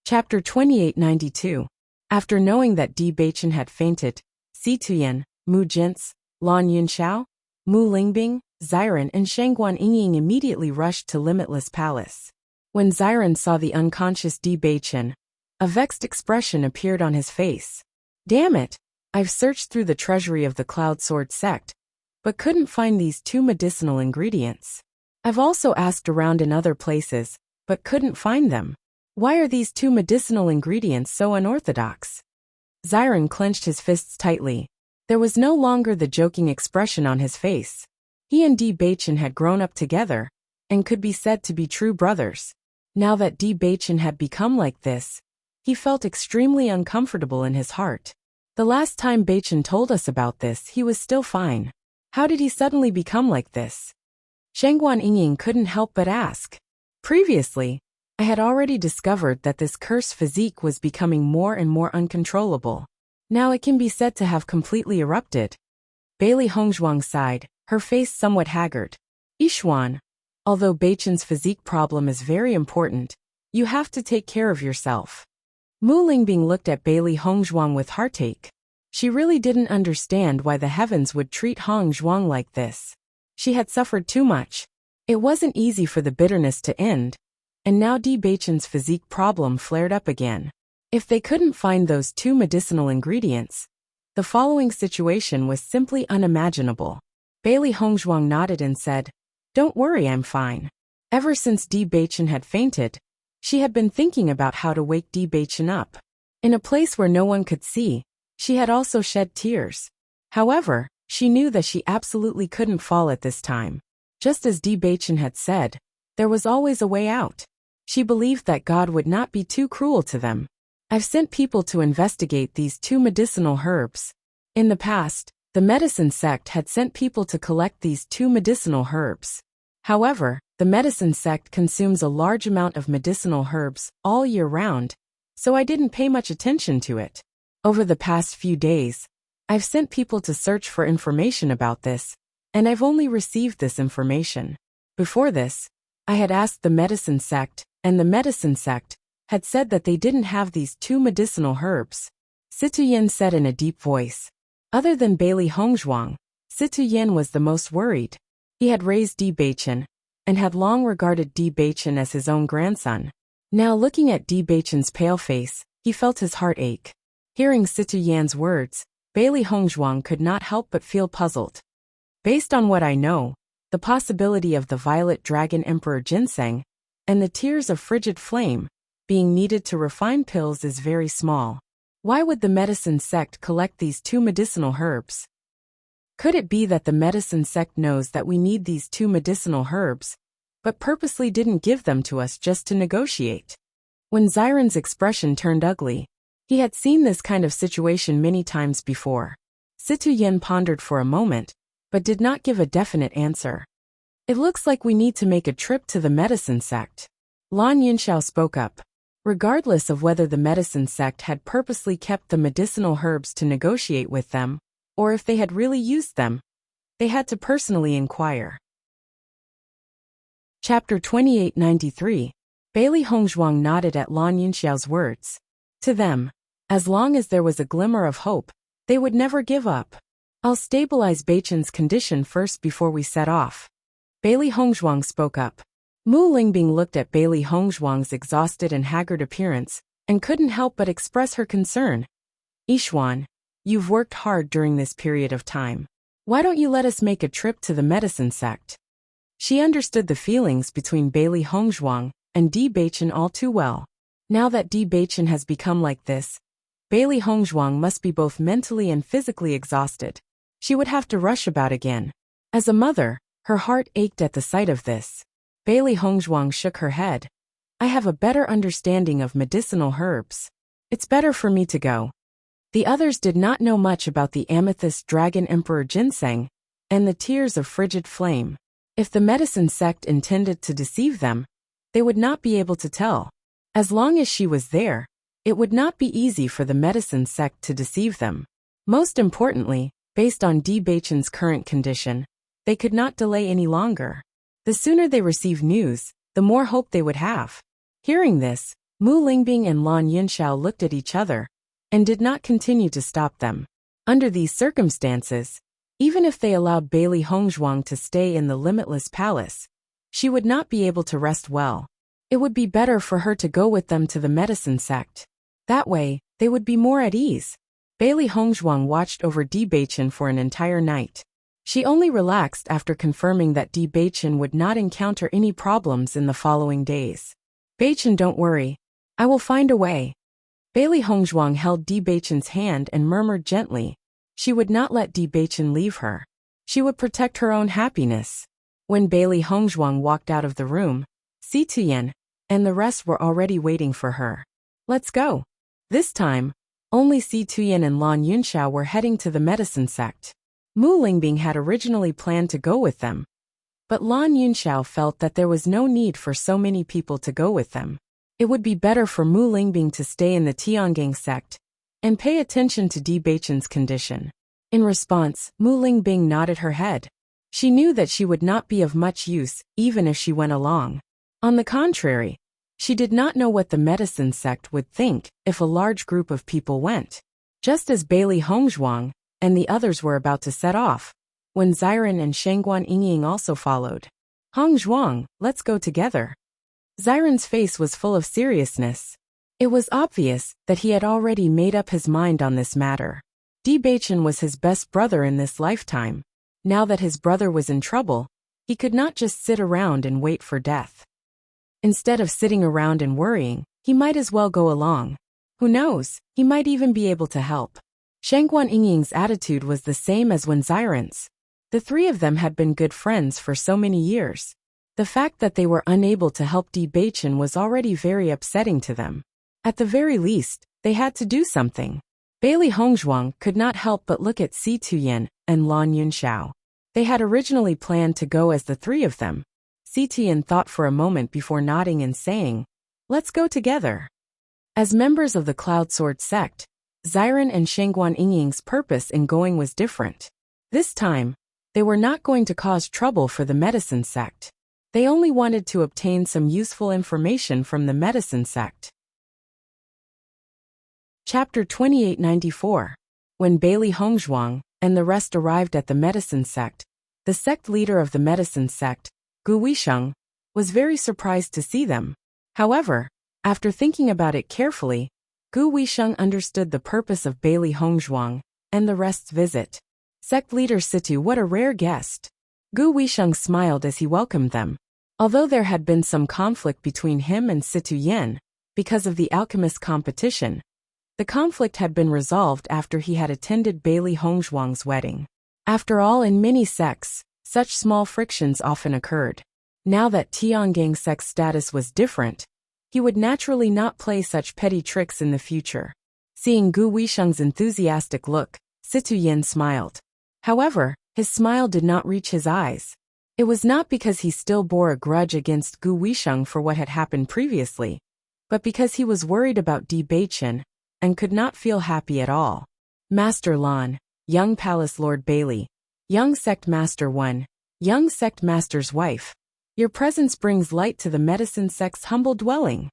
Chapter 2892. After knowing that Di Baichen had fainted, Si Tuyen, Mu Jintz, Lan Yunxiao, Mu Lingbing, Xiren and Shangguan Yingying immediately rushed to Limitless Palace. When Xiren saw the unconscious Di Baichen, a vexed expression appeared on his face. Damn it! I've searched through the treasury of the Cloud Sword sect, but couldn't find these two medicinal ingredients. I've also asked around in other places, but couldn't find them. Why are these two medicinal ingredients so unorthodox? Xiren clenched his fists tightly. There was no longer the joking expression on his face. He and Di Baichen had grown up together, and could be said to be true brothers. Now that Di Baichen had become like this, he felt extremely uncomfortable in his heart. The last time Baichen told us about this, he was still fine. How did he suddenly become like this? Shangguan Yingying couldn't help but ask. Previously, I had already discovered that this cursed physique was becoming more and more uncontrollable. Now it can be said to have completely erupted. Bailey Hongzhuang sighed, her face somewhat haggard. Yishuan, although Baichen's physique problem is very important, you have to take care of yourself. Mu Lingbing looked at Bailey Hongzhuang with heartache. She really didn't understand why the heavens would treat Hongzhuang like this. She had suffered too much. It wasn't easy for the bitterness to end. And now Di Baichen's physique problem flared up again. If they couldn't find those two medicinal ingredients, the following situation was simply unimaginable. Bailey Hongzhuang nodded and said, "Don't worry, I'm fine." Ever since Di Baichen had fainted, she had been thinking about how to wake Di Baichen up. In a place where no one could see, she had also shed tears. However, she knew that she absolutely couldn't fall at this time. Just as Di Baichen had said, there was always a way out. She believed that God would not be too cruel to them. I've sent people to investigate these two medicinal herbs. In the past, the medicine sect had sent people to collect these two medicinal herbs. However, the medicine sect consumes a large amount of medicinal herbs all year round, so I didn't pay much attention to it. Over the past few days, I've sent people to search for information about this, and I've only received this information. Before this, I had asked the medicine sect, and the medicine sect had said that they didn't have these two medicinal herbs. Si Tuyen said in a deep voice. Other than Bailey Hongzhuang, Si Tuyen was the most worried. He had raised Di Baichen, and had long regarded Di Baichen as his own grandson. Now looking at Di Baichen's pale face, he felt his heart ache. Hearing Si Tuyen's words, Bailey Hongzhuang could not help but feel puzzled. Based on what I know, the possibility of the Violet Dragon Emperor Ginseng, and the tears of frigid flame, being needed to refine pills is very small. Why would the medicine sect collect these two medicinal herbs? Could it be that the medicine sect knows that we need these two medicinal herbs, but purposely didn't give them to us just to negotiate? When Xiren's expression turned ugly, he had seen this kind of situation many times before. Si Tuyen pondered for a moment, but did not give a definite answer. It looks like we need to make a trip to the medicine sect. Lan Yunxiao spoke up. Regardless of whether the medicine sect had purposely kept the medicinal herbs to negotiate with them, or if they had really used them, they had to personally inquire. Chapter 2893. Bailey Hongzhuang nodded at Lan Yunxiao's words. To them, as long as there was a glimmer of hope, they would never give up. I'll stabilize Baichen's condition first before we set off. Bailey Hongzhuang spoke up. Mu Lingbing looked at Bailey Hongzhuang's exhausted and haggard appearance, and couldn't help but express her concern. Yishuan, you've worked hard during this period of time. Why don't you let us make a trip to the medicine sect? She understood the feelings between Bailey Hongzhuang and Di Baichen all too well. Now that Di Baichen has become like this, Bailey Hongzhuang must be both mentally and physically exhausted. She would have to rush about again. As a mother, her heart ached at the sight of this. Bailey Hongzhuang shook her head. I have a better understanding of medicinal herbs. It's better for me to go. The others did not know much about the Amethyst Dragon Emperor Ginseng, and the tears of frigid flame. If the medicine sect intended to deceive them, they would not be able to tell. As long as she was there, it would not be easy for the medicine sect to deceive them. Most importantly, based on Di Baichen's current condition, they could not delay any longer. The sooner they received news, the more hope they would have. Hearing this, Mu Lingbing and Lan Yunxiao looked at each other and did not continue to stop them. Under these circumstances, even if they allowed Bailey Hongzhuang to stay in the Limitless Palace, she would not be able to rest well. It would be better for her to go with them to the medicine sect. That way, they would be more at ease. Bailey Hongzhuang watched over Di Beichen for an entire night. She only relaxed after confirming that Di Beichen would not encounter any problems in the following days. Beichen, don't worry. I will find a way. Bailey Hongzhuang held Di Beichen's hand and murmured gently. She would not let Di Beichen leave her. She would protect her own happiness. When Bailey Hongzhuang walked out of the room, Si Tuyen and the rest were already waiting for her. Let's go. This time, only Si Tuyen and Lan Yunxiao were heading to the medicine sect. Mu Lingbing had originally planned to go with them, but Lan Yunxiao felt that there was no need for so many people to go with them. It would be better for Mu Lingbing to stay in the Tiangang sect and pay attention to Di Beichen's condition. In response, Mu Lingbing nodded her head. She knew that she would not be of much use even if she went along. On the contrary, she did not know what the medicine sect would think if a large group of people went. Just as Bailey Hongzhuang and the others were about to set off, when Xiren and Shangguan Yingying also followed. Hongzhuang, let's go together. Xiren's face was full of seriousness. It was obvious that he had already made up his mind on this matter. Di Beichen was his best brother in this lifetime. Now that his brother was in trouble, he could not just sit around and wait for death. Instead of sitting around and worrying, he might as well go along. Who knows, he might even be able to help. Shangguan Yingying's attitude was the same as when Xiren's. The three of them had been good friends for so many years. The fact that they were unable to help Di Beichen was already very upsetting to them. At the very least, they had to do something. Bailey Hongzhuang could not help but look at Si Tuyen and Lan Yunxiao. They had originally planned to go as the three of them. Si Tuyen thought for a moment before nodding and saying, "Let's go together." As members of the Cloud Sword sect, Xiren and Shangguan Yingying's purpose in going was different. This time, they were not going to cause trouble for the medicine sect. They only wanted to obtain some useful information from the medicine sect. Chapter 2894. When Bailey Hongzhuang and the rest arrived at the medicine sect, the sect leader of the medicine sect, Gu Weisheng, was very surprised to see them. However, after thinking about it carefully, Gu Weisheng understood the purpose of Bailey Hongzhuang and the rest's visit. Sect leader Situ, what a rare guest. Gu Weisheng smiled as he welcomed them. Although there had been some conflict between him and Situ Yen because of the alchemist competition, the conflict had been resolved after he had attended Bailey Hongzhuang's wedding. After all, in many sects, such small frictions often occurred. Now that Tiangang sect's status was different, he would naturally not play such petty tricks in the future. Seeing Gu Weisheng's enthusiastic look, Situ Yen smiled. However, his smile did not reach his eyes. It was not because he still bore a grudge against Gu Weisheng for what had happened previously, but because he was worried about Di Beichen and could not feel happy at all. Master Lan, young Palace Lord Bailey, young Sect Master 1, young Sect Master's wife. Your presence brings light to the medicine sect's humble dwelling.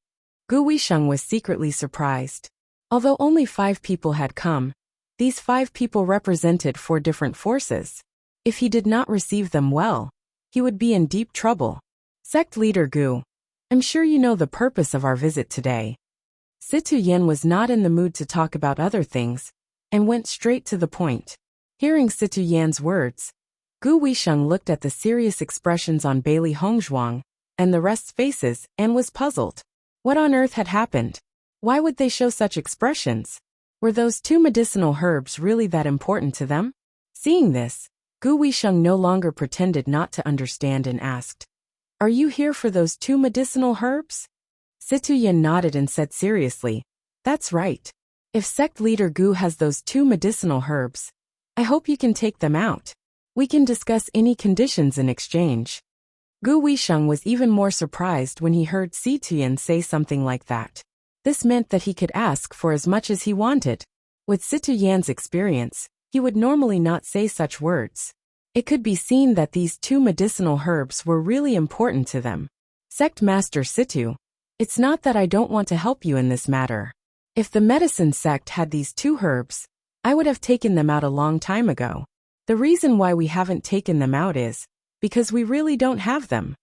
Gu Weisheng was secretly surprised. Although only 5 people had come, these 5 people represented 4 different forces. If he did not receive them well, he would be in deep trouble. Sect leader Gu, I'm sure you know the purpose of our visit today. Situ Yen was not in the mood to talk about other things, and went straight to the point. Hearing Situ Yan's words, Gu Weisheng looked at the serious expressions on Bailey Hongzhuang and the rest's faces and was puzzled. What on earth had happened? Why would they show such expressions? Were those 2 medicinal herbs really that important to them? Seeing this, Gu Weisheng no longer pretended not to understand and asked, "Are you here for those 2 medicinal herbs?" Situ Yen nodded and said seriously, "That's right. If sect leader Gu has those 2 medicinal herbs, I hope you can take them out. We can discuss any conditions in exchange." Gu Weisheng was even more surprised when he heard Si Tuyen say something like that. This meant that he could ask for as much as he wanted. With Situ Yan's experience, he would normally not say such words. It could be seen that these 2 medicinal herbs were really important to them. Sect Master Situ, It's not that I don't want to help you in this matter. If the medicine sect had these two herbs, I would have taken them out a long time ago. The reason why we haven't taken them out is because we really don't have them.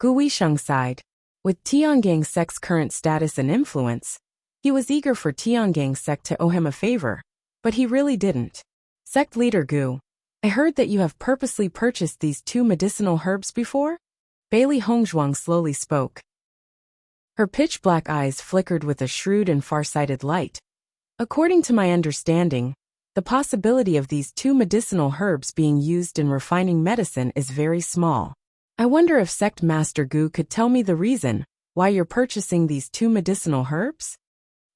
Gu Weisheng sighed. With Tiangang's sect's current status and influence, he was eager for Tiangang's sect to owe him a favor, but he really didn't. Sect leader Gu, I heard that you have purposely purchased these two medicinal herbs before? Bailey Hongzhuang slowly spoke. Her pitch-black eyes flickered with a shrewd and far-sighted light. According to my understanding, the possibility of these two medicinal herbs being used in refining medicine is very small. I wonder if Sect Master Gu could tell me the reason why you're purchasing these two medicinal herbs?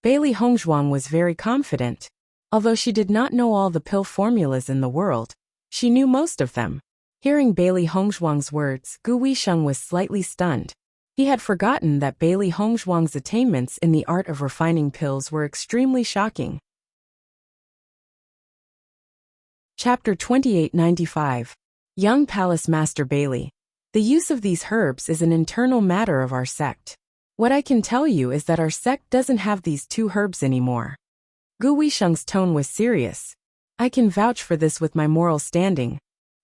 Bailey Hongzhuang was very confident. Although she did not know all the pill formulas in the world, she knew most of them. Hearing Bailey Hongzhuang's words, Gu Weisheng was slightly stunned. He had forgotten that Bailey Hongzhuang's attainments in the art of refining pills were extremely shocking. Chapter 2895. Young Palace Master Bailey. The use of these herbs is an internal matter of our sect. What I can tell you is that our sect doesn't have these two herbs anymore. Gu Weisheng's tone was serious. I can vouch for this with my moral standing.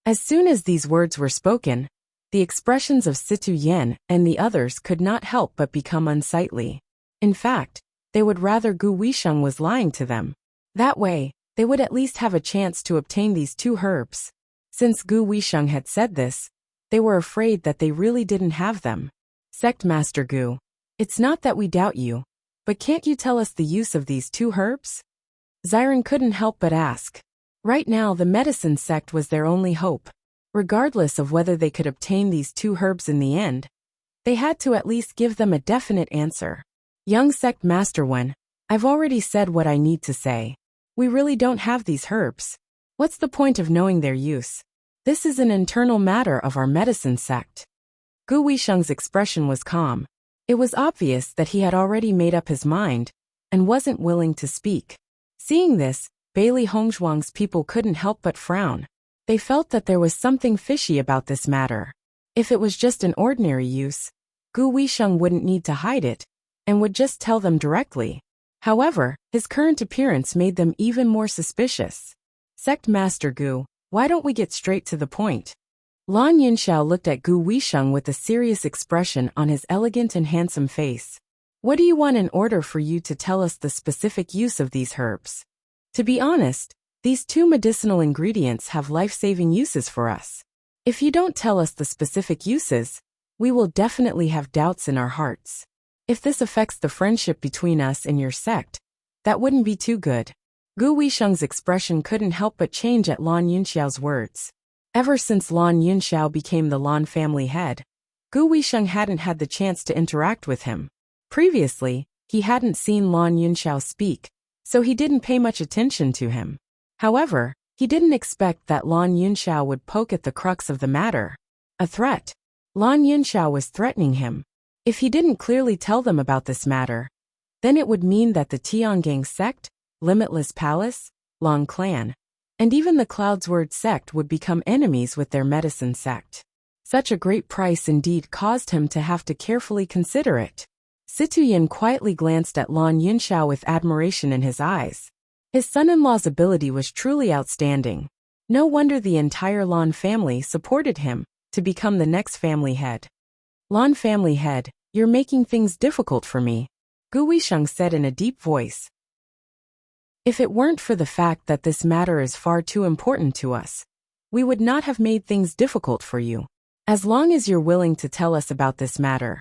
As soon as these words were spoken, the expressions of Situ Yan and the others could not help but become unsightly. In fact, they would rather Gu Weisheng was lying to them. That way, they would at least have a chance to obtain these two herbs. Since Gu Weisheng had said this, they were afraid that they really didn't have them. Sect Master Gu, it's not that we doubt you, but can't you tell us the use of these two herbs? Xiren couldn't help but ask. Right now the medicine sect was their only hope. Regardless of whether they could obtain these two herbs in the end, they had to at least give them a definite answer. Young Sect Master Wen, I've already said what I need to say. We really don't have these herbs. What's the point of knowing their use? This is an internal matter of our medicine sect. Gu Weisheng's expression was calm. It was obvious that he had already made up his mind and wasn't willing to speak. Seeing this, Bailey Hongzhuang's people couldn't help but frown. They felt that there was something fishy about this matter. If it was just an ordinary use, Gu Weisheng wouldn't need to hide it and would just tell them directly. However, his current appearance made them even more suspicious. Sect Master Gu, why don't we get straight to the point? Lan Yunxiao looked at Gu Weisheng with a serious expression on his elegant and handsome face. What do you want in order for you to tell us the specific use of these herbs? To be honest, these two medicinal ingredients have life-saving uses for us. If you don't tell us the specific uses, we will definitely have doubts in our hearts. If this affects the friendship between us and your sect, that wouldn't be too good. Gu Weisheng's expression couldn't help but change at Lan Yunxiao's words. Ever since Lan Yunxiao became the Lan family head, Gu Weisheng hadn't had the chance to interact with him. Previously, he hadn't seen Lan Yunxiao speak, so he didn't pay much attention to him. However, he didn't expect that Lan Yunxiao would poke at the crux of the matter. A threat. Lan Yunxiao was threatening him. If he didn't clearly tell them about this matter, then it would mean that the Tiangang sect, Limitless Palace, Long Clan, and even the Cloudsword sect would become enemies with their medicine sect. Such a great price indeed caused him to have to carefully consider it. Situyen quietly glanced at Lan Yunxiao with admiration in his eyes. His son-in-law's ability was truly outstanding. No wonder the entire Lan family supported him to become the next family head. Lan family head, you're making things difficult for me, Gu Weisheng said in a deep voice. If it weren't for the fact that this matter is far too important to us, we would not have made things difficult for you. As long as you're willing to tell us about this matter,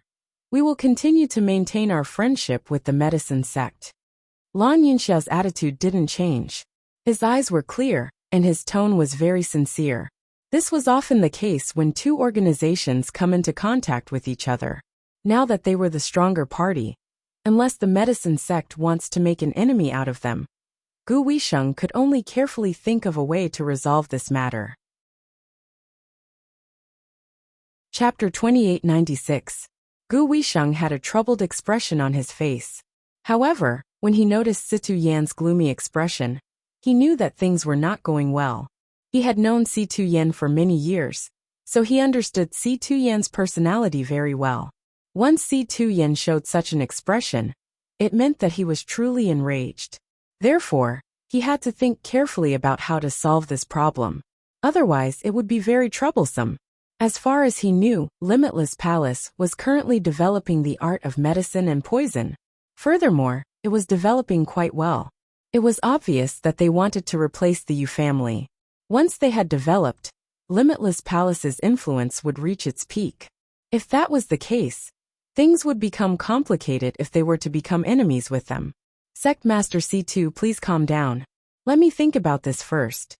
we will continue to maintain our friendship with the medicine sect. Lan Yunxiao's attitude didn't change. His eyes were clear, and his tone was very sincere. This was often the case when two organizations come into contact with each other. Now that they were the stronger party, unless the medicine sect wants to make an enemy out of them, Gu Weisheng could only carefully think of a way to resolve this matter. Chapter 2896. Gu Weisheng had a troubled expression on his face. However, when he noticed Situ Yan's gloomy expression, he knew that things were not going well. He had known Situ Yan for many years, so he understood Situ Yan's personality very well. Once Si Tuyen showed such an expression, it meant that he was truly enraged. Therefore, he had to think carefully about how to solve this problem. Otherwise, it would be very troublesome. As far as he knew, Limitless Palace was currently developing the art of medicine and poison. Furthermore, it was developing quite well. It was obvious that they wanted to replace the Yu family. Once they had developed, Limitless Palace's influence would reach its peak. If that was the case, things would become complicated if they were to become enemies with them. Sect Master C2, please calm down. Let me think about this first.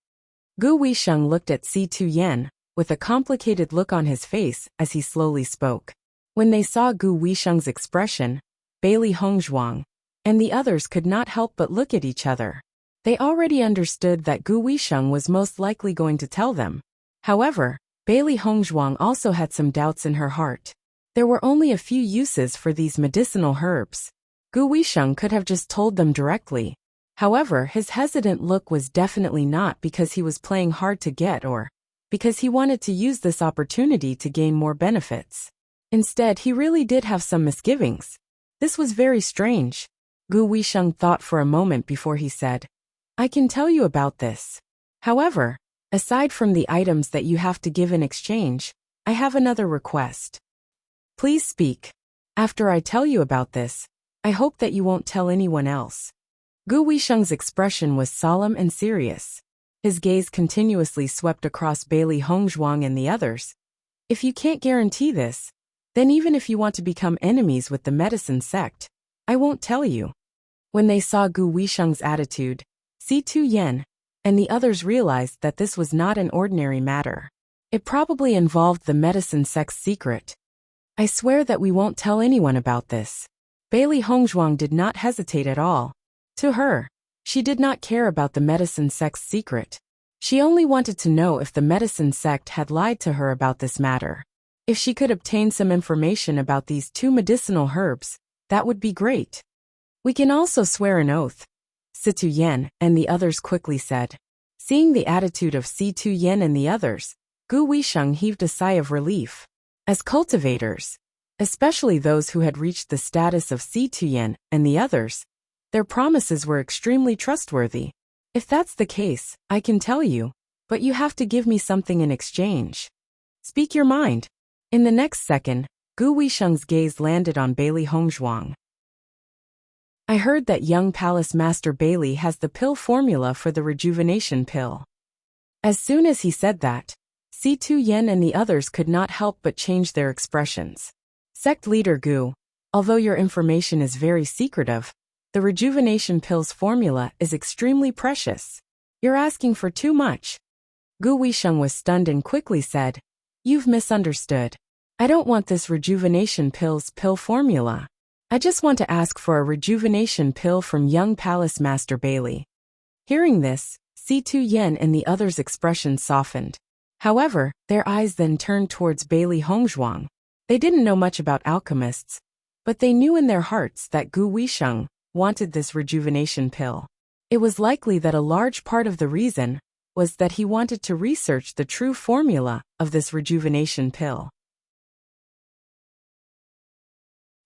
Gu Weisheng looked at Si Tuyen with a complicated look on his face as he slowly spoke. When they saw Gu Weisheng's expression, Bailey Hongzhuang and the others could not help but look at each other. They already understood that Gu Weisheng was most likely going to tell them. However, Bailey Hongzhuang also had some doubts in her heart. There were only a few uses for these medicinal herbs. Gu Weisheng could have just told them directly. However, his hesitant look was definitely not because he was playing hard to get or because he wanted to use this opportunity to gain more benefits. Instead, he really did have some misgivings. This was very strange. Gu Weisheng thought for a moment before he said, I can tell you about this. However, aside from the items that you have to give in exchange, I have another request. Please speak. After I tell you about this, I hope that you won't tell anyone else. Gu Weisheng's expression was solemn and serious. His gaze continuously swept across Bailey Hongzhuang and the others. If you can't guarantee this, then even if you want to become enemies with the medicine sect, I won't tell you. When they saw Gu Weisheng's attitude, Si Tuyen and the others realized that this was not an ordinary matter. It probably involved the medicine sect's secret. I swear that we won't tell anyone about this. Bailey Hongzhuang did not hesitate at all. To her, she did not care about the medicine sect's secret. She only wanted to know if the medicine sect had lied to her about this matter. If she could obtain some information about these two medicinal herbs, that would be great. We can also swear an oath, Si Tuyen and the others quickly said. Seeing the attitude of Si Tuyen and the others, Gu Weisheng heaved a sigh of relief. As cultivators, especially those who had reached the status of Si Tuyen and the others, their promises were extremely trustworthy. If that's the case, I can tell you, but you have to give me something in exchange. Speak your mind. In the next second, Gu Weisheng's gaze landed on Bailey Hongzhuang. I heard that young Palace Master Bailey has the pill formula for the rejuvenation pill. As soon as he said that, Si Tuyen and the others could not help but change their expressions. Sect Leader Gu, although your information is very secretive, the rejuvenation pill's formula is extremely precious. You're asking for too much. Gu Weisheng was stunned and quickly said, You've misunderstood. I don't want this rejuvenation pill's pill formula. I just want to ask for a rejuvenation pill from young Palace Master Bailey. Hearing this, Si Tuyen and the others' expressions softened. However, their eyes then turned towards Bailey Hongzhuang. They didn't know much about alchemists, but they knew in their hearts that Gu Weisheng wanted this rejuvenation pill. It was likely that a large part of the reason was that he wanted to research the true formula of this rejuvenation pill.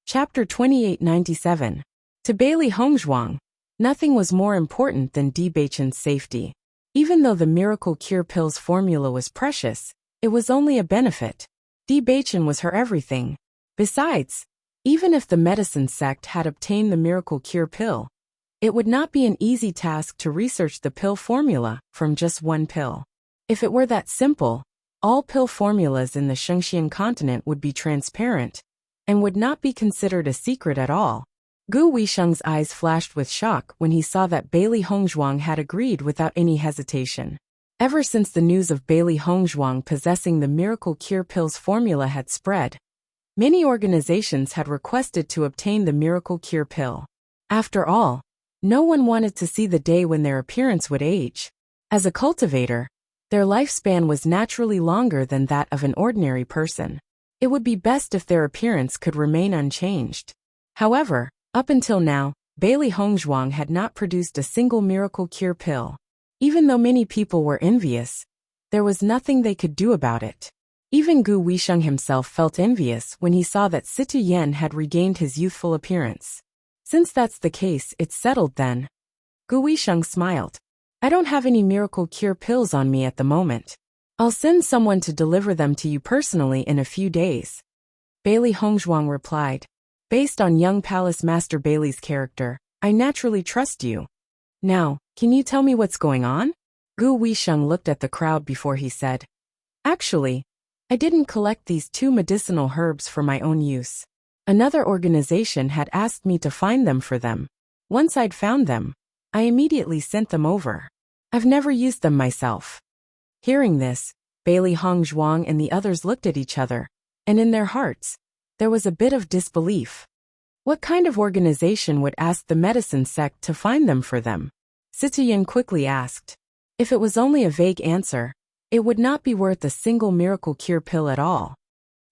Chapter 2897. To Bailey Hongzhuang, nothing was more important than Bewitching's safety. Even though the miracle cure pill's formula was precious, it was only a benefit. Bewitching was her everything. Besides, even if the medicine sect had obtained the miracle cure pill, it would not be an easy task to research the pill formula from just one pill. If it were that simple, all pill formulas in the Shengxian continent would be transparent and would not be considered a secret at all. Gu Weisheng's eyes flashed with shock when he saw that Bailey Hongzhuang had agreed without any hesitation. Ever since the news of Bailey Hongzhuang possessing the miracle cure pill's formula had spread, many organizations had requested to obtain the miracle cure pill. After all, no one wanted to see the day when their appearance would age. As a cultivator, their lifespan was naturally longer than that of an ordinary person. It would be best if their appearance could remain unchanged. However, up until now, Bailey Hongzhuang had not produced a single miracle cure pill. Even though many people were envious, there was nothing they could do about it. Even Gu Weisheng himself felt envious when he saw that Situ Yan had regained his youthful appearance. Since that's the case, it's settled then. Gu Weisheng smiled. I don't have any miracle cure pills on me at the moment. I'll send someone to deliver them to you personally in a few days. Bailey Hongzhuang replied. Based on young Palace Master Bailey's character, I naturally trust you. Now, can you tell me what's going on? Gu Weisheng looked at the crowd before he said. Actually, I didn't collect these 2 medicinal herbs for my own use. Another organization had asked me to find them for them. Once I'd found them, I immediately sent them over. I've never used them myself. Hearing this, Bailey Hongzhuang and the others looked at each other, and in their hearts, there was a bit of disbelief. What kind of organization would ask the medicine sect to find them for them? Sitsuyan quickly asked. If it was only a vague answer, it would not be worth a single miracle cure pill at all.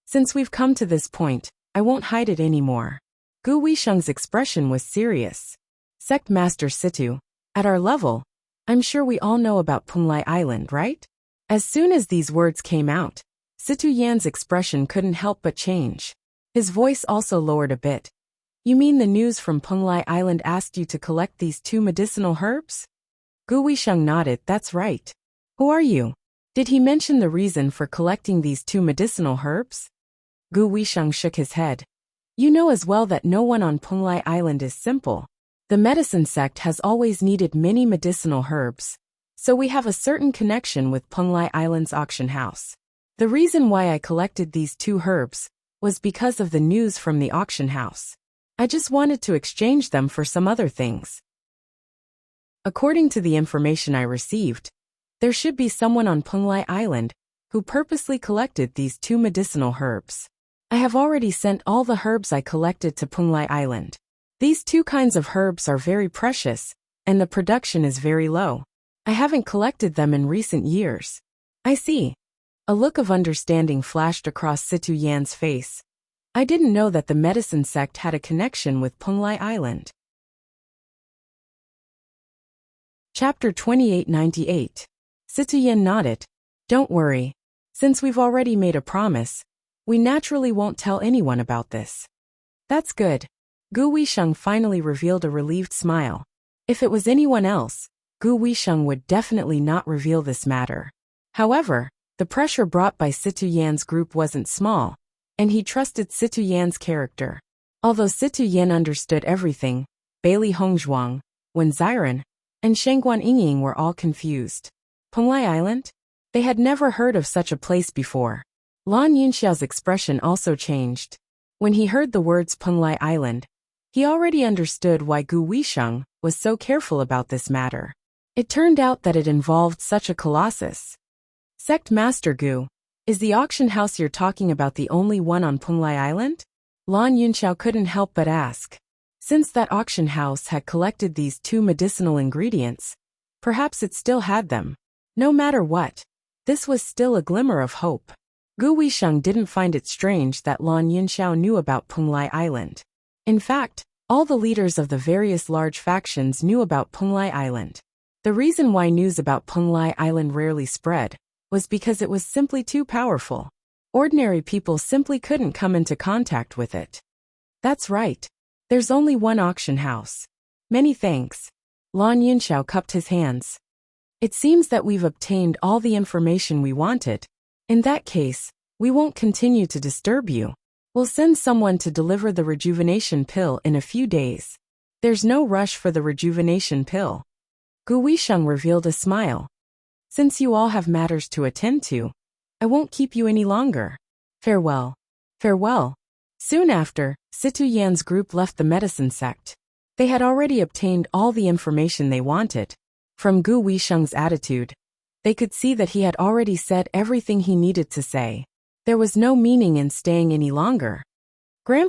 Since we've come to this point, I won't hide it anymore. Gu Weisheng's expression was serious. Sect Master Situ, at our level, I'm sure we all know about Penglai Island, right? As soon as these words came out, Situ Yan's expression couldn't help but change. His voice also lowered a bit. You mean the news from Penglai Island asked you to collect these 2 medicinal herbs? Gu Weisheng nodded. That's right. Who are you? Did he mention the reason for collecting these 2 medicinal herbs? Gu Weisheng shook his head. You know as well that no one on Penglai Island is simple. The medicine sect has always needed many medicinal herbs, so we have a certain connection with Penglai Island's auction house. The reason why I collected these 2 herbs was because of the news from the auction house. I just wanted to exchange them for some other things. According to the information I received, there should be someone on Penglai Island who purposely collected these 2 medicinal herbs. I have already sent all the herbs I collected to Penglai Island. These 2 kinds of herbs are very precious, and the production is very low. I haven't collected them in recent years. I see. A look of understanding flashed across Situ Yan's face. I didn't know that the medicine sect had a connection with Penglai Island. Chapter 2898. Situ Yan nodded. Don't worry. Since we've already made a promise, we naturally won't tell anyone about this. That's good. Gu Weisheng finally revealed a relieved smile. If it was anyone else, Gu Weisheng would definitely not reveal this matter. However, the pressure brought by Situ Yan's group wasn't small, and he trusted Situ Yan's character. Although Situ Yan understood everything, Bailey Hongzhuang, Wen Ziren, and Shengguan Yingying were all confused. Penglai Island? They had never heard of such a place before. Lan Yunxiao's expression also changed. When he heard the words Penglai Island, he already understood why Gu Weisheng was so careful about this matter. It turned out that it involved such a colossus. Sect Master Gu, is the auction house you're talking about the only one on Penglai Island? Lan Yunxiao couldn't help but ask. Since that auction house had collected these 2 medicinal ingredients, perhaps it still had them. No matter what, this was still a glimmer of hope. Gu Weisheng didn't find it strange that Lan Yunxiao knew about Penglai Island. In fact, all the leaders of the various large factions knew about Penglai Island. The reason why news about Penglai Island rarely spread was because it was simply too powerful. Ordinary people simply couldn't come into contact with it. That's right. There's only one auction house. Many thanks. Lan Yunxiao cupped his hands. It seems that we've obtained all the information we wanted. In that case, we won't continue to disturb you. We'll send someone to deliver the rejuvenation pill in a few days. There's no rush for the rejuvenation pill. Gu Weisheng revealed a smile. Since you all have matters to attend to, I won't keep you any longer. Farewell. Farewell. Soon after, Situ Yan's group left the medicine sect. They had already obtained all the information they wanted. From Gu Weisheng's attitude, they could see that he had already said everything he needed to say. There was no meaning in staying any longer.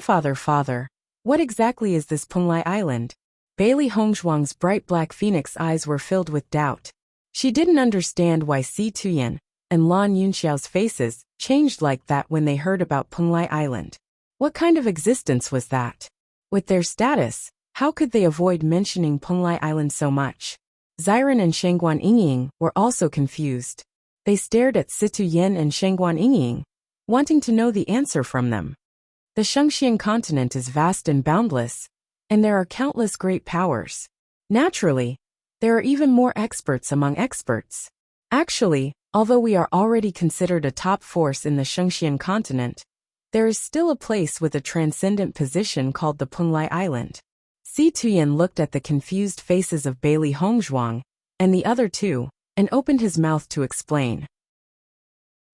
Father, what exactly is this Penglai Island? Bailey Hongzhuang's bright black phoenix eyes were filled with doubt. She didn't understand why Si Tuyan and Lan Yunxiao's faces changed like that when they heard about Penglai Island. What kind of existence was that? With their status, how could they avoid mentioning Penglai Island so much? Ziren and Shengguan Yingying were also confused. They stared at Situ Yan and Shengguan Yingying, wanting to know the answer from them. The Shengxian continent is vast and boundless, and there are countless great powers. Naturally, there are even more experts among experts. Actually, although we are already considered a top force in the Shengxian continent, there is still a place with a transcendent position called the Penglai Island. Si Tuyen looked at the confused faces of Bailey Hongzhuang and the other two, and opened his mouth to explain.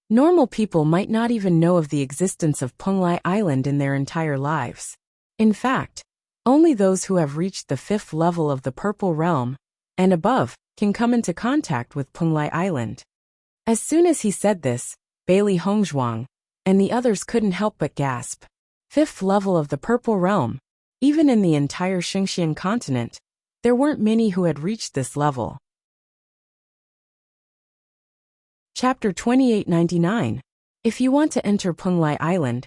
Normal people might not even know of the existence of Penglai Island in their entire lives. In fact, only those who have reached the 5th level of the Purple Realm and above can come into contact with Penglai Island. As soon as he said this, Bailey Hongzhuang and the others couldn't help but gasp. 5th level of the Purple Realm. Even in the entire Shengxian continent, there weren't many who had reached this level. Chapter 2899. If you want to enter Penglai Island,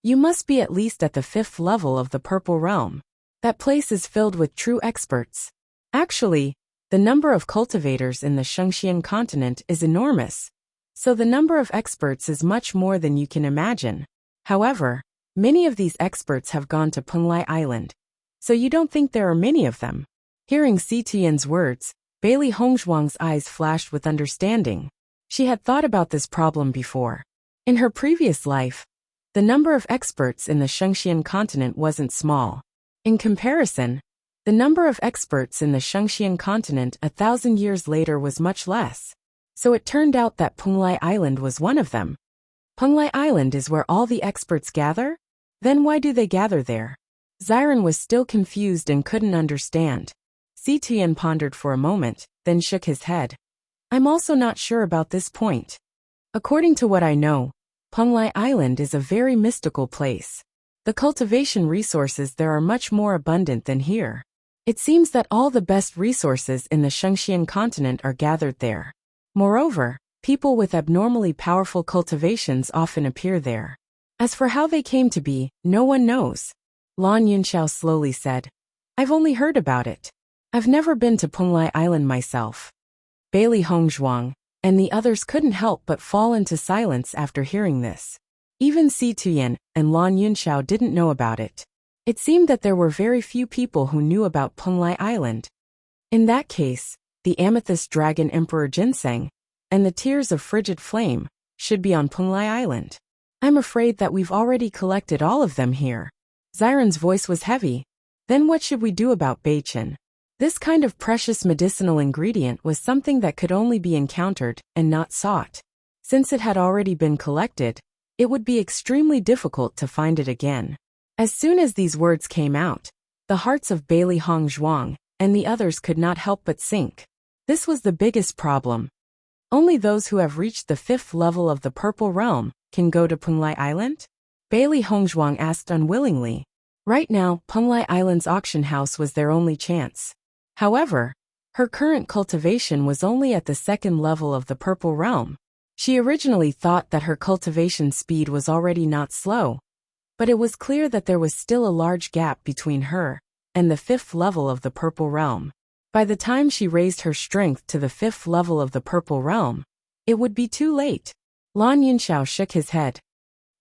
you must be at least at the 5th level of the Purple Realm. That place is filled with true experts. Actually, the number of cultivators in the Shengxian continent is enormous, so the number of experts is much more than you can imagine. However, many of these experts have gone to Penglai Island, so you don't think there are many of them. Hearing Si Tuyen's words, Bailey Hongzhuang's eyes flashed with understanding. She had thought about this problem before. In her previous life, the number of experts in the Shengxian continent wasn't small. In comparison, the number of experts in the Shengxian continent 1,000 years later was much less. So it turned out that Penglai Island was one of them. Penglai Island is where all the experts gather? Then why do they gather there? Xiren was still confused and couldn't understand. Si Tuyen pondered for a moment, then shook his head. I'm also not sure about this point. According to what I know, Penglai Island is a very mystical place. The cultivation resources there are much more abundant than here. It seems that all the best resources in the Shengxian continent are gathered there. Moreover, people with abnormally powerful cultivations often appear there. As for how they came to be, no one knows. Lan Yunxiao slowly said. I've only heard about it. I've never been to Penglai Island myself. Bailey Hongzhuang and the others couldn't help but fall into silence after hearing this. Even Si Tuyen and Lan Yunxiao didn't know about it. It seemed that there were very few people who knew about Penglai Island. In that case, the Amethyst Dragon Emperor Ginseng and the Tears of Frigid Flame should be on Penglai Island. I'm afraid that we've already collected all of them here. Xiren's voice was heavy. Then what should we do about Bewitching? This kind of precious medicinal ingredient was something that could only be encountered and not sought. Since it had already been collected, it would be extremely difficult to find it again. As soon as these words came out, the hearts of Bailey Hongzhuang and the others could not help but sink. This was the biggest problem. Only those who have reached the 5th level of the Purple Realm can go to Penglai Island? Bailey Hongzhuang asked unwillingly. Right now, Penglai Island's auction house was their only chance. However, her current cultivation was only at the 2nd level of the Purple Realm. She originally thought that her cultivation speed was already not slow, but it was clear that there was still a large gap between her and the 5th level of the Purple Realm. By the time she raised her strength to the 5th level of the Purple Realm, it would be too late. Lan Yunxiao shook his head.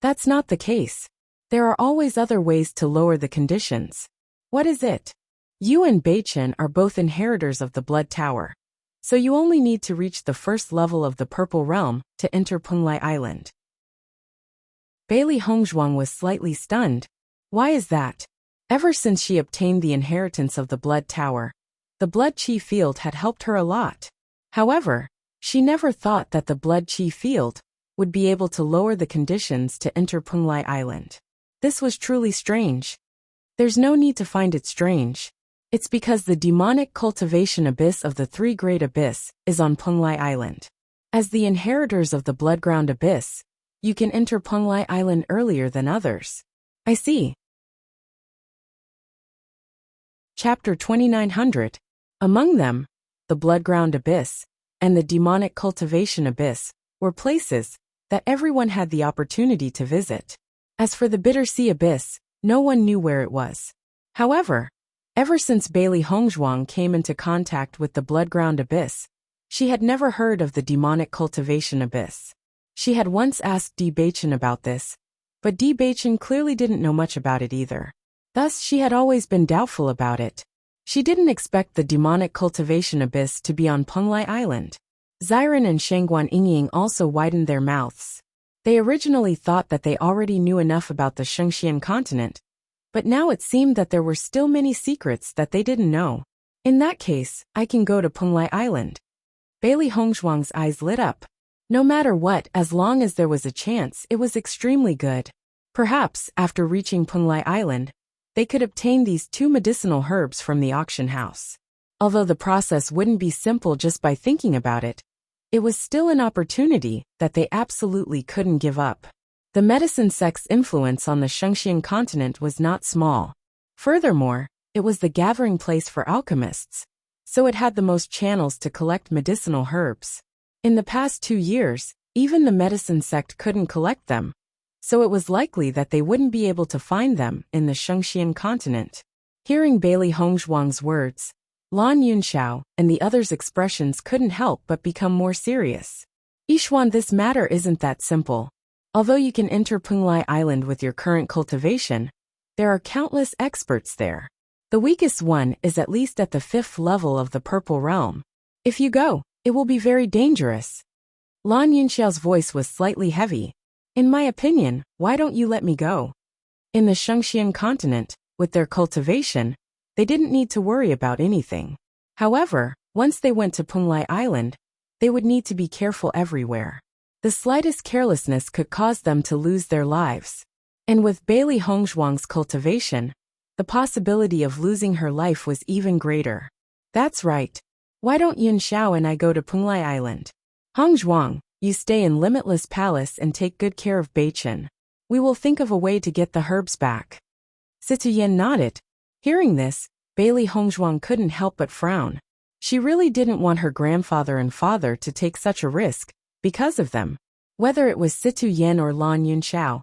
That's not the case. There are always other ways to lower the conditions. What is it? You and Bewitching are both inheritors of the Blood Tower, so you only need to reach the 1st level of the Purple Realm to enter Penglai Island. Bailey Hongzhuang was slightly stunned. Why is that? Ever since she obtained the inheritance of the Blood Tower, the Blood Qi Field had helped her a lot. However, she never thought that the Blood Qi Field would be able to lower the conditions to enter Penglai Island. This was truly strange. There's no need to find it strange. It's because the demonic cultivation abyss of the 3 Great Abyss is on Penglai Island. As the inheritors of the Bloodground Abyss, you can enter Penglai Island earlier than others. I see. Chapter 2900. Among them, the Bloodground Abyss and the Demonic Cultivation Abyss were places that everyone had the opportunity to visit. As for the Bitter Sea Abyss, no one knew where it was. However, ever since Bailey Hongzhuang came into contact with the Bloodground Abyss, she had never heard of the Demonic Cultivation Abyss. She had once asked Bewitching about this, but Bewitching clearly didn't know much about it either. Thus, she had always been doubtful about it. She didn't expect the demonic cultivation abyss to be on Penglai Island. Xiren and Shangguan Yingying also widened their mouths. They originally thought that they already knew enough about the Shengxian continent, but now it seemed that there were still many secrets that they didn't know. In that case, I can go to Penglai Island. Bailey Hongzhuang's eyes lit up. No matter what, as long as there was a chance, it was extremely good. Perhaps, after reaching Penglai Island, they could obtain these 2 medicinal herbs from the auction house. Although the process wouldn't be simple just by thinking about it, it was still an opportunity that they absolutely couldn't give up. The medicine sect's influence on the Shengxian continent was not small. Furthermore, it was the gathering place for alchemists, so it had the most channels to collect medicinal herbs. In the past 2 years, even the medicine sect couldn't collect them, so it was likely that they wouldn't be able to find them in the Shengxian continent. Hearing Bailey Hongzhuang's words, Lan Yunxiao and the others' expressions couldn't help but become more serious. Yixuan, this matter isn't that simple. Although you can enter Penglai Island with your current cultivation, there are countless experts there. The weakest one is at least at the 5th level of the Purple Realm. If you go, it will be very dangerous. Lan Yunxiao's voice was slightly heavy. In my opinion, why don't you let me go? In the Shengxian continent, with their cultivation, they didn't need to worry about anything. However, once they went to Penglai Island, they would need to be careful everywhere. The slightest carelessness could cause them to lose their lives. And with Bailey Hongzhuang's cultivation, the possibility of losing her life was even greater. That's right. Why don't Yun Xiao and I go to Penglai Island? Hongzhuang, you stay in Limitless Palace and take good care of Beichen. We will think of a way to get the herbs back. Situyen nodded. Hearing this, Bailey Hongzhuang couldn't help but frown. She really didn't want her grandfather and father to take such a risk, because of them. Whether it was Situyen or Lan Yunxiao,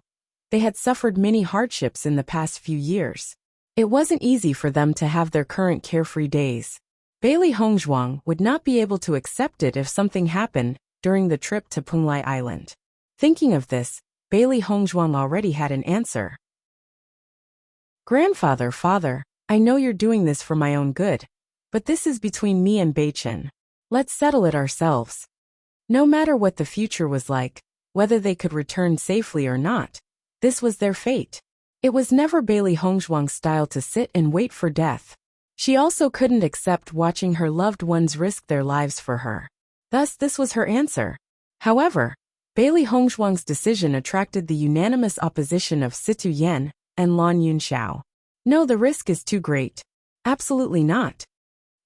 they had suffered many hardships in the past few years. It wasn't easy for them to have their current carefree days. Bailey Hongzhuang would not be able to accept it if something happened during the trip to Penglai Island. Thinking of this, Bailey Hongzhuang already had an answer. Grandfather, father, I know you're doing this for my own good, but this is between me and Beichen. Let's settle it ourselves. No matter what the future was like, whether they could return safely or not, this was their fate. It was never Bailey Hongzhuang's style to sit and wait for death. She also couldn't accept watching her loved ones risk their lives for her. Thus, this was her answer. However, Bailey Hongzhuang's decision attracted the unanimous opposition of Situyen and Lan Yunxiao. No, the risk is too great. Absolutely not.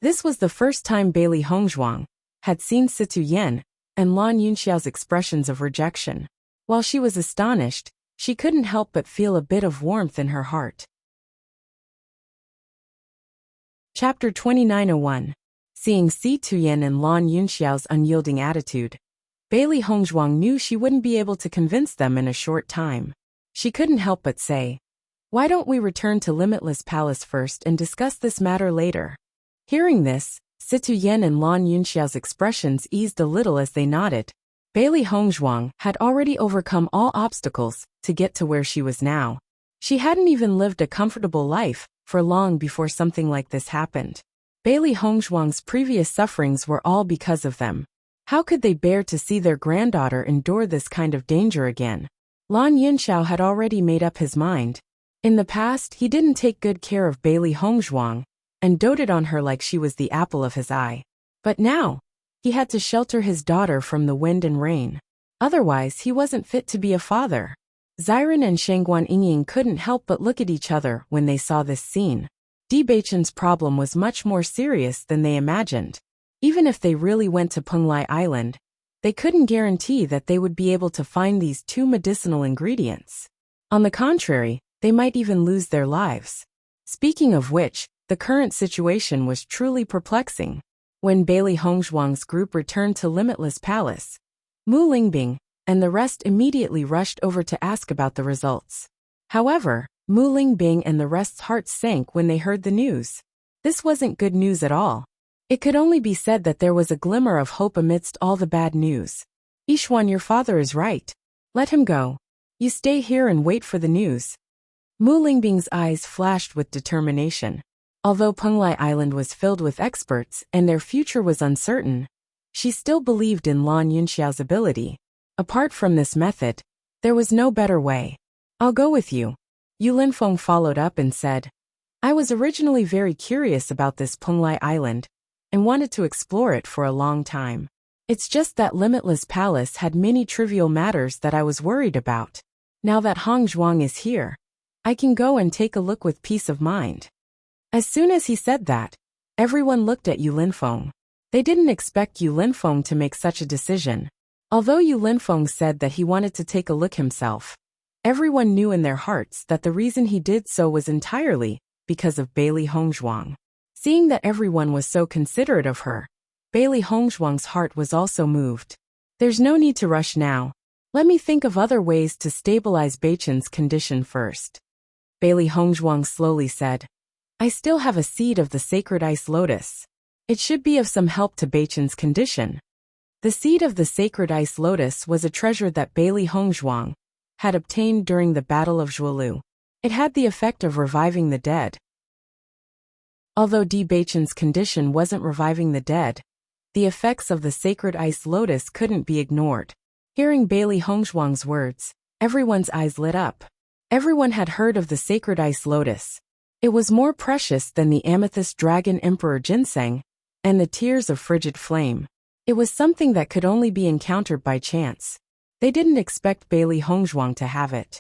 This was the first time Bailey Hongzhuang had seen Situyen and Lan Yunxiao's expressions of rejection. While she was astonished, she couldn't help but feel a bit of warmth in her heart. Chapter 29:01. Seeing Situyen and Lan Yunxiao's unyielding attitude, Bailey Hongzhuang knew she wouldn't be able to convince them in a short time. She couldn't help but say, "Why don't we return to Limitless Palace first and discuss this matter later?" Hearing this, Situyen and Lan Yunxiao's expressions eased a little as they nodded. Bailey Hongzhuang had already overcome all obstacles to get to where she was now. She hadn't even lived a comfortable life for long before something like this happened. Bailey Hongzhuang's previous sufferings were all because of them. How could they bear to see their granddaughter endure this kind of danger again? Lan Yunxiao had already made up his mind. In the past, he didn't take good care of Bailey Hongzhuang and doted on her like she was the apple of his eye. But now, he had to shelter his daughter from the wind and rain. Otherwise, he wasn't fit to be a father. Xiren and Shangguan Yingying couldn't help but look at each other when they saw this scene. Beichen's problem was much more serious than they imagined. Even if they really went to Penglai Island, they couldn't guarantee that they would be able to find these 2 medicinal ingredients. On the contrary, they might even lose their lives. Speaking of which, the current situation was truly perplexing. When Bailey Hongzhuang's group returned to Limitless Palace, Mu Lingbing and the rest immediately rushed over to ask about the results. However, Mu Lingbing and the rest's hearts sank when they heard the news. This wasn't good news at all. It could only be said that there was a glimmer of hope amidst all the bad news. Yixuan, your father is right. Let him go. You stay here and wait for the news. Mu Lingbing's eyes flashed with determination. Although Penglai Island was filled with experts and their future was uncertain, she still believed in Lan Yunxiao's ability. Apart from this method, there was no better way. I'll go with you. Yu Linfeng followed up and said, I was originally very curious about this Penglai Island and wanted to explore it for a long time. It's just that Limitless Palace had many trivial matters that I was worried about. Now that Hong Zhuang is here, I can go and take a look with peace of mind. As soon as he said that, everyone looked at Yu Linfeng. They didn't expect Yu Linfeng to make such a decision. Although Yu Linfeng said that he wanted to take a look himself, everyone knew in their hearts that the reason he did so was entirely because of Bailey Hongzhuang. Seeing that everyone was so considerate of her, Bailey Hongzhuang's heart was also moved. There's no need to rush now. Let me think of other ways to stabilize Beichen's condition first. Bailey Hongzhuang slowly said, I still have a seed of the sacred ice lotus. It should be of some help to Beichen's condition. The seed of the sacred ice lotus was a treasure that Bailey Hongzhuang had obtained during the Battle of Zhuolu. It had the effect of reviving the dead. Although Beichen's condition wasn't reviving the dead, the effects of the sacred ice lotus couldn't be ignored. Hearing Bailey Hongzhuang's words, everyone's eyes lit up. Everyone had heard of the sacred ice lotus. It was more precious than the amethyst dragon emperor ginseng and the tears of frigid flame. It was something that could only be encountered by chance. They didn't expect Bailey Hongzhuang to have it.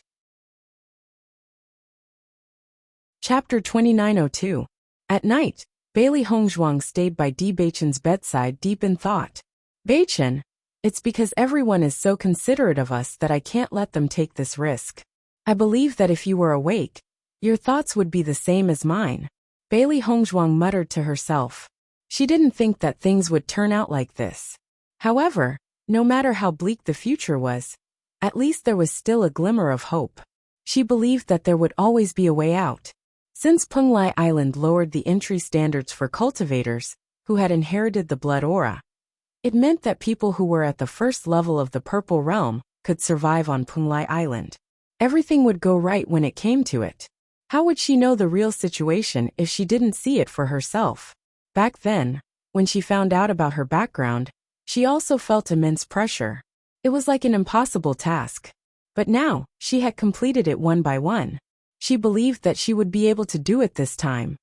Chapter 2902. At night, Bailey Hongzhuang stayed by Beichen's bedside deep in thought. Beichen, it's because everyone is so considerate of us that I can't let them take this risk. I believe that if you were awake, your thoughts would be the same as mine. Bailey Hongzhuang muttered to herself. She didn't think that things would turn out like this. However, no matter how bleak the future was, at least there was still a glimmer of hope. She believed that there would always be a way out. Since Penglai Island lowered the entry standards for cultivators who had inherited the blood aura, it meant that people who were at the first level of the Purple Realm could survive on Penglai Island. Everything would go right when it came to it. How would she know the real situation if she didn't see it for herself? Back then, when she found out about her background, she also felt immense pressure. It was like an impossible task. But now, she had completed it one by one. She believed that she would be able to do it this time.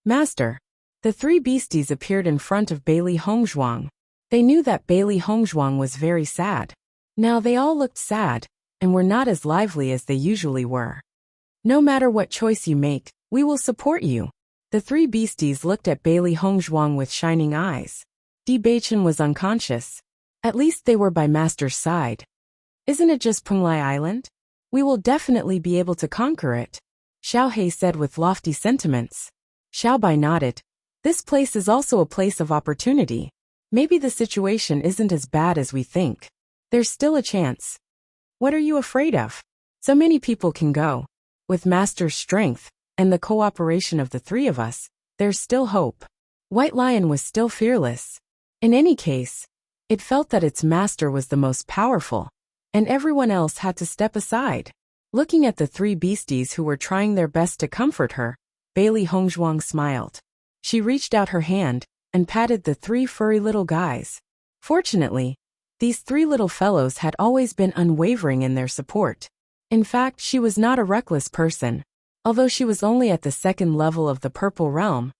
Master. The three beasties appeared in front of Bailey Hongzhuang. They knew that Bailey Hongzhuang was very sad. Now they all looked sad, and were not as lively as they usually were. No matter what choice you make, we will support you. The three beasties looked at Bailey Hongzhuang with shining eyes. Beichen was unconscious. At least they were by Master's side. Isn't it just Penglai Island? We will definitely be able to conquer it, Xiaohei said with lofty sentiments. Xiaobai nodded. This place is also a place of opportunity. Maybe the situation isn't as bad as we think. There's still a chance. What are you afraid of? So many people can go. With Master's strength and the cooperation of the three of us, there's still hope. White Lion was still fearless. In any case, it felt that its master was the most powerful, and everyone else had to step aside. Looking at the three beasties who were trying their best to comfort her, Bailey Hongzhuang smiled. She reached out her hand and patted the three furry little guys. Fortunately, these three little fellows had always been unwavering in their support. In fact, she was not a reckless person. Although she was only at the second level of the Purple Realm,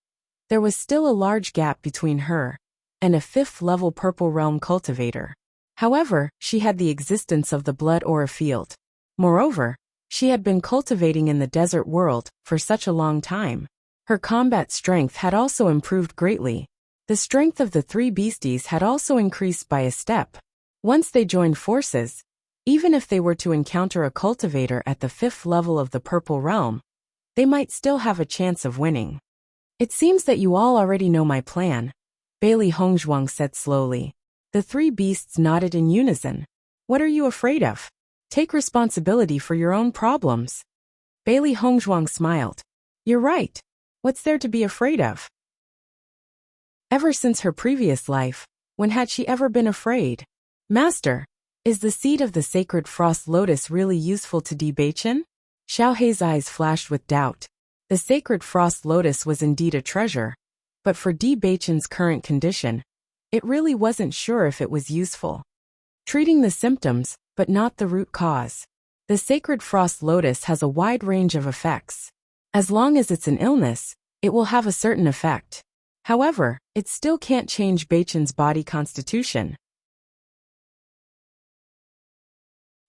there was still a large gap between her and a fifth-level Purple Realm cultivator. However, she had the existence of the blood aura field. Moreover, she had been cultivating in the desert world for such a long time. Her combat strength had also improved greatly. The strength of the three beasties had also increased by a step. Once they joined forces, even if they were to encounter a cultivator at the fifth level of the Purple Realm, they might still have a chance of winning. It seems that you all already know my plan, Bailey Hongzhuang said slowly. The three beasts nodded in unison. What are you afraid of? Take responsibility for your own problems. Bailey Hongzhuang smiled. You're right. What's there to be afraid of? Ever since her previous life, when had she ever been afraid? Master, Is the seed of the sacred frost lotus really useful to Bewitching? Xiao Hei's eyes flashed with doubt. The sacred frost lotus was indeed a treasure, but for Bewitching's current condition, it really wasn't sure if it was useful. Treating the symptoms, but not the root cause. The sacred frost lotus has a wide range of effects. As long as it's an illness, it will have a certain effect. However, it still can't change Bewitching's body constitution.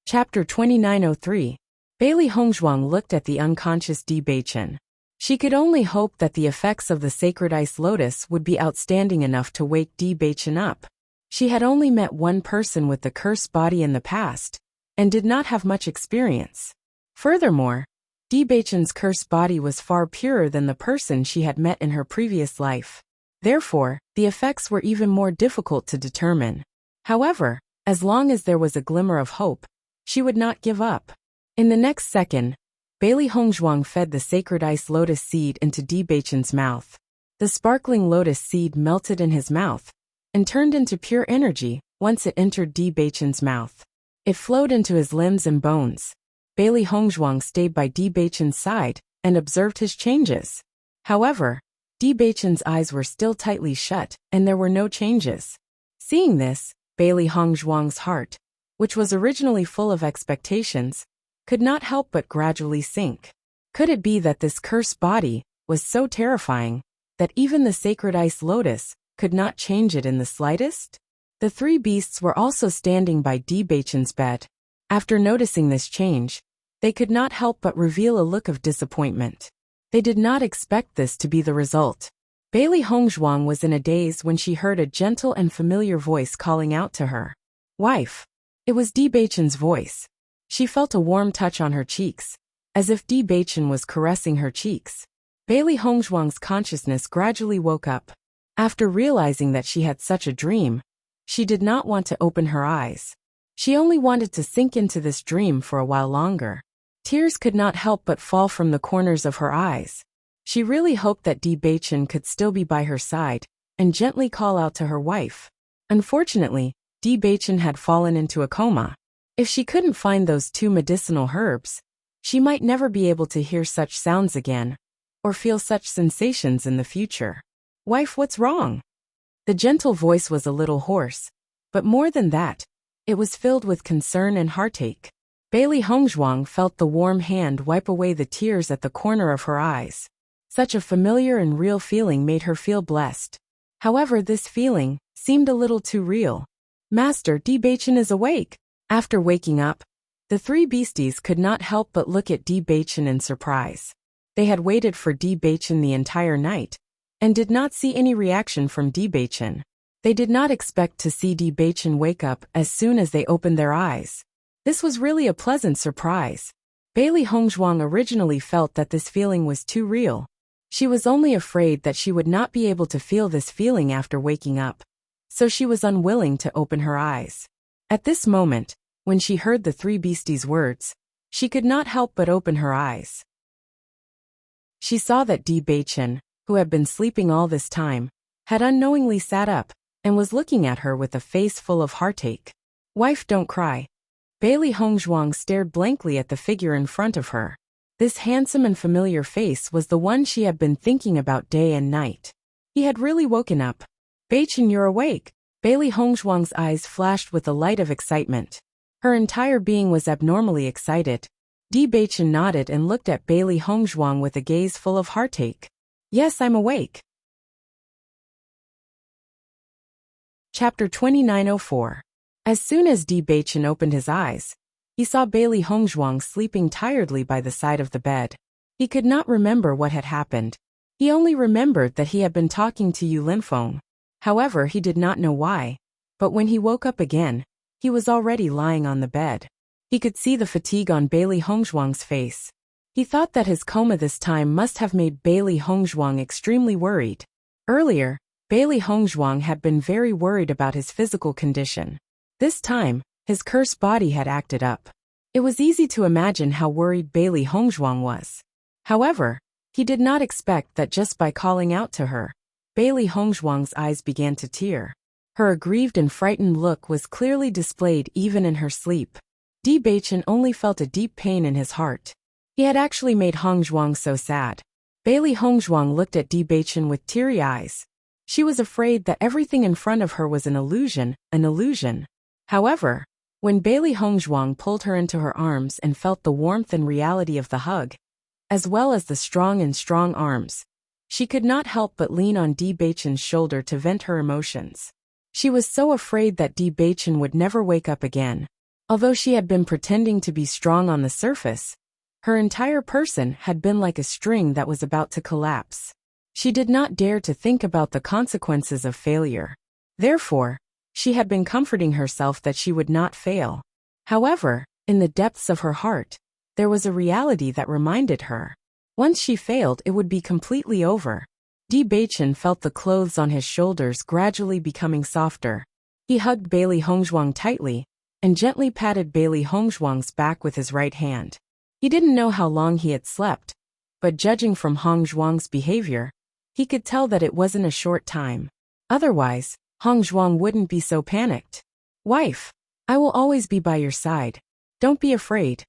Chapter 2903. Bailey Hongzhuang looked at the unconscious Bewitching. She could only hope that the effects of the sacred ice lotus would be outstanding enough to wake Bewitching up. She had only met one person with the cursed body in the past, and did not have much experience. Furthermore, Bewitching's cursed body was far purer than the person she had met in her previous life. Therefore, the effects were even more difficult to determine. However, as long as there was a glimmer of hope, she would not give up. In the next second, Bailey Hongzhuang fed the sacred ice lotus seed into Bewitching's mouth. The sparkling lotus seed melted in his mouth and turned into pure energy once it entered Bewitching's mouth. It flowed into his limbs and bones. Bailey Hongzhuang stayed by Bewitching's side and observed his changes. However, Bewitching's eyes were still tightly shut, and there were no changes. Seeing this, Bailey Hongzhuang's heart, which was originally full of expectations, could not help but gradually sink. Could it be that this cursed body was so terrifying that even the sacred ice lotus could not change it in the slightest? The three beasts were also standing by Bewitching's bed. After noticing this change, they could not help but reveal a look of disappointment. They did not expect this to be the result. Bailey Hongzhuang was in a daze when she heard a gentle and familiar voice calling out to her. "Wife." It was Bewitching's voice. She felt a warm touch on her cheeks, as if Bewitching was caressing her cheeks. Bailey Hongzhuang's consciousness gradually woke up. After realizing that she had such a dream, she did not want to open her eyes. She only wanted to sink into this dream for a while longer. Tears could not help but fall from the corners of her eyes. She really hoped that Bewitching could still be by her side and gently call out to her wife. Unfortunately, Bewitching had fallen into a coma. If she couldn't find those two medicinal herbs, she might never be able to hear such sounds again, or feel such sensations in the future. "Wife, what's wrong?" The gentle voice was a little hoarse, but more than that, it was filled with concern and heartache. Bailey Hongzhuang felt the warm hand wipe away the tears at the corner of her eyes. Such a familiar and real feeling made her feel blessed. However, this feeling seemed a little too real. "Master, Bewitching is awake." After waking up, the three beasties could not help but look at Bewitching in surprise. They had waited for Bewitching the entire night, and did not see any reaction from Bewitching. They did not expect to see Bewitching wake up as soon as they opened their eyes. This was really a pleasant surprise. Bailey Hongzhuang originally felt that this feeling was too real. She was only afraid that she would not be able to feel this feeling after waking up, so she was unwilling to open her eyes. At this moment, when she heard the three beasties' words, she could not help but open her eyes. She saw that Bewitching, who had been sleeping all this time, had unknowingly sat up, and was looking at her with a face full of heartache. "Wife, don't cry." Bailey Hongzhuang stared blankly at the figure in front of her. This handsome and familiar face was the one she had been thinking about day and night. He had really woken up. "Bewitching, you're awake." Bailey Hongzhuang's eyes flashed with a light of excitement. Her entire being was abnormally excited. Bewitching nodded and looked at Bailey Hongzhuang with a gaze full of heartache. "Yes, I'm awake." Chapter 2904. As soon as Bewitching opened his eyes, he saw Bailey Hongzhuang sleeping tiredly by the side of the bed. He could not remember what had happened. He only remembered that he had been talking to Yu Linfeng. However, he did not know why, but when he woke up again, he was already lying on the bed. He could see the fatigue on Bailey Hongzhuang's face. He thought that his coma this time must have made Bailey Hongzhuang extremely worried. Earlier, Bailey Hongzhuang had been very worried about his physical condition. This time, his cursed body had acted up. It was easy to imagine how worried Bailey Hongzhuang was. However, he did not expect that just by calling out to her, Bailey Hongzhuang's eyes began to tear. Her aggrieved and frightened look was clearly displayed even in her sleep. Bewitching only felt a deep pain in his heart. He had actually made Hong Zhuang so sad. Bailey Hong Zhuang looked at Bewitching with teary eyes. She was afraid that everything in front of her was an illusion. However, when Bailey Hong Zhuang pulled her into her arms and felt the warmth and reality of the hug, as well as the strong arms, she could not help but lean on Bewitching's shoulder to vent her emotions. She was so afraid that Bewitching would never wake up again. Although she had been pretending to be strong on the surface, her entire person had been like a string that was about to collapse. She did not dare to think about the consequences of failure. Therefore, she had been comforting herself that she would not fail. However, in the depths of her heart, there was a reality that reminded her. Once she failed, it would be completely over. Bewitching felt the clothes on his shoulders gradually becoming softer. He hugged Bailey Hong Zhuang tightly and gently patted Bailey Hong Zhuang's back with his right hand. He didn't know how long he had slept, but judging from Hong Zhuang's behavior, he could tell that it wasn't a short time. Otherwise, Hong Zhuang wouldn't be so panicked. "Wife, I will always be by your side. Don't be afraid."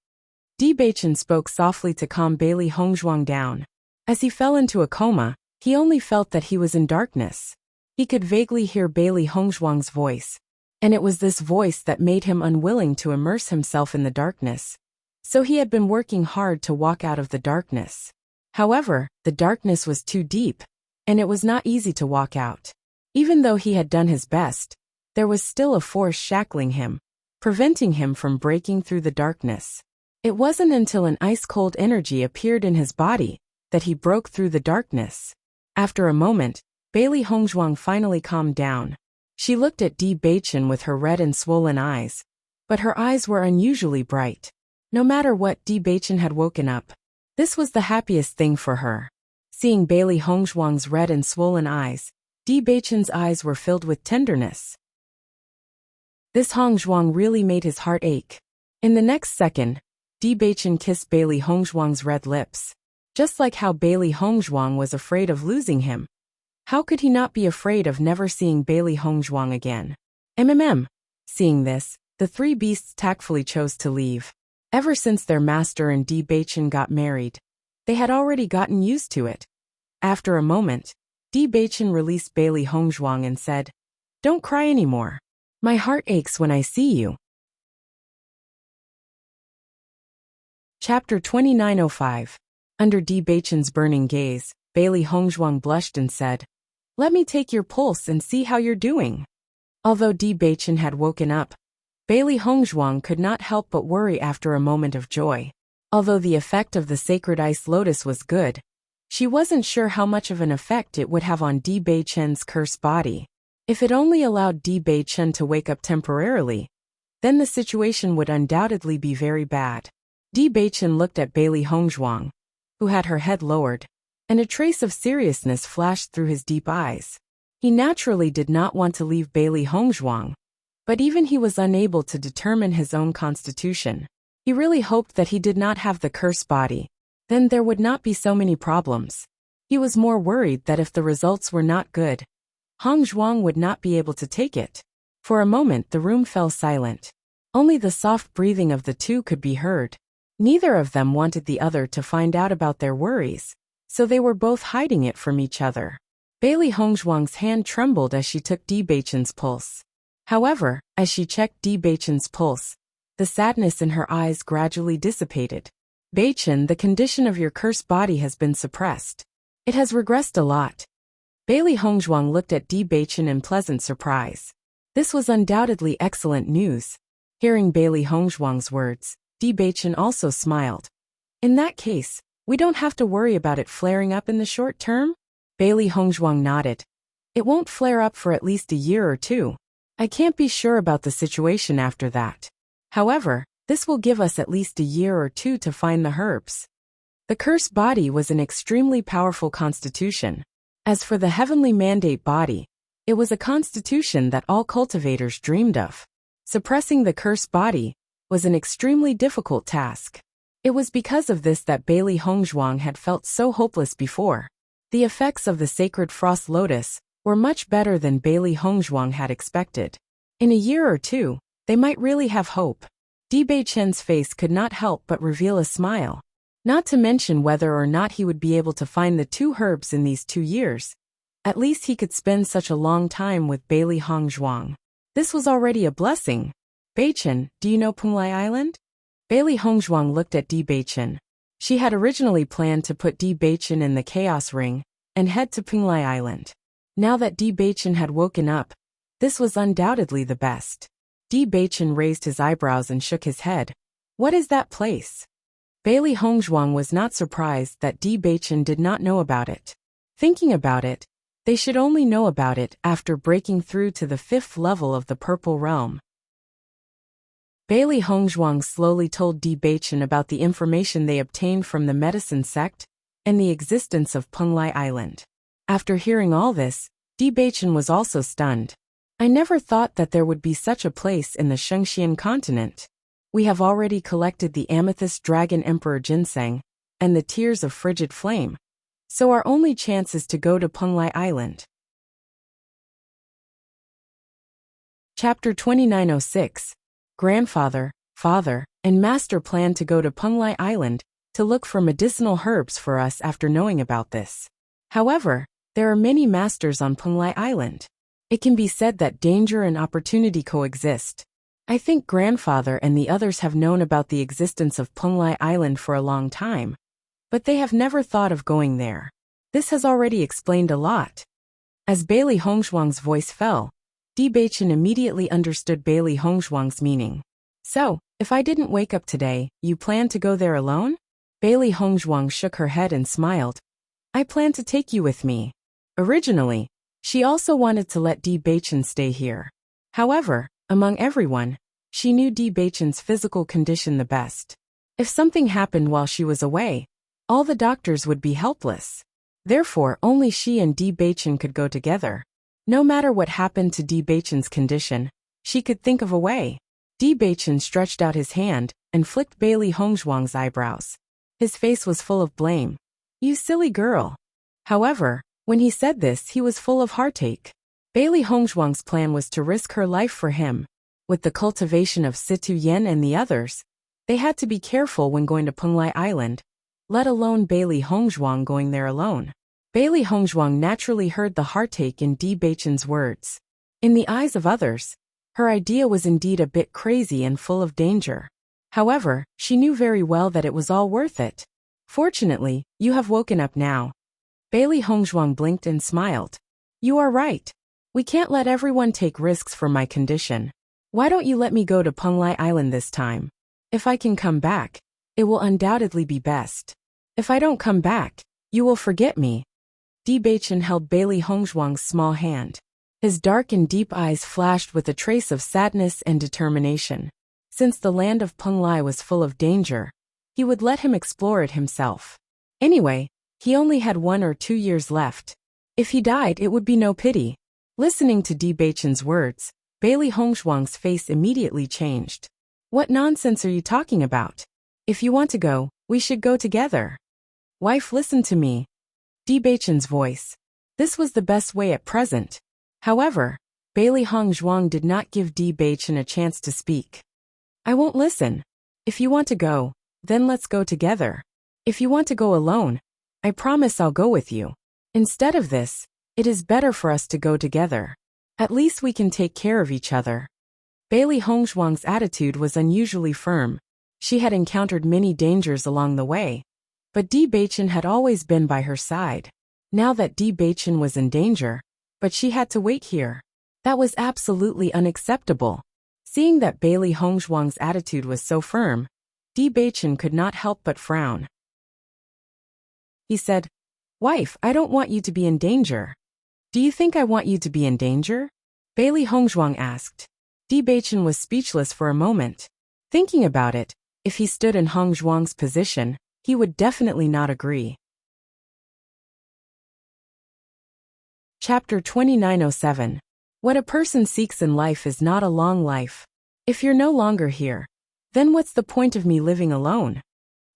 Bewitching spoke softly to calm Bailey Hong Zhuang down. As he fell into a coma, he only felt that he was in darkness. He could vaguely hear Bailey Hong Zhuang's voice, and it was this voice that made him unwilling to immerse himself in the darkness. So he had been working hard to walk out of the darkness. However, the darkness was too deep, and it was not easy to walk out. Even though he had done his best, there was still a force shackling him, preventing him from breaking through the darkness. It wasn't until an ice-cold energy appeared in his body that he broke through the darkness. After a moment, Bailey Hong Zhuang finally calmed down. She looked at Bewitching with her red and swollen eyes, but her eyes were unusually bright. No matter what, Bewitching had woken up. This was the happiest thing for her. Seeing Bailey Hong Zhuang's red and swollen eyes, Bewitching's eyes were filled with tenderness. This Hong Zhuang really made his heart ache. In the next second, Bewitching kissed Bailey Hong Zhuang's red lips. Just like how Bailey Hong Zhuang was afraid of losing him, how could he not be afraid of never seeing Bailey Hong Zhuang again? Seeing this, the three beasts tactfully chose to leave. Ever since their master and Bewitching got married, they had already gotten used to it. After a moment, Bewitching released Bailey Hong Zhuang and said, "Don't cry anymore. My heart aches when I see you." Chapter 2905. Under Bewitching's burning gaze, Bailey Hong Zhuang blushed and said, "Let me take your pulse and see how you're doing." Although Bewitching had woken up, Bailey Hong Zhuang could not help but worry after a moment of joy. Although the effect of the sacred ice lotus was good, she wasn't sure how much of an effect it would have on Bewitching's cursed body. If it only allowed Bewitching to wake up temporarily, then the situation would undoubtedly be very bad. Bewitching looked at Bailey Hong Zhuang, who had her head lowered, and a trace of seriousness flashed through his deep eyes. He naturally did not want to leave Bailey Hong Zhuang, but even he was unable to determine his own constitution. He really hoped that he did not have the cursed body. Then there would not be so many problems. He was more worried that if the results were not good, Hong Zhuang would not be able to take it. For a moment the room fell silent. Only the soft breathing of the two could be heard. Neither of them wanted the other to find out about their worries, so they were both hiding it from each other. Bailey Hong Zhuang's hand trembled as she took Bewitching's pulse. However, as she checked Bewitching's pulse, the sadness in her eyes gradually dissipated. "Bewitching, the condition of your cursed body has been suppressed. It has regressed a lot." Bailey Hong Zhuang looked at Bewitching in pleasant surprise. This was undoubtedly excellent news. Hearing Bailey Hong Zhuang's words, Bewitching also smiled. "In that case, we don't have to worry about it flaring up in the short term?" Bailey Hong Zhuang nodded. "It won't flare up for at least a year or two. I can't be sure about the situation after that. However, this will give us at least a year or two to find the herbs." The cursed body was an extremely powerful constitution. As for the heavenly mandate body, it was a constitution that all cultivators dreamed of. Suppressing the cursed body was an extremely difficult task. It was because of this that Bailey Hong Zhuang had felt so hopeless before. The effects of the sacred frost lotus were much better than Bailey Hongzhuang had expected. In a year or two, they might really have hope. Di Beichen's face could not help but reveal a smile. Not to mention whether or not he would be able to find the 2 herbs in these 2 years. At least he could spend such a long time with Bailey Hongzhuang. This was already a blessing. Beichen, do you know Penglai Island? Bailey Hongzhuang looked at Di Beichen. She had originally planned to put Di Beichen in the Chaos Ring and head to Penglai Island. Now that Di Beichen had woken up, this was undoubtedly the best. Di Beichen raised his eyebrows and shook his head. What is that place? Bailey Hongzhuang was not surprised that Di Beichen did not know about it. Thinking about it, they should only know about it after breaking through to the 5th level of the Purple Realm. Bailey Hongzhuang slowly told Di Beichen about the information they obtained from the medicine sect and the existence of Penglai Island. After hearing all this, Di Beichen was also stunned. I never thought that there would be such a place in the Shengxian continent. We have already collected the Amethyst Dragon Emperor Ginseng and the Tears of Frigid Flame, so our only chance is to go to Penglai Island. Chapter 2906. Grandfather, father, and master plan to go to Penglai Island to look for medicinal herbs for us after knowing about this. However, there are many masters on Penglai Island. It can be said that danger and opportunity coexist. I think grandfather and the others have known about the existence of Penglai Island for a long time, but they have never thought of going there. This has already explained a lot. As Bailey Hongzhuang's voice fell, Di Beichen immediately understood Bailey Hongzhuang's meaning. So, if I didn't wake up today, you plan to go there alone? Bailey Hongzhuang shook her head and smiled. I plan to take you with me. Originally, she also wanted to let Di Beichen stay here. However, among everyone, she knew Di Beichen's physical condition the best. If something happened while she was away, all the doctors would be helpless. Therefore, only she and Di Beichen could go together. No matter what happened to Di Beichen's condition, she could think of a way. Di Beichen stretched out his hand and flicked Bailey Hongzhuang's eyebrows. His face was full of blame. You silly girl. However, when he said this, he was full of heartache. Bailey Hongzhuang's plan was to risk her life for him. With the cultivation of Situ Yen and the others, they had to be careful when going to Penglai Island, let alone Bailey Hongzhuang going there alone. Bailey Hongzhuang naturally heard the heartache in Di Beichen's words. In the eyes of others, her idea was indeed a bit crazy and full of danger. However, she knew very well that it was all worth it. Fortunately, you have woken up now. Bailey Hongzhuang blinked and smiled. You are right. We can't let everyone take risks for my condition. Why don't you let me go to Penglai Island this time? If I can come back, it will undoubtedly be best. If I don't come back, you will forget me. Di Beichen held Bailey Hongzhuang's small hand. His dark and deep eyes flashed with a trace of sadness and determination. Since the land of Penglai was full of danger, he would let him explore it himself. Anyway, he only had 1 or 2 years left. If he died, it would be no pity. Listening to Di Beichen's words, Bailey Hongzhuang's face immediately changed. What nonsense are you talking about? If you want to go, we should go together. Wife, listen to me. Di Beichen's voice. This was the best way at present. However, Bailey Hongzhuang did not give Di Beichen a chance to speak. I won't listen. If you want to go, then let's go together. If you want to go alone, I promise I'll go with you. Instead of this, it is better for us to go together. At least we can take care of each other. Bailey Hongzhuang's attitude was unusually firm. She had encountered many dangers along the way, but Di Beichen had always been by her side. Now that Di Beichen was in danger, but she had to wait here. That was absolutely unacceptable. Seeing that Bailey Hongzhuang's attitude was so firm, Di Beichen could not help but frown. He said, Wife, I don't want you to be in danger. Do you think I want you to be in danger? Bailey Hongzhuang asked. Di Beichen was speechless for a moment. Thinking about it, if he stood in Hongzhuang's position, he would definitely not agree. Chapter 2907. What a person seeks in life is not a long life. If you're no longer here, then what's the point of me living alone?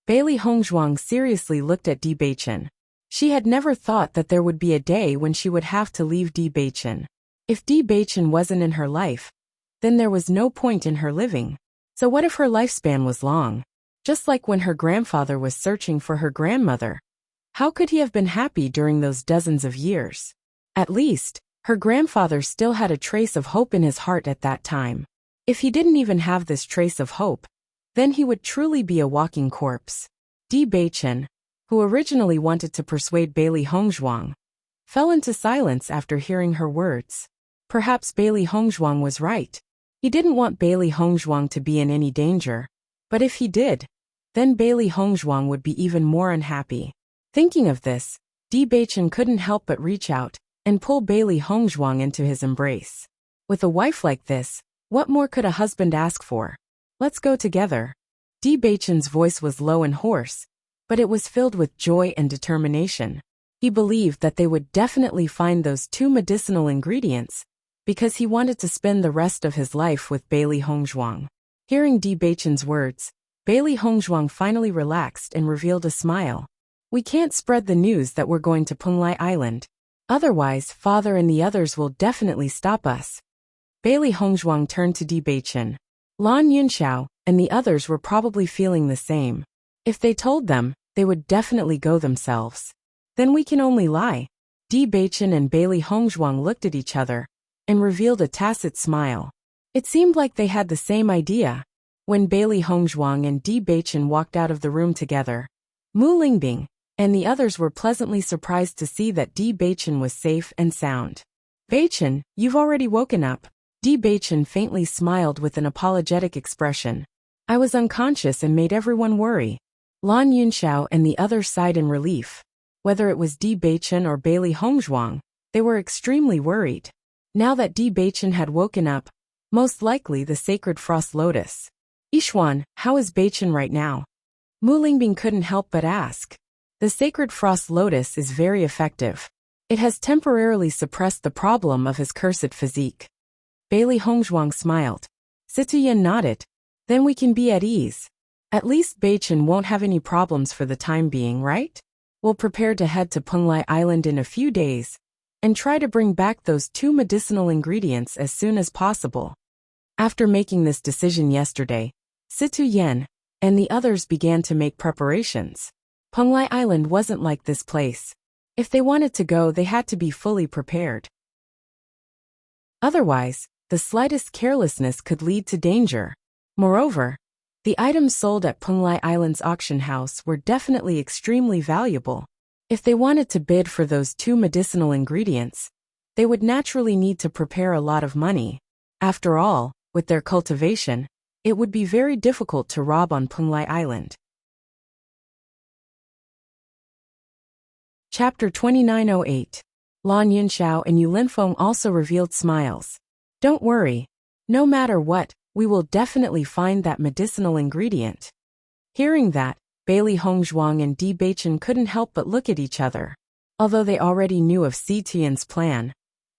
Bailey Hongzhuang seriously looked at Di Beichen. She had never thought that there would be a day when she would have to leave Bewitching. If Bewitching wasn't in her life, then there was no point in her living. So what if her lifespan was long? Just like when her grandfather was searching for her grandmother. How could he have been happy during those dozens of years? At least, her grandfather still had a trace of hope in his heart at that time. If he didn't even have this trace of hope, then he would truly be a walking corpse. Bewitching, who originally wanted to persuade Bailey Hongzhuang, fell into silence after hearing her words. Perhaps Bailey Hongzhuang was right. He didn't want Bailey Hongzhuang to be in any danger. But if he did, then Bailey Hongzhuang would be even more unhappy. Thinking of this, Bewitching couldn't help but reach out and pull Bailey Hongzhuang into his embrace. With a wife like this, what more could a husband ask for? Let's go together. Bewitching's voice was low and hoarse, but it was filled with joy and determination. He believed that they would definitely find those 2 medicinal ingredients, because he wanted to spend the rest of his life with Bailey Hongzhuang. Hearing Bewitching's words, Bailey Hongzhuang finally relaxed and revealed a smile. We can't spread the news that we're going to Penglai Island. Otherwise, father and the others will definitely stop us. Bailey Hongzhuang turned to Bewitching. Lan Yunxiao and the others were probably feeling the same. If they told them, they would definitely go themselves. Then we can only lie. Bewitching and Bailey Hongzhuang looked at each other and revealed a tacit smile. It seemed like they had the same idea. When Bailey Hongzhuang and Bewitching walked out of the room together, Mu Lingbing and the others were pleasantly surprised to see that Bewitching was safe and sound. Bewitching, you've already woken up. Bewitching faintly smiled with an apologetic expression. I was unconscious and made everyone worry. Lan Yunxiao and the others sighed in relief. Whether it was Bewitching or Bailey Hongzhuang, they were extremely worried. Now that Bewitching had woken up, most likely the sacred frost lotus. Yixuan, how is Bewitching right now? Mu Lingbing couldn't help but ask. The sacred frost lotus is very effective. It has temporarily suppressed the problem of his cursed physique. Bailey Hongzhuang smiled. Situyen nodded. Then we can be at ease. At least Bewitching won't have any problems for the time being, right? We'll prepare to head to Penglai Island in a few days and try to bring back those 2 medicinal ingredients as soon as possible. After making this decision yesterday, Situyen and the others began to make preparations. Penglai Island wasn't like this place. If they wanted to go, they had to be fully prepared. Otherwise, the slightest carelessness could lead to danger. Moreover, the items sold at Penglai Island's auction house were definitely extremely valuable. If they wanted to bid for those 2 medicinal ingredients, they would naturally need to prepare a lot of money. After all, with their cultivation, it would be very difficult to rob on Penglai Island. Chapter 2908. Lan Yunxiao and Yu Linfeng also revealed smiles. Don't worry. No matter what, we will definitely find that medicinal ingredient. Hearing that, Bailey Hongzhuang and Bewitching couldn't help but look at each other. Although they already knew of Situyen's plan,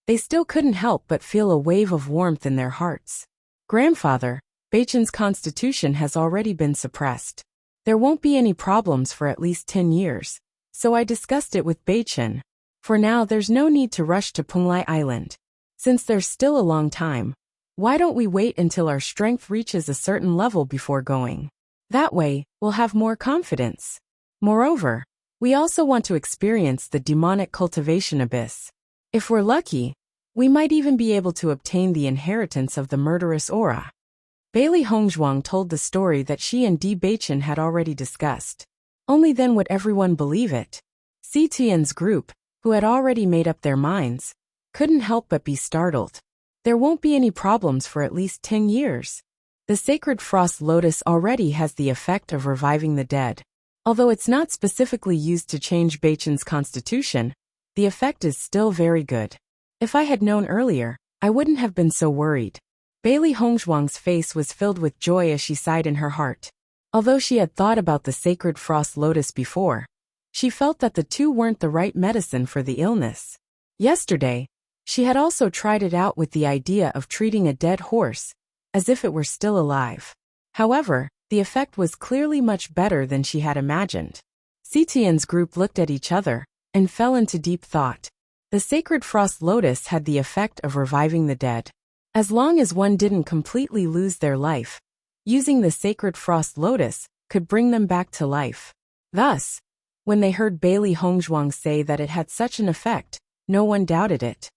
they still couldn't help but feel a wave of warmth in their hearts. Grandfather, Bewitching's constitution has already been suppressed. There won't be any problems for at least 10 years. So I discussed it with Bewitching. For now, there's no need to rush to Penglai Island. Since there's still a long time, why don't we wait until our strength reaches a certain level before going? That way, we'll have more confidence. Moreover, we also want to experience the demonic cultivation abyss. If we're lucky, we might even be able to obtain the inheritance of the murderous aura. Bailey Hongzhuang told the story that she and Bewitching had already discussed. Only then would everyone believe it. Situyen's group, who had already made up their minds, couldn't help but be startled. There won't be any problems for at least 10 years. The sacred frost lotus already has the effect of reviving the dead. Although it's not specifically used to change Bewitching's constitution, the effect is still very good. If I had known earlier, I wouldn't have been so worried. Bailey Hongzhuang's face was filled with joy as she sighed in her heart. Although she had thought about the sacred frost lotus before, she felt that the 2 weren't the right medicine for the illness. Yesterday, she had also tried it out with the idea of treating a dead horse, as if it were still alive. However, the effect was clearly much better than she had imagined. Situyen's group looked at each other and fell into deep thought. The sacred frost lotus had the effect of reviving the dead. As long as one didn't completely lose their life, using the sacred frost lotus could bring them back to life. Thus, when they heard Bailey Hongzhuang say that it had such an effect, no one doubted it.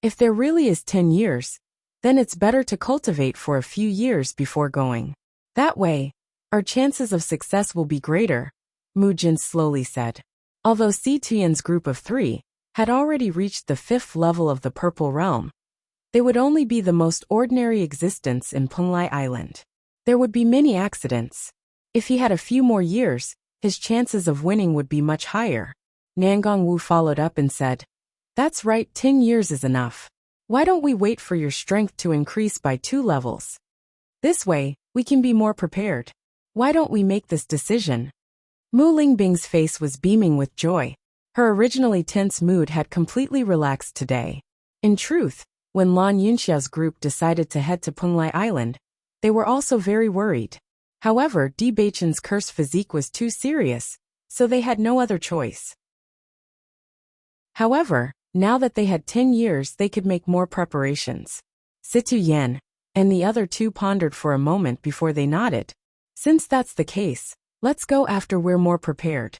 If there really is 10 years, then it's better to cultivate for a few years before going. That way, our chances of success will be greater, Mu Jin slowly said. Although Si Tuyan's group of 3 had already reached the 5th level of the Purple Realm, they would only be the most ordinary existence in Penglai Island. There would be many accidents. If he had a few more years, his chances of winning would be much higher. Nangong Wu followed up and said, "That's right, 10 years is enough. Why don't we wait for your strength to increase by 2 levels? This way, we can be more prepared. Why don't we make this decision?" Mu Lingbing's face was beaming with joy. Her originally tense mood had completely relaxed today. In truth, when Lan Yunxiao's group decided to head to Penglai Island, they were also very worried. However, Di Beichen's cursed physique was too serious, so they had no other choice. However, now that they had 10 years, they could make more preparations. Situ Yan and the other 2 pondered for a moment before they nodded. "Since that's the case, let's go after we're more prepared."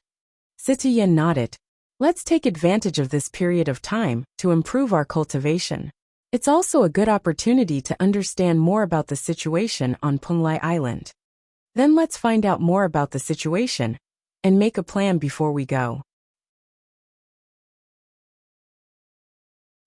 Situ Yan nodded. "Let's take advantage of this period of time to improve our cultivation. It's also a good opportunity to understand more about the situation on Penglai Island. Then let's find out more about the situation and make a plan before we go."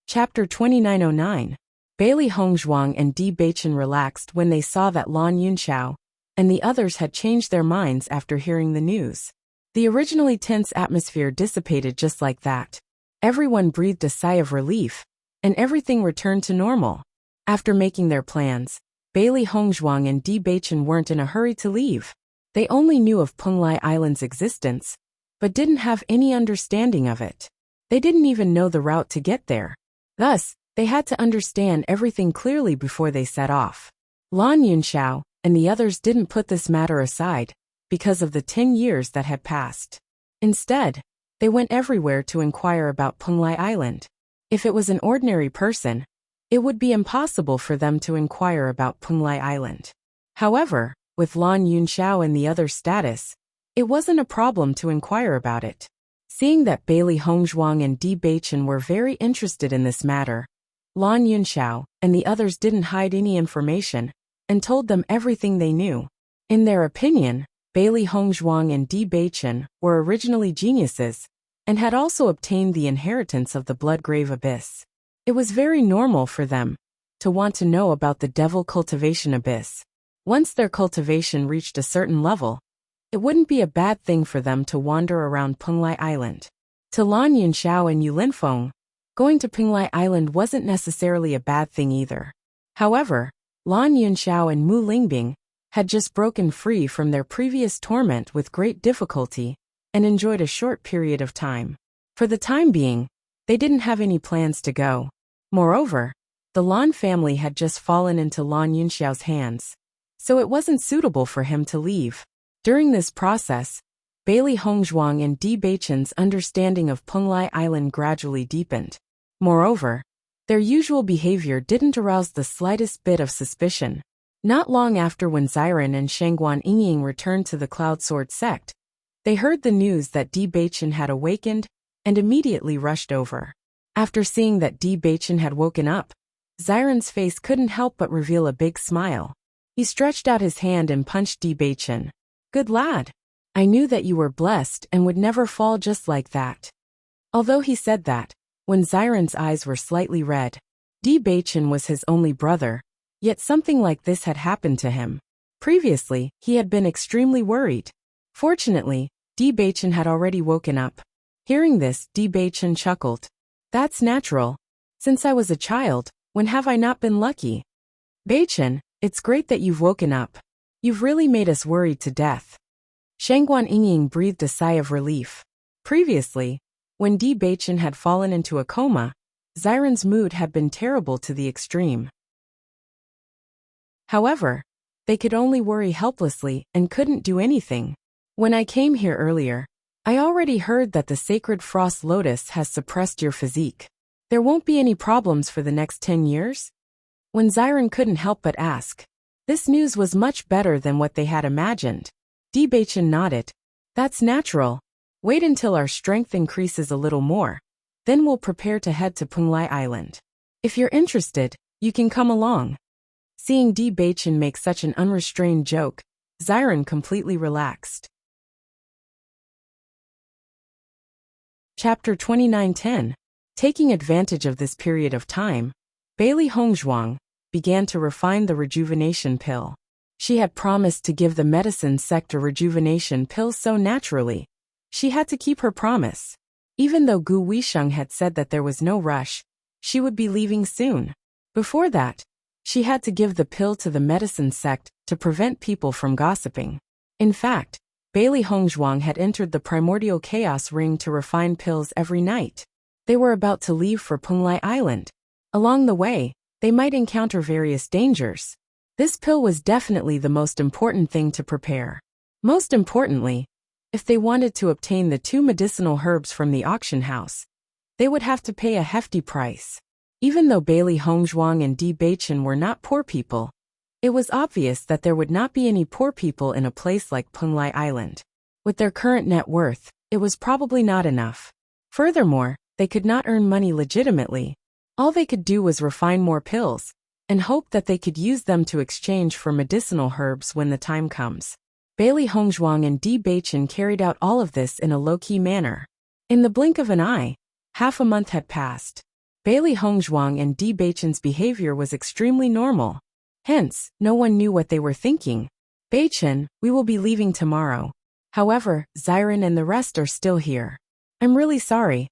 Chapter 2909. Bailey Hongzhuang and Di Beichen relaxed when they saw that Lan Yunxiao and the others had changed their minds after hearing the news. The originally tense atmosphere dissipated just like that. Everyone breathed a sigh of relief, and everything returned to normal. After making their plans, Bailey Hongzhuang and Di Beichen weren't in a hurry to leave. They only knew of Penglai Island's existence, but didn't have any understanding of it. They didn't even know the route to get there. Thus, they had to understand everything clearly before they set off. Lan Yunxiao and the others didn't put this matter aside because of the 10 years that had passed. Instead, they went everywhere to inquire about Penglai Island. If it was an ordinary person, it would be impossible for them to inquire about Penglai Island. However, with Lan Yunxiao and the others' status, it wasn't a problem to inquire about it. Seeing that Bailey Hongzhuang and Di Beichen were very interested in this matter, Lan Yunxiao and the others didn't hide any information and told them everything they knew. In their opinion, Bailey Hongzhuang and Di Beichen were originally geniuses and had also obtained the inheritance of the Bloodgrave Abyss. It was very normal for them to want to know about the Devil Cultivation Abyss. Once their cultivation reached a certain level, it wouldn't be a bad thing for them to wander around Penglai Island. To Lan Yunxiao and Yu Linfeng, going to Penglai Island wasn't necessarily a bad thing either. However, Lan Yunxiao and Mu Lingbing had just broken free from their previous torment with great difficulty and enjoyed a short period of time. For the time being, they didn't have any plans to go. Moreover, the Lan family had just fallen into Lan Yunxiao's hands, so it wasn't suitable for him to leave. During this process, Bailey Hongzhuang and Di Beichen's understanding of Penglai Island gradually deepened. Moreover, their usual behavior didn't arouse the slightest bit of suspicion. Not long after, when Xiren and Shangguan Yingying returned to the Cloud Sword sect, they heard the news that Di Beichen had awakened and immediately rushed over. After seeing that Di Beichen had woken up, Xiren's face couldn't help but reveal a big smile. He stretched out his hand and punched Di Beichen. "Good lad. I knew that you were blessed and would never fall just like that." Although he said that, when Xiren's eyes were slightly red, Di Beichen was his only brother, yet something like this had happened to him. Previously, he had been extremely worried. Fortunately, Di Beichen had already woken up. Hearing this, Di Beichen chuckled. "That's natural. Since I was a child, when have I not been lucky? Beichen, it's great that you've woken up. You've really made us worried to death." Shangguan Yingying breathed a sigh of relief. Previously, when Di Beichen had fallen into a coma, Xiren's mood had been terrible to the extreme. However, they could only worry helplessly and couldn't do anything. "When I came here earlier, I already heard that the sacred frost lotus has suppressed your physique. There won't be any problems for the next 10 years? When Xiren couldn't help but ask. This news was much better than what they had imagined. Bewitching nodded. That's natural. Wait until our strength increases a little more. Then we'll prepare to head to Punglai Island. If you're interested, you can come along. Seeing Bewitching make such an unrestrained joke, Xiren completely relaxed. Chapter 29:10. Taking advantage of this period of time, Bailey Hongzhuang began to refine the rejuvenation pill. She had promised to give the medicine sector rejuvenation pill so naturally. She had to keep her promise. Even though Gu Weisheng had said that there was no rush, she would be leaving soon. Before that, she had to give the pill to the medicine sect to prevent people from gossiping. In fact, Bailey Hongzhuang had entered the primordial chaos ring to refine pills every night. They were about to leave for Punglai Island. Along the way, they might encounter various dangers. This pill was definitely the most important thing to prepare. Most importantly, if they wanted to obtain the 2 medicinal herbs from the auction house, they would have to pay a hefty price. Even though Bailey Hongzhuang and Bewitching were not poor people, it was obvious that there would not be any poor people in a place like Punglai Island. With their current net worth, it was probably not enough. Furthermore, they could not earn money legitimately. All they could do was refine more pills, and hope that they could use them to exchange for medicinal herbs when the time comes. Bailey Hongzhuang and Bewitching carried out all of this in a low-key manner. In the blink of an eye, half a month had passed. Bailey Hongzhuang and Bewitching's behavior was extremely normal. Hence, no one knew what they were thinking. Bewitching, we will be leaving tomorrow. However, Xiren and the rest are still here. I'm really sorry.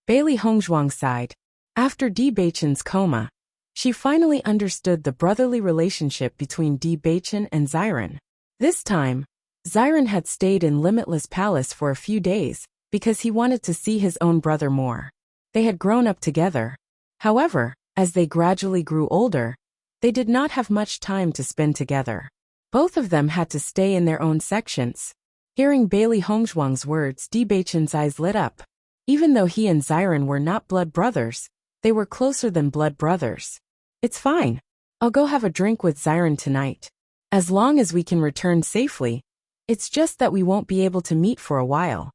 Bailey Hongzhuang sighed. After Bewitching's coma, she finally understood the brotherly relationship between Bewitching and Xiren. This time, Xiren had stayed in Limitless Palace for a few days because he wanted to see his own brother more. They had grown up together. However, as they gradually grew older, they did not have much time to spend together. Both of them had to stay in their own sections. Hearing Bailey Hongzhuang's words, Bewitching's eyes lit up. Even though he and Xiren were not blood brothers, they were closer than blood brothers. It's fine. I'll go have a drink with Xiren tonight. As long as we can return safely. It's just that we won't be able to meet for a while.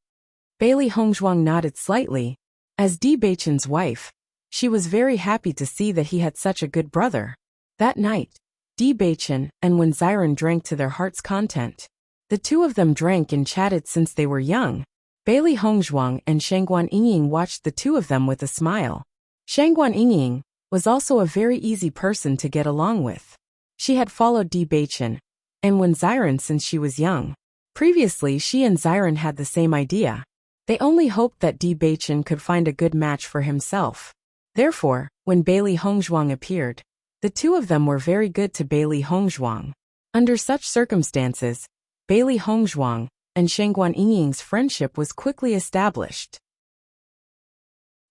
Bailey Hongzhuang nodded slightly. As Bewitching's wife, she was very happy to see that he had such a good brother. That night, Bewitching and when Xiren drank to their heart's content. The two of them drank and chatted since they were young. Bailey Hongzhuang and Shangguan Yingying watched the two of them with a smile. Shangguan Yingying was also a very easy person to get along with. She had followed Bewitching and when Xiren since she was young. Previously, she and Xiren had the same idea. They only hoped that Bewitching could find a good match for himself. Therefore, when Bailey Hongzhuang appeared, the two of them were very good to Bailey Hongzhuang. Under such circumstances, Bailey Hongzhuang and Shangguan Yingying's friendship was quickly established.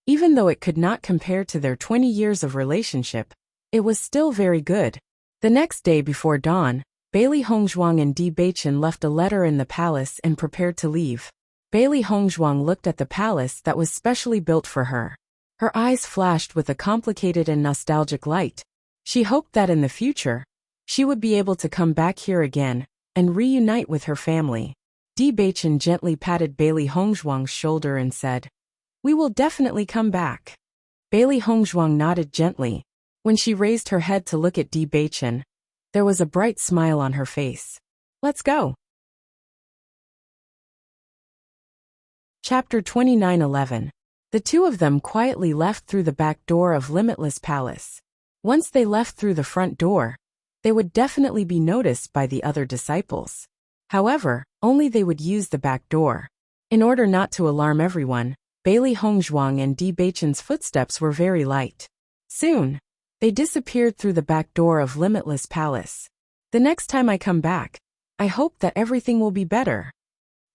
Even though it could not compare to their 20 years of relationship, it was still very good. The next day before dawn, Bailey Hongzhuang and Bewitching left a letter in the palace and prepared to leave. Bailey Hongzhuang looked at the palace that was specially built for her. Her eyes flashed with a complicated and nostalgic light. She hoped that in the future, she would be able to come back here again and reunite with her family. Bewitching gently patted Bailey Hongzhuang's shoulder and said, "We will definitely come back." Bailey Hongzhuang nodded gently. When she raised her head to look at Bewitching, there was a bright smile on her face. Let's go. Chapter 29:11. The two of them quietly left through the back door of Limitless Palace. Once they left through the front door, they would definitely be noticed by the other disciples. However, only they would use the back door. In order not to alarm everyone, Bailey Hongzhuang and Bewitching's footsteps were very light. Soon, they disappeared through the back door of Limitless Palace. The next time I come back, I hope that everything will be better.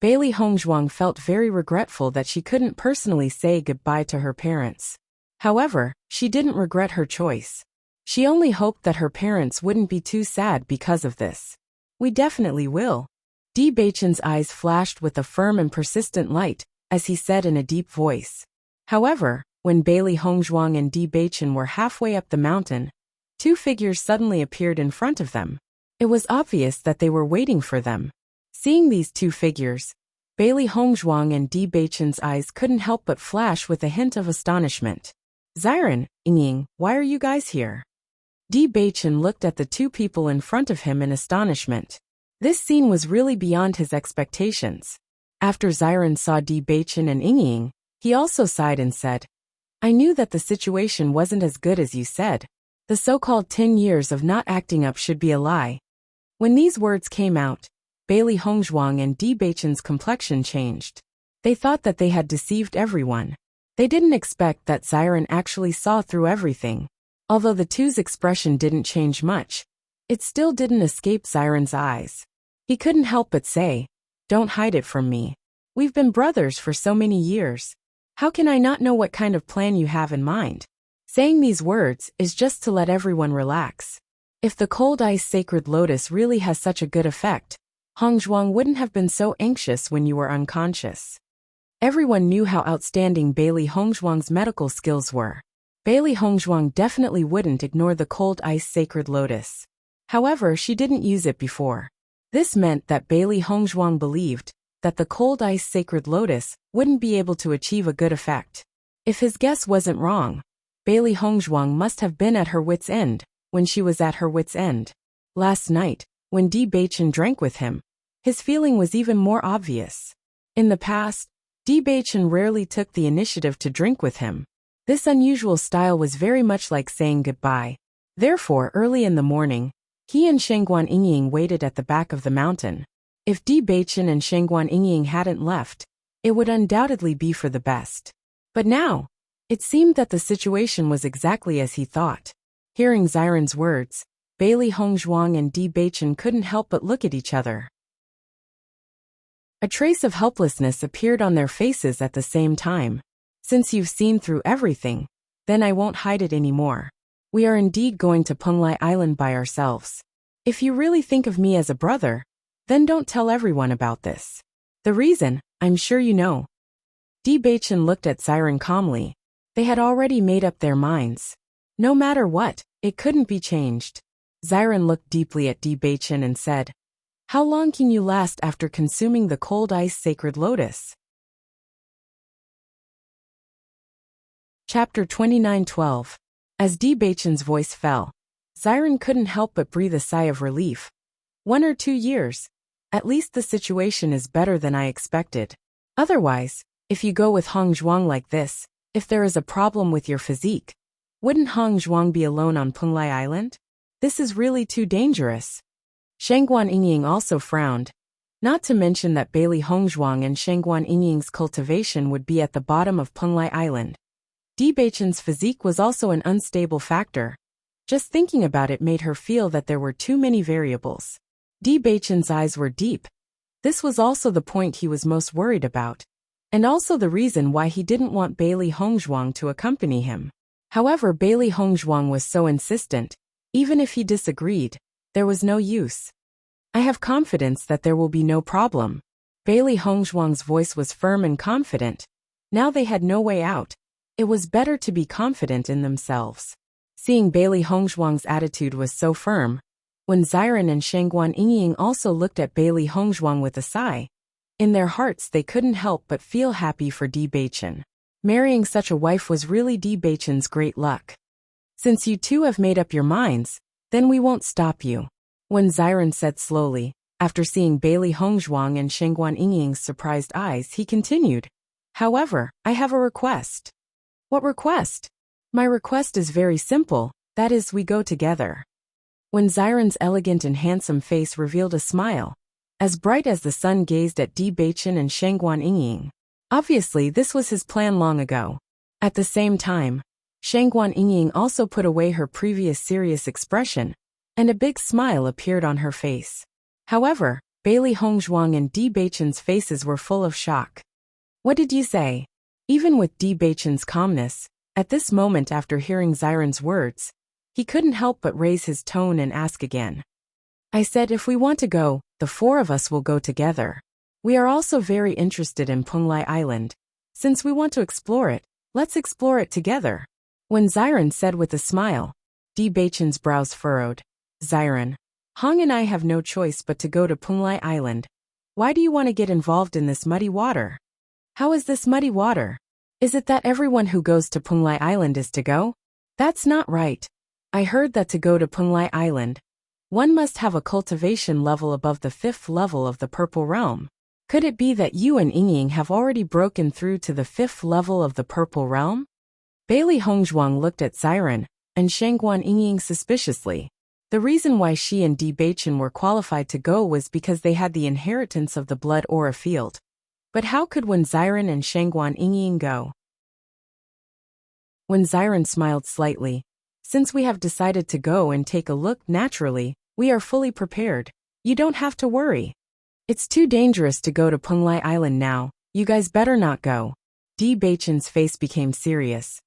Bailey Hongzhuang felt very regretful that she couldn't personally say goodbye to her parents. However, she didn't regret her choice. She only hoped that her parents wouldn't be too sad because of this. We definitely will. Di Beichen's eyes flashed with a firm and persistent light, as he said in a deep voice. However, when Bailey Hongzhuang and Di Beichen were halfway up the mountain, two figures suddenly appeared in front of them. It was obvious that they were waiting for them. Seeing these two figures, Bailey Hongzhuang and Di Beichen's eyes couldn't help but flash with a hint of astonishment. Xiren, Yingying, why are you guys here? Di Beichen looked at the two people in front of him in astonishment. This scene was really beyond his expectations. After Xiren saw Di Beichen and Yingying, he also sighed and said, I knew that the situation wasn't as good as you said. The so-called 10 years of not acting up should be a lie. When these words came out, Bailey Hongzhuang and Di Beichen's complexion changed. They thought that they had deceived everyone. They didn't expect that Xiren actually saw through everything. Although the two's expression didn't change much, it still didn't escape Xiren's eyes. He couldn't help but say, Don't hide it from me. We've been brothers for so many years. How can I not know what kind of plan you have in mind? Saying these words is just to let everyone relax. If the cold ice sacred lotus really has such a good effect, Hongzhuang wouldn't have been so anxious when you were unconscious. Everyone knew how outstanding Bailey Hongzhuang's medical skills were. Bailey Hongzhuang definitely wouldn't ignore the cold ice sacred lotus. However, she didn't use it before. This meant that Bailey Hongzhuang believed that the cold ice sacred lotus wouldn't be able to achieve a good effect. If his guess wasn't wrong, Bailey Hongzhuang must have been at her wit's end when she was at her wit's end. Last night, when Di Beichen drank with him, his feeling was even more obvious. In the past, Di Beichen rarely took the initiative to drink with him. This unusual style was very much like saying goodbye. Therefore, early in the morning, he and Shengguan Yingying waited at the back of the mountain. If Di Beichen and Shengguan Yingying hadn't left, it would undoubtedly be for the best. But now, it seemed that the situation was exactly as he thought. Hearing Xiren's words, Bailey Hongzhuang and Di Beichen couldn't help but look at each other. A trace of helplessness appeared on their faces at the same time. Since you've seen through everything, then I won't hide it anymore. We are indeed going to Penglai Island by ourselves. If you really think of me as a brother, then don't tell everyone about this. The reason, I'm sure you know. Di Beichen looked at Xiren calmly. They had already made up their minds. No matter what, it couldn't be changed. Xiren looked deeply at Di Beichen and said, How long can you last after consuming the cold ice sacred lotus? Chapter 29:12. As Di Beichen's voice fell, Xiren couldn't help but breathe a sigh of relief. 1 or 2 years. At least the situation is better than I expected. Otherwise, if you go with Hongzhuang like this, if there is a problem with your physique, wouldn't Hongzhuang be alone on Penglai Island? This is really too dangerous. Shengguan Yingying also frowned. Not to mention that Bailey Hongzhuang and Shengguan Yingying's cultivation would be at the bottom of Penglai Island. Di Beichen's physique was also an unstable factor. Just thinking about it made her feel that there were too many variables. Di Beichen's eyes were deep. This was also the point he was most worried about, and also the reason why he didn't want Bailey Hongzhuang to accompany him. However, Bailey Hongzhuang was so insistent, even if he disagreed, there was no use. I have confidence that there will be no problem. Bailey Hongzhuang's voice was firm and confident. Now they had no way out. It was better to be confident in themselves. Seeing Bailey Hongzhuang's attitude was so firm, when Xiren and Shengguan Yingying also looked at Bailey Hongzhuang with a sigh, in their hearts they couldn't help but feel happy for Di Beichen. Marrying such a wife was really Di Beichen's great luck. Since you two have made up your minds, then we won't stop you. When Xiren said slowly, after seeing Bailey Hongzhuang and Shengguan Yingying's surprised eyes, he continued, However, I have a request. What request? My request is very simple, that is, we go together. When Xiren's elegant and handsome face revealed a smile, as bright as the sun gazed at Di Beichen and Shengguan Yingying. Obviously, this was his plan long ago. At the same time, Shengguan Yingying also put away her previous serious expression, and a big smile appeared on her face. However, Bailey Hongzhuang and Di Beichen's faces were full of shock. What did you say? Even with Di Beichen's calmness, at this moment after hearing Xiren's words, he couldn't help but raise his tone and ask again. I said if we want to go, the four of us will go together. We are also very interested in Punglai Island. Since we want to explore it, let's explore it together. When Xiren said with a smile, Bechen's brows furrowed. Xiren, Hong and I have no choice but to go to Punglai Island. Why do you want to get involved in this muddy water? How is this muddy water? Is it that everyone who goes to Punglai Island is to go? That's not right. I heard that to go to Punglai Island, one must have a cultivation level above the 5th level of the Purple Realm. Could it be that you and Yingying have already broken through to the 5th level of the Purple Realm? Bailey Hongzhuang looked at Xiren and Shangguan Yingying suspiciously. The reason why she and Bechen were qualified to go was because they had the inheritance of the blood aura field. But how could Xiren and Shangguan Yingying go? When Xiren smiled slightly, since we have decided to go and take a look naturally, we are fully prepared. You don't have to worry. It's too dangerous to go to Punglai Island now, you guys better not go. Bechen's face became serious.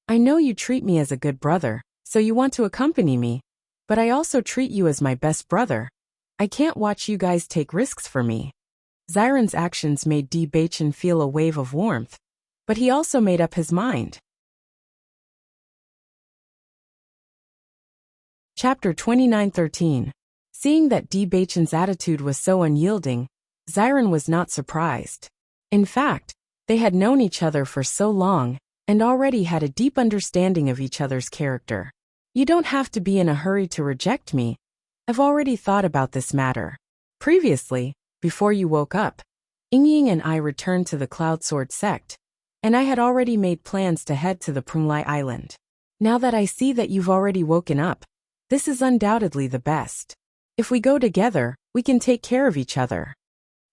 I know you treat me as a good brother, so you want to accompany me. But I also treat you as my best brother. I can't watch you guys take risks for me. Xiren's actions made Bechen feel a wave of warmth. But he also made up his mind. Chapter 29:13. Seeing that Bechen's attitude was so unyielding, Xiren was not surprised. In fact, they had known each other for so long, and already had a deep understanding of each other's character. You don't have to be in a hurry to reject me. I've already thought about this matter. Previously, before you woke up, Yingying and I returned to the Cloud Sword sect, and I had already made plans to head to the Punglai Island. Now that I see that you've already woken up, this is undoubtedly the best. If we go together, we can take care of each other.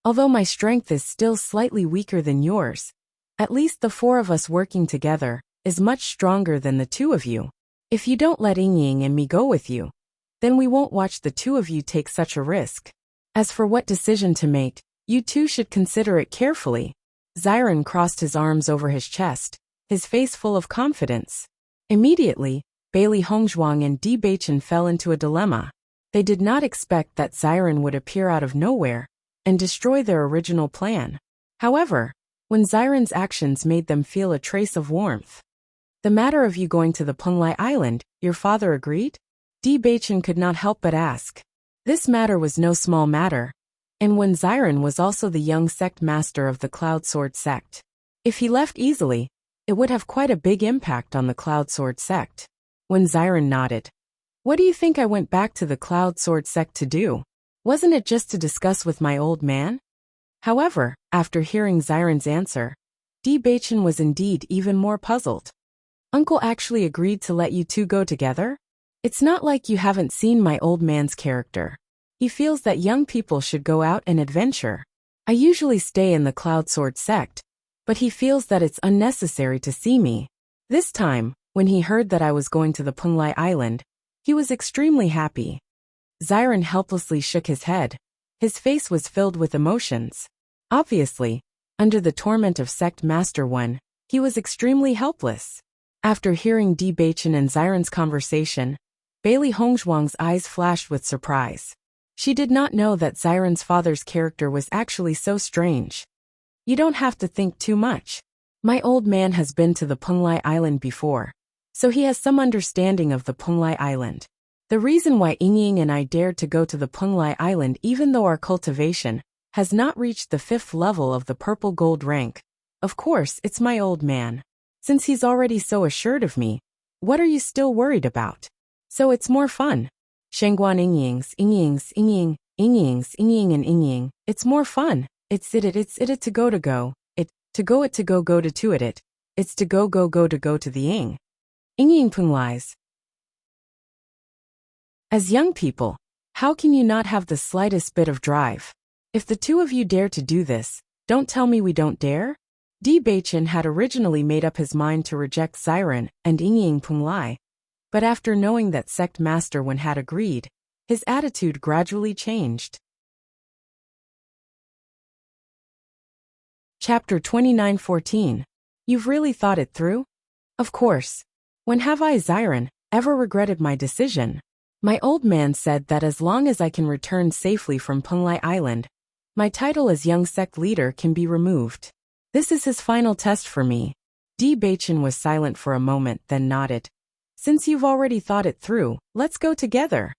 Although my strength is still slightly weaker than yours, at least the four of us working together is much stronger than the two of you. If you don't let Yingying and me go with you, then we won't watch the two of you take such a risk. As for what decision to make, you two should consider it carefully. Xiren crossed his arms over his chest, his face full of confidence. Immediately, Bailey Hongzhuang and Bechen fell into a dilemma. They did not expect that Xiren would appear out of nowhere and destroy their original plan. However, when Xiren's actions made them feel a trace of warmth. The matter of you going to the Punglai Island, your father agreed? Bechen could not help but ask. This matter was no small matter, and when Xiren was also the young sect master of the Cloud Sword sect. If he left easily, it would have quite a big impact on the Cloud Sword sect. When Xiren nodded, what do you think I went back to the Cloud Sword sect to do? Wasn't it just to discuss with my old man? However, after hearing Xiren's answer, Bechen was indeed even more puzzled. Uncle actually agreed to let you two go together? It's not like you haven't seen my old man's character. He feels that young people should go out and adventure. I usually stay in the Cloud Sword sect, but he feels that it's unnecessary to see me. This time, when he heard that I was going to the Punglai Island, he was extremely happy. Xiren helplessly shook his head. His face was filled with emotions. Obviously, under the torment of Sect Master 1, he was extremely helpless. After hearing Bechen and Xiren's conversation, Bailey Hongzhuang's eyes flashed with surprise. She did not know that Xiren's father's character was actually so strange. You don't have to think too much. My old man has been to the Punglai Island before, so he has some understanding of the Punglai Island. The reason why Yingying and I dared to go to the Punglai Island even though our cultivation has not reached the 5th level of the purple gold rank. Of course, it's my old man. Since he's already so assured of me, what are you still worried about? So it's more fun. Shangguan Yingying and Yingying. It's more fun. It's it to go. It to go to it. It's to go to the Ying. Yingying Punglai's. As young people, how can you not have the slightest bit of drive? If the two of you dare to do this, don't tell me we don't dare? Bechen had originally made up his mind to reject Xiren and Yingying Punglai, but after knowing that Sect Master 1 had agreed, his attitude gradually changed. Chapter 29:14. You've really thought it through? Of course. When have I, Xiren, ever regretted my decision? My old man said that as long as I can return safely from Penglai Island, my title as young sect leader can be removed. This is his final test for me. Bewitching was silent for a moment, then nodded. Since you've already thought it through, let's go together.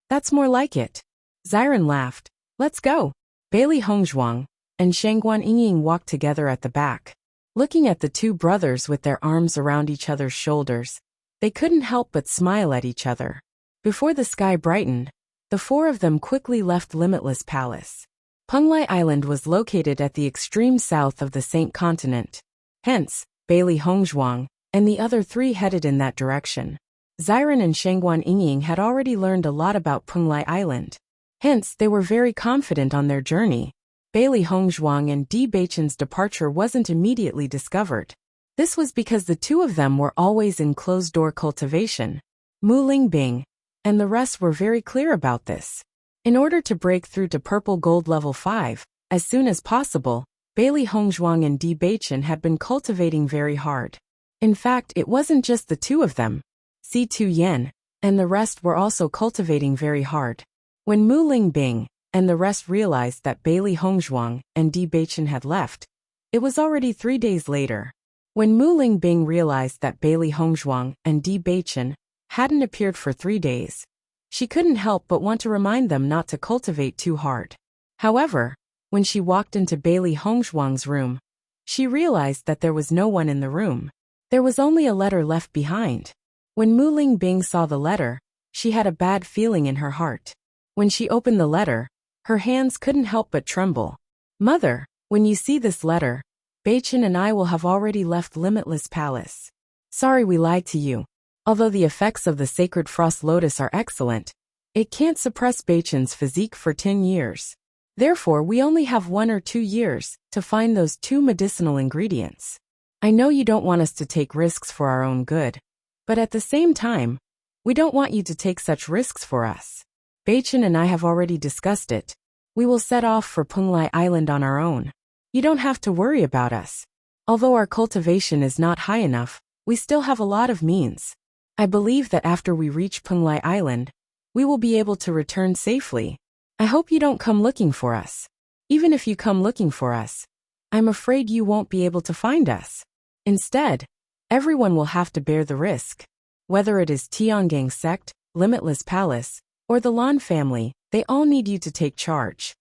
That's more like it. Xiren laughed. Let's go. Bailey Hongzhuang and Shangguan Yingying walked together at the back. Looking at the two brothers with their arms around each other's shoulders, they couldn't help but smile at each other. Before the sky brightened, the four of them quickly left Limitless Palace. Penglai Island was located at the extreme south of the Saint Continent. Hence, Bailey Hongzhuang and the other three headed in that direction. Xiren and Shangguan Yingying had already learned a lot about Penglai Island. Hence, they were very confident on their journey. Bailey Hongzhuang and Bewitching's departure wasn't immediately discovered. This was because the two of them were always in closed-door cultivation. Mu Lingbing and the rest were very clear about this. In order to break through to Purple Gold Level 5, as soon as possible, Bailey Hongzhuang and Bewitching had been cultivating very hard. In fact, it wasn't just the two of them. Si Yen and the rest were also cultivating very hard. When Mu Lingbing and the rest realized that Bailey Hongzhuang and Bewitching had left, it was already 3 days later. When Mu Lingbing realized that Bailey Hongzhuang and Bewitching hadn't appeared for 3 days, she couldn't help but want to remind them not to cultivate too hard. However, when she walked into Bailey Hongzhuang's room, she realized that there was no one in the room. There was only a letter left behind. When Mu Lingbing saw the letter, she had a bad feeling in her heart. When she opened the letter, her hands couldn't help but tremble. Mother, when you see this letter, Bewitching and I will have already left Limitless Palace. Sorry we lied to you. Although the effects of the Sacred Frost Lotus are excellent, it can't suppress Bewitching's physique for 10 years. Therefore, we only have 1 or 2 years to find those 2 medicinal ingredients. I know you don't want us to take risks for our own good, but at the same time, we don't want you to take such risks for us. Bewitching and I have already discussed it. We will set off for Penglai Island on our own. You don't have to worry about us. Although our cultivation is not high enough, we still have a lot of means. I believe that after we reach Penglai Island, we will be able to return safely. I hope you don't come looking for us. Even if you come looking for us, I'm afraid you won't be able to find us. Instead, everyone will have to bear the risk. Whether it is Tiangang Sect, Limitless Palace, or the Lan family, they all need you to take charge.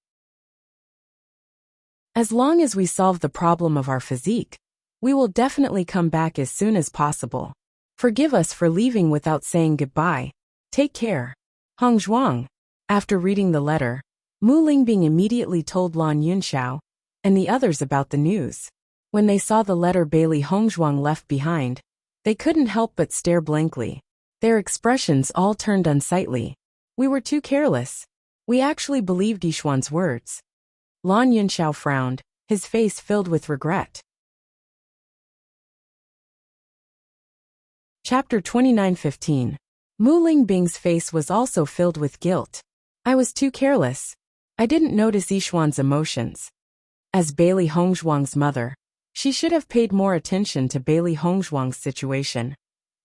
As long as we solve the problem of our physique, we will definitely come back as soon as possible. Forgive us for leaving without saying goodbye. Take care. Hongzhuang. After reading the letter, Mu Lingbing immediately told Lan Yunxiao and the others about the news. When they saw the letter Bailey Hongzhuang left behind, they couldn't help but stare blankly. Their expressions all turned unsightly. We were too careless. We actually believed Yishuan's words. Lan Yunxiao frowned, his face filled with regret. Chapter 29:15. Mu Lingbing's face was also filled with guilt. I was too careless. I didn't notice Yishuan's emotions. As Bailey Hongzhuang's mother, she should have paid more attention to Bailey Hongzhuang's situation.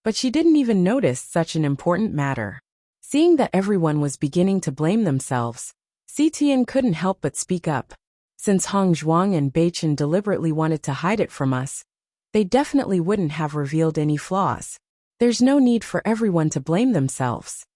But she didn't even notice such an important matter. Seeing that everyone was beginning to blame themselves, Tian couldn't help but speak up. Since Hongzhuang and Bewitching deliberately wanted to hide it from us, they definitely wouldn't have revealed any flaws. There's no need for everyone to blame themselves.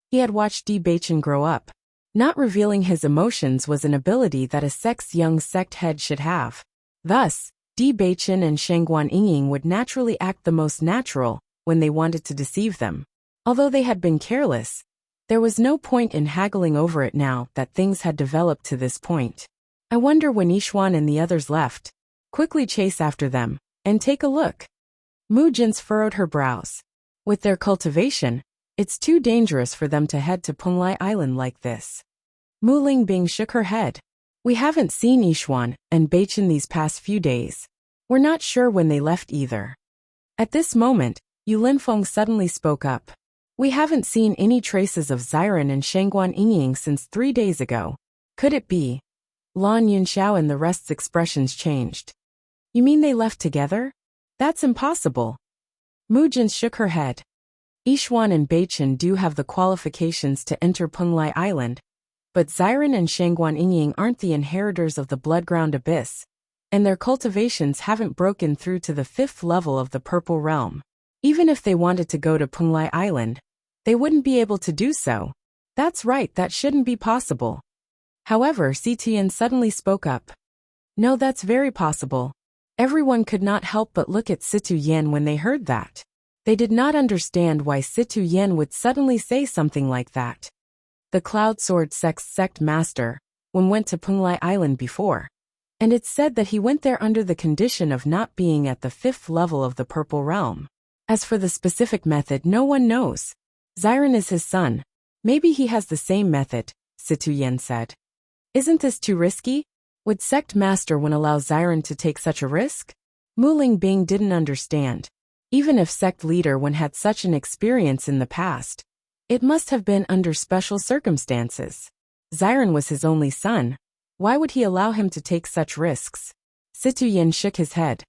He had watched Bewitching grow up. Not revealing his emotions was an ability that a sect's young sect head should have. Thus, Bewitching and Shangguan Yingying would naturally act the most natural when they wanted to deceive them. Although they had been careless, there was no point in haggling over it now that things had developed to this point. I wonder when Yishuan and the others left. Quickly chase after them, and take a look. Mu Jins furrowed her brows. With their cultivation, it's too dangerous for them to head to Penglai Island like this. Mu Lingbing shook her head. We haven't seen Yishuan and Bewitching these past few days. We're not sure when they left either. At this moment, Yu Linfeng suddenly spoke up. We haven't seen any traces of Xiren and Shangguan Yingying since 3 days ago. Could it be? Lan Yunxiao and the rest's expressions changed. You mean they left together? That's impossible. Mu Jin shook her head. Yixuan and Beichen do have the qualifications to enter Penglai Island, but Xiren and Shangguan Yingying aren't the inheritors of the Bloodground Abyss, and their cultivations haven't broken through to the 5th level of the Purple Realm. Even if they wanted to go to Penglai Island, they wouldn't be able to do so. That's right, that shouldn't be possible. However, Citian suddenly spoke up. No, that's very possible. Everyone could not help but look at Situ Yen when they heard that. They did not understand why Situ Yen would suddenly say something like that. The Cloud Sword sect master went to Penglai Island before, and it's said that he went there under the condition of not being at the 5th level of the Purple Realm. As for the specific method, no one knows. Xiren is his son. Maybe he has the same method, Situ Yen said. Isn't this too risky? Would Sect Master allow Xiren to take such a risk? Mu Lingbing didn't understand. Even if Sect Leader had such an experience in the past, it must have been under special circumstances. Xiren was his only son. Why would he allow him to take such risks? Situ Yen shook his head.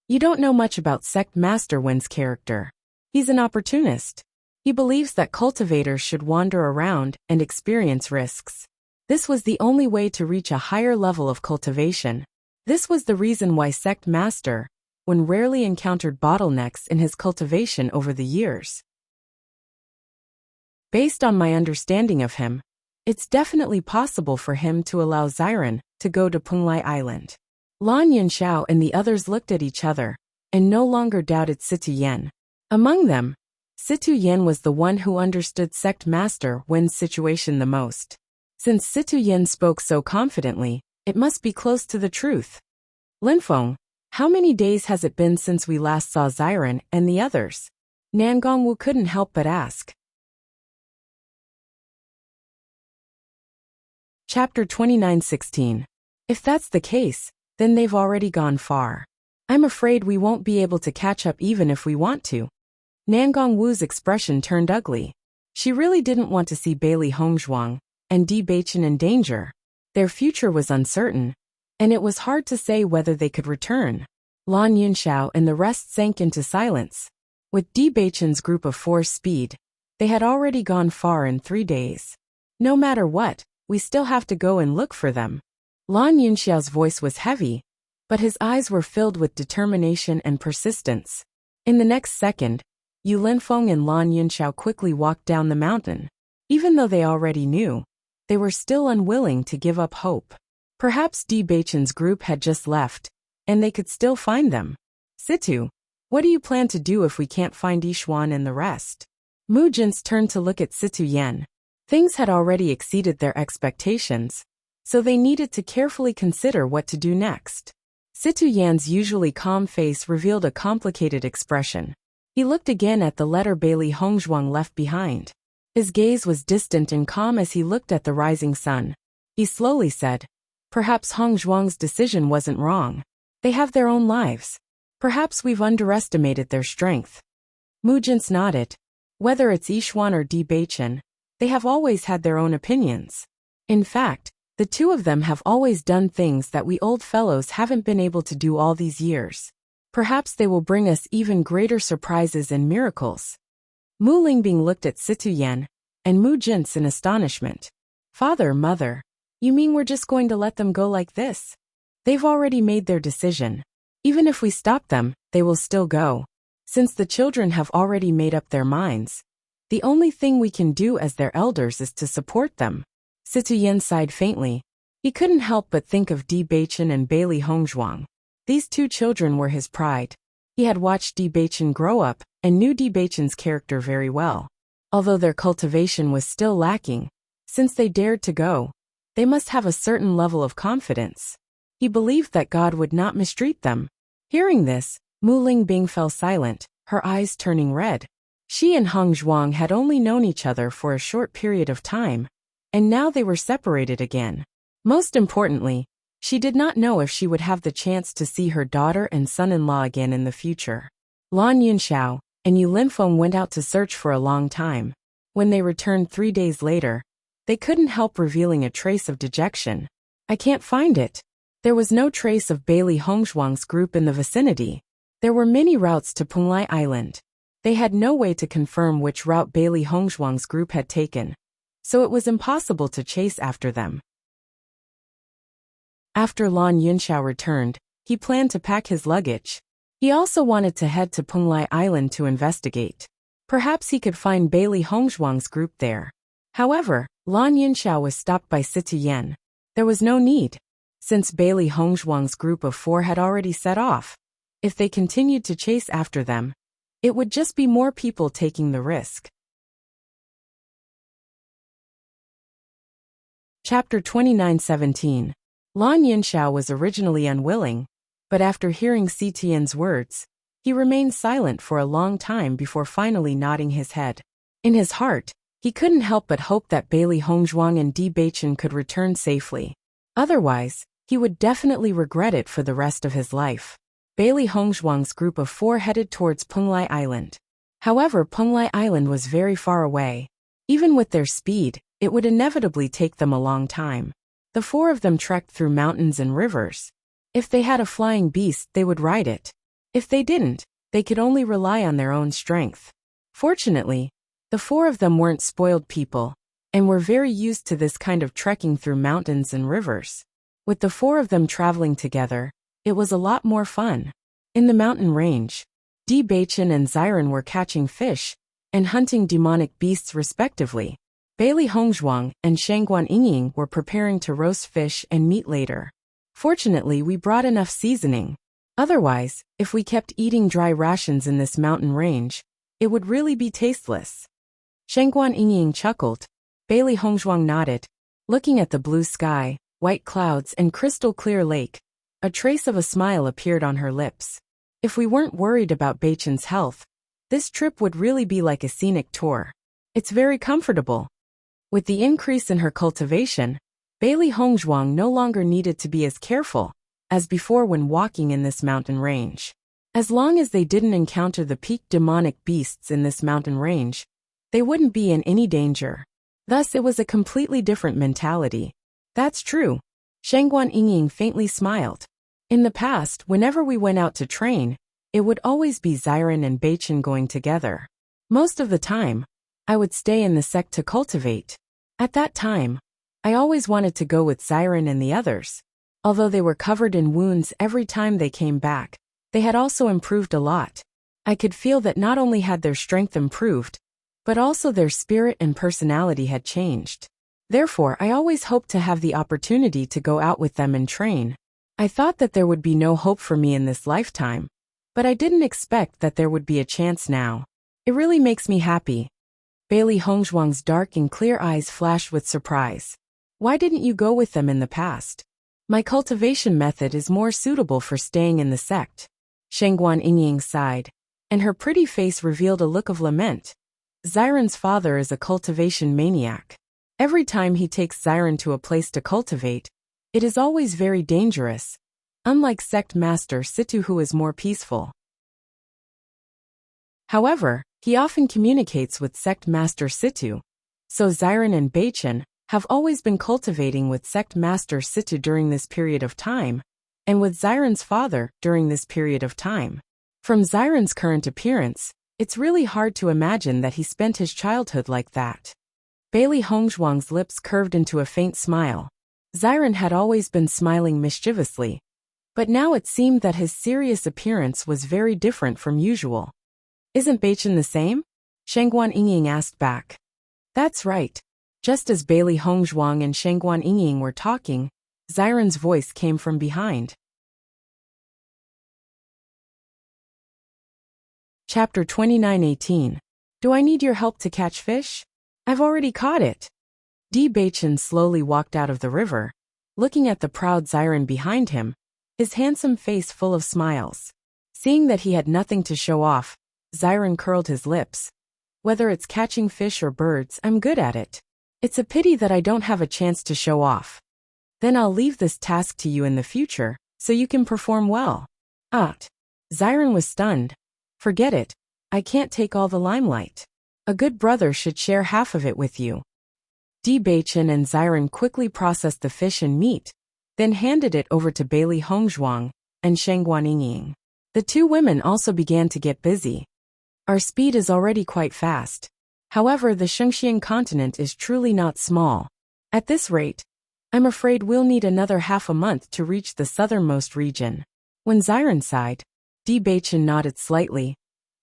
You don't know much about Sect Master Wen's character. He's an opportunist. He believes that cultivators should wander around and experience risks. This was the only way to reach a higher level of cultivation. This was the reason why Sect Master rarely encountered bottlenecks in his cultivation over the years. Based on my understanding of him, it's definitely possible for him to allow Xiren to go to Penglai Island. Lan Yunxiao and the others looked at each other and no longer doubted Situ Yen. Among them, Situ Yen was the one who understood Sect Master Wen's situation the most. Since Situ Yen spoke so confidently, it must be close to the truth. Linfeng, how many days has it been since we last saw Xiren and the others? Nangongwu couldn't help but ask. Chapter 29:16. If that's the case, then they've already gone far. I'm afraid we won't be able to catch up even if we want to. Nangongwu's expression turned ugly. She really didn't want to see Bailey Hongzhuang and Di Beichen in danger. Their future was uncertain, and it was hard to say whether they could return. Lan Yunxiao and the rest sank into silence. With Di Beichen's group of force speed, they had already gone far in 3 days. No matter what, we still have to go and look for them. Lan Yunxiao's voice was heavy, but his eyes were filled with determination and persistence. In the next second, Yu Linfeng and Lan Yunxiao quickly walked down the mountain. Even though they already knew, they were still unwilling to give up hope. Perhaps Di Beichen's group had just left, and they could still find them. Situ, what do you plan to do if we can't find Yixuan and the rest? Mu Jin's turned to look at Situ Yen. Things had already exceeded their expectations, so they needed to carefully consider what to do next. Situ Yan's usually calm face revealed a complicated expression. He looked again at the letter Bailey Hongzhuang left behind. His gaze was distant and calm as he looked at the rising sun. He slowly said, perhaps Hongzhuang's decision wasn't wrong. They have their own lives. Perhaps we've underestimated their strength. Mu Jin nodded. Whether it's Yixuan or Di Beichen, they have always had their own opinions. In fact, the two of them have always done things that we old fellows haven't been able to do all these years. Perhaps they will bring us even greater surprises and miracles. Mu Lingbing looked at Situ Yen and Mu Jin in astonishment. Father, mother, you mean we're just going to let them go like this? They've already made their decision. Even if we stop them, they will still go. Since the children have already made up their minds, the only thing we can do as their elders is to support them. Situ Yen sighed faintly. He couldn't help but think of Di Beichen and Bailey Hongzhuang. These two children were his pride. He had watched Di Beichen grow up and knew Di Beichen's character very well. Although their cultivation was still lacking, since they dared to go, they must have a certain level of confidence. He believed that God would not mistreat them. Hearing this, Mu Lingbing fell silent, her eyes turning red. She and Hongzhuang had only known each other for a short period of time, and now they were separated again. Most importantly, she did not know if she would have the chance to see her daughter and son-in-law again in the future. Lan Yunxiao and Yu Linfeng went out to search for a long time. When they returned 3 days later, they couldn't help revealing a trace of dejection. I can't find it. There was no trace of Bailey Hongzhuang's group in the vicinity. There were many routes to Penglai Island. They had no way to confirm which route Bailey Hongzhuang's group had taken, so it was impossible to chase after them. After Lan Yunxiao returned, he planned to pack his luggage. He also wanted to head to Penglai Island to investigate. Perhaps he could find Bailey Hongzhuang's group there. However, Lan Yunxiao was stopped by Situ Yen. There was no need, since Bailey Hongzhuang's group of 4 had already set off. If they continued to chase after them, it would just be more people taking the risk. Chapter 29:17. Lan Yunxiao was originally unwilling, but after hearing Si Tian's words, he remained silent for a long time before finally nodding his head. In his heart, he couldn't help but hope that Bailey Hongzhuang and Di Beichen could return safely. Otherwise, he would definitely regret it for the rest of his life. Bailey Hongzhuang's group of 4 headed towards Penglai Island. However, Penglai Island was very far away. Even with their speed, it would inevitably take them a long time. The 4 of them trekked through mountains and rivers. If they had a flying beast, they would ride it. If they didn't, they could only rely on their own strength. Fortunately, the 4 of them weren't spoiled people, and were very used to this kind of trekking through mountains and rivers. With the 4 of them traveling together, it was a lot more fun. In the mountain range, Di Beichen and Xiren were catching fish and hunting demonic beasts respectively. Bailey Hongzhuang and Shangguan Yingying were preparing to roast fish and meat later. Fortunately, we brought enough seasoning. Otherwise, if we kept eating dry rations in this mountain range, it would really be tasteless. Shangguan Yingying chuckled. Bailey Hongzhuang nodded. Looking at the blue sky, white clouds and crystal-clear lake, a trace of a smile appeared on her lips. If we weren't worried about Beichen's health, this trip would really be like a scenic tour. It's very comfortable. With the increase in her cultivation, Bailey Hongzhuang no longer needed to be as careful as before when walking in this mountain range. As long as they didn't encounter the peak demonic beasts in this mountain range, they wouldn't be in any danger. Thus, it was a completely different mentality. That's true. Shangguan Yingying faintly smiled. In the past, whenever we went out to train, it would always be Xiren and Beichen going together. Most of the time, I would stay in the sect to cultivate. At that time, I always wanted to go with Xiren and the others. Although they were covered in wounds every time they came back, they had also improved a lot. I could feel that not only had their strength improved, but also their spirit and personality had changed. Therefore, I always hoped to have the opportunity to go out with them and train. I thought that there would be no hope for me in this lifetime, but I didn't expect that there would be a chance now. It really makes me happy. Bailey Hongzhuang's dark and clear eyes flashed with surprise. Why didn't you go with them in the past? My cultivation method is more suitable for staying in the sect. Shangguan Yingying sighed, and her pretty face revealed a look of lament. Xiren's father is a cultivation maniac. Every time he takes Xiren to a place to cultivate, it is always very dangerous, unlike Sect Master Situ, who is more peaceful. However, he often communicates with Sect Master Situ, so Xiren and Beichen have always been cultivating with Sect Master Situ during this period of time, and with Xiren's father during this period of time. From Xiren's current appearance, it's really hard to imagine that he spent his childhood like that. Bailey Hongzhuang's lips curved into a faint smile. Xiren had always been smiling mischievously, but now it seemed that his serious appearance was very different from usual. Isn't Beichen the same? Shangguan Yingying asked back. That's right. Just as Bailey Hongzhuang and Shangguan Yingying were talking, Xiren's voice came from behind. Chapter 29:18. Do I need your help to catch fish? I've already caught it. Di Beichen slowly walked out of the river, looking at the proud Xiren behind him, his handsome face full of smiles. Seeing that he had nothing to show off, Xiren curled his lips. Whether it's catching fish or birds, I'm good at it. It's a pity that I don't have a chance to show off. Then I'll leave this task to you in the future, so you can perform well. Xiren was stunned. Forget it. I can't take all the limelight. A good brother should share half of it with you. Di Beichen and Xiren quickly processed the fish and meat, then handed it over to Bailey Hongzhuang and Shangguan Yingying. The two women also began to get busy. Our speed is already quite fast. However, the Shengxian continent is truly not small. At this rate, I'm afraid we'll need another half a month to reach the southernmost region. When Xiren sighed, Di Baichen nodded slightly.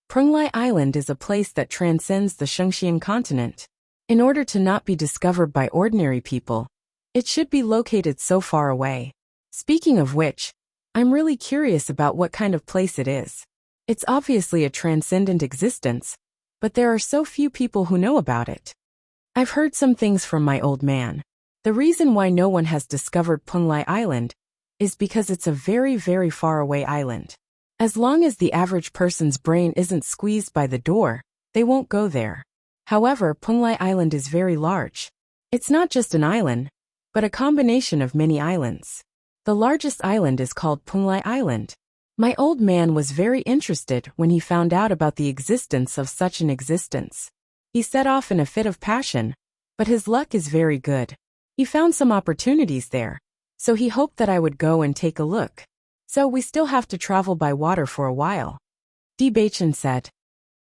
Penglai Island is a place that transcends the Shengxian continent. In order to not be discovered by ordinary people, it should be located so far away. Speaking of which, I'm really curious about what kind of place it is. It's obviously a transcendent existence, but there are so few people who know about it. I've heard some things from my old man. The reason why no one has discovered Penglai Island is because it's a very, very far away island. As long as the average person's brain isn't squeezed by the door, they won't go there. However, Penglai Island is very large. It's not just an island, but a combination of many islands. The largest island is called Penglai Island. My old man was very interested when he found out about the existence of such an existence. He set off in a fit of passion, but his luck is very good. He found some opportunities there, so he hoped that I would go and take a look. So we still have to travel by water for a while. Di Baichen said.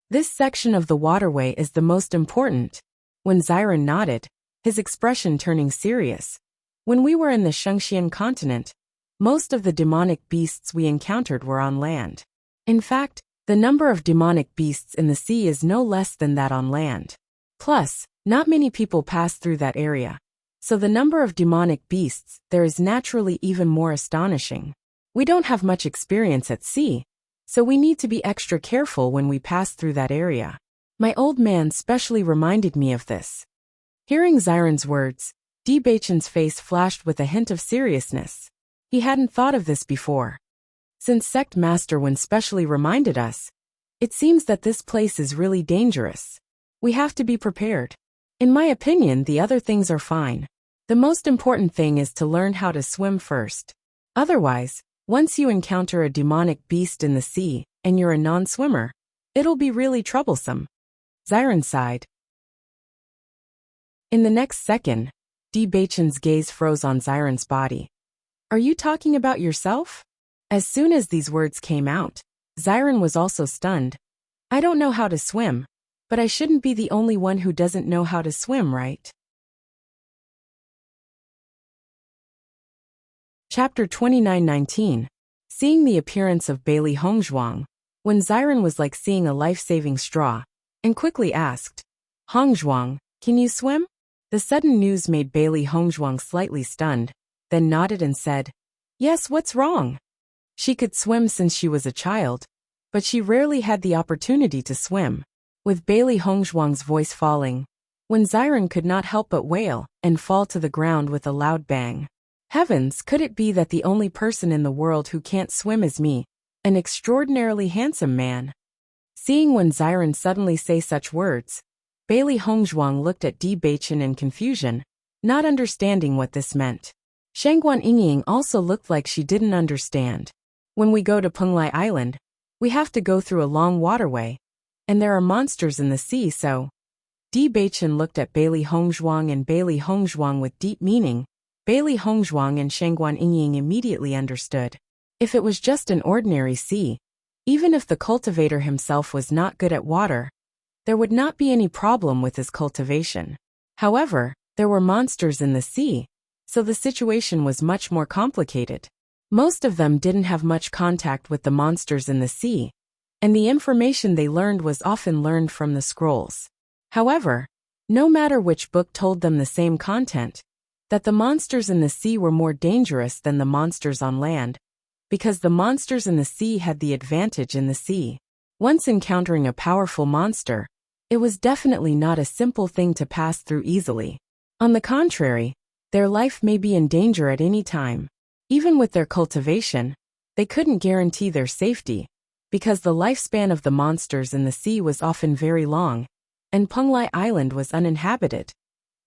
This section of the waterway is the most important. When Xiren nodded, his expression turning serious. When we were in the Shengxian continent, most of the demonic beasts we encountered were on land. In fact, the number of demonic beasts in the sea is no less than that on land. Plus, not many people pass through that area. So the number of demonic beasts there is naturally even more astonishing. We don't have much experience at sea, so we need to be extra careful when we pass through that area. My old man specially reminded me of this. Hearing Xiren's words, Di Baichen's face flashed with a hint of seriousness. He hadn't thought of this before. Since Sect Master Wen specially reminded us, it seems that this place is really dangerous. We have to be prepared. In my opinion, the other things are fine. The most important thing is to learn how to swim first. Otherwise, once you encounter a demonic beast in the sea, and you're a non-swimmer, it'll be really troublesome. Xiren sighed. In the next second, Di Baichen's gaze froze on Xiren's body. Are you talking about yourself? As soon as these words came out, Xiren was also stunned. I don't know how to swim, but I shouldn't be the only one who doesn't know how to swim, right? Chapter 29:19. Seeing the appearance of Bailey Hongzhuang, when Xiren was like seeing a life-saving straw, and quickly asked, Hongzhuang, can you swim? The sudden news made Bailey Hongzhuang slightly stunned, then nodded and said, Yes, what's wrong? She could swim since she was a child, but she rarely had the opportunity to swim. With Bailey Hongzhuang's voice falling, when Xiren could not help but wail and fall to the ground with a loud bang. Heavens, could it be that the only person in the world who can't swim is me, an extraordinarily handsome man? Seeing when Xiren suddenly say such words, Bailey Hongzhuang looked at Di Baichen in confusion, not understanding what this meant. Shangguan Yingying also looked like she didn't understand. When we go to Penglai Island, we have to go through a long waterway, and there are monsters in the sea, so... Di Baichen looked at Bailey Hongzhuang and Bailey Hongzhuang with deep meaning. Bailey Hongzhuang and Shangguan Yingying immediately understood. If it was just an ordinary sea, even if the cultivator himself was not good at water, there would not be any problem with his cultivation. However, there were monsters in the sea, so the situation was much more complicated. Most of them didn't have much contact with the monsters in the sea, and the information they learned was often learned from the scrolls. However, no matter which book told them the same content, that the monsters in the sea were more dangerous than the monsters on land, because the monsters in the sea had the advantage in the sea. Once encountering a powerful monster, it was definitely not a simple thing to pass through easily. On the contrary, their life may be in danger at any time. Even with their cultivation, they couldn't guarantee their safety, because the lifespan of the monsters in the sea was often very long, and Penglai Island was uninhabited.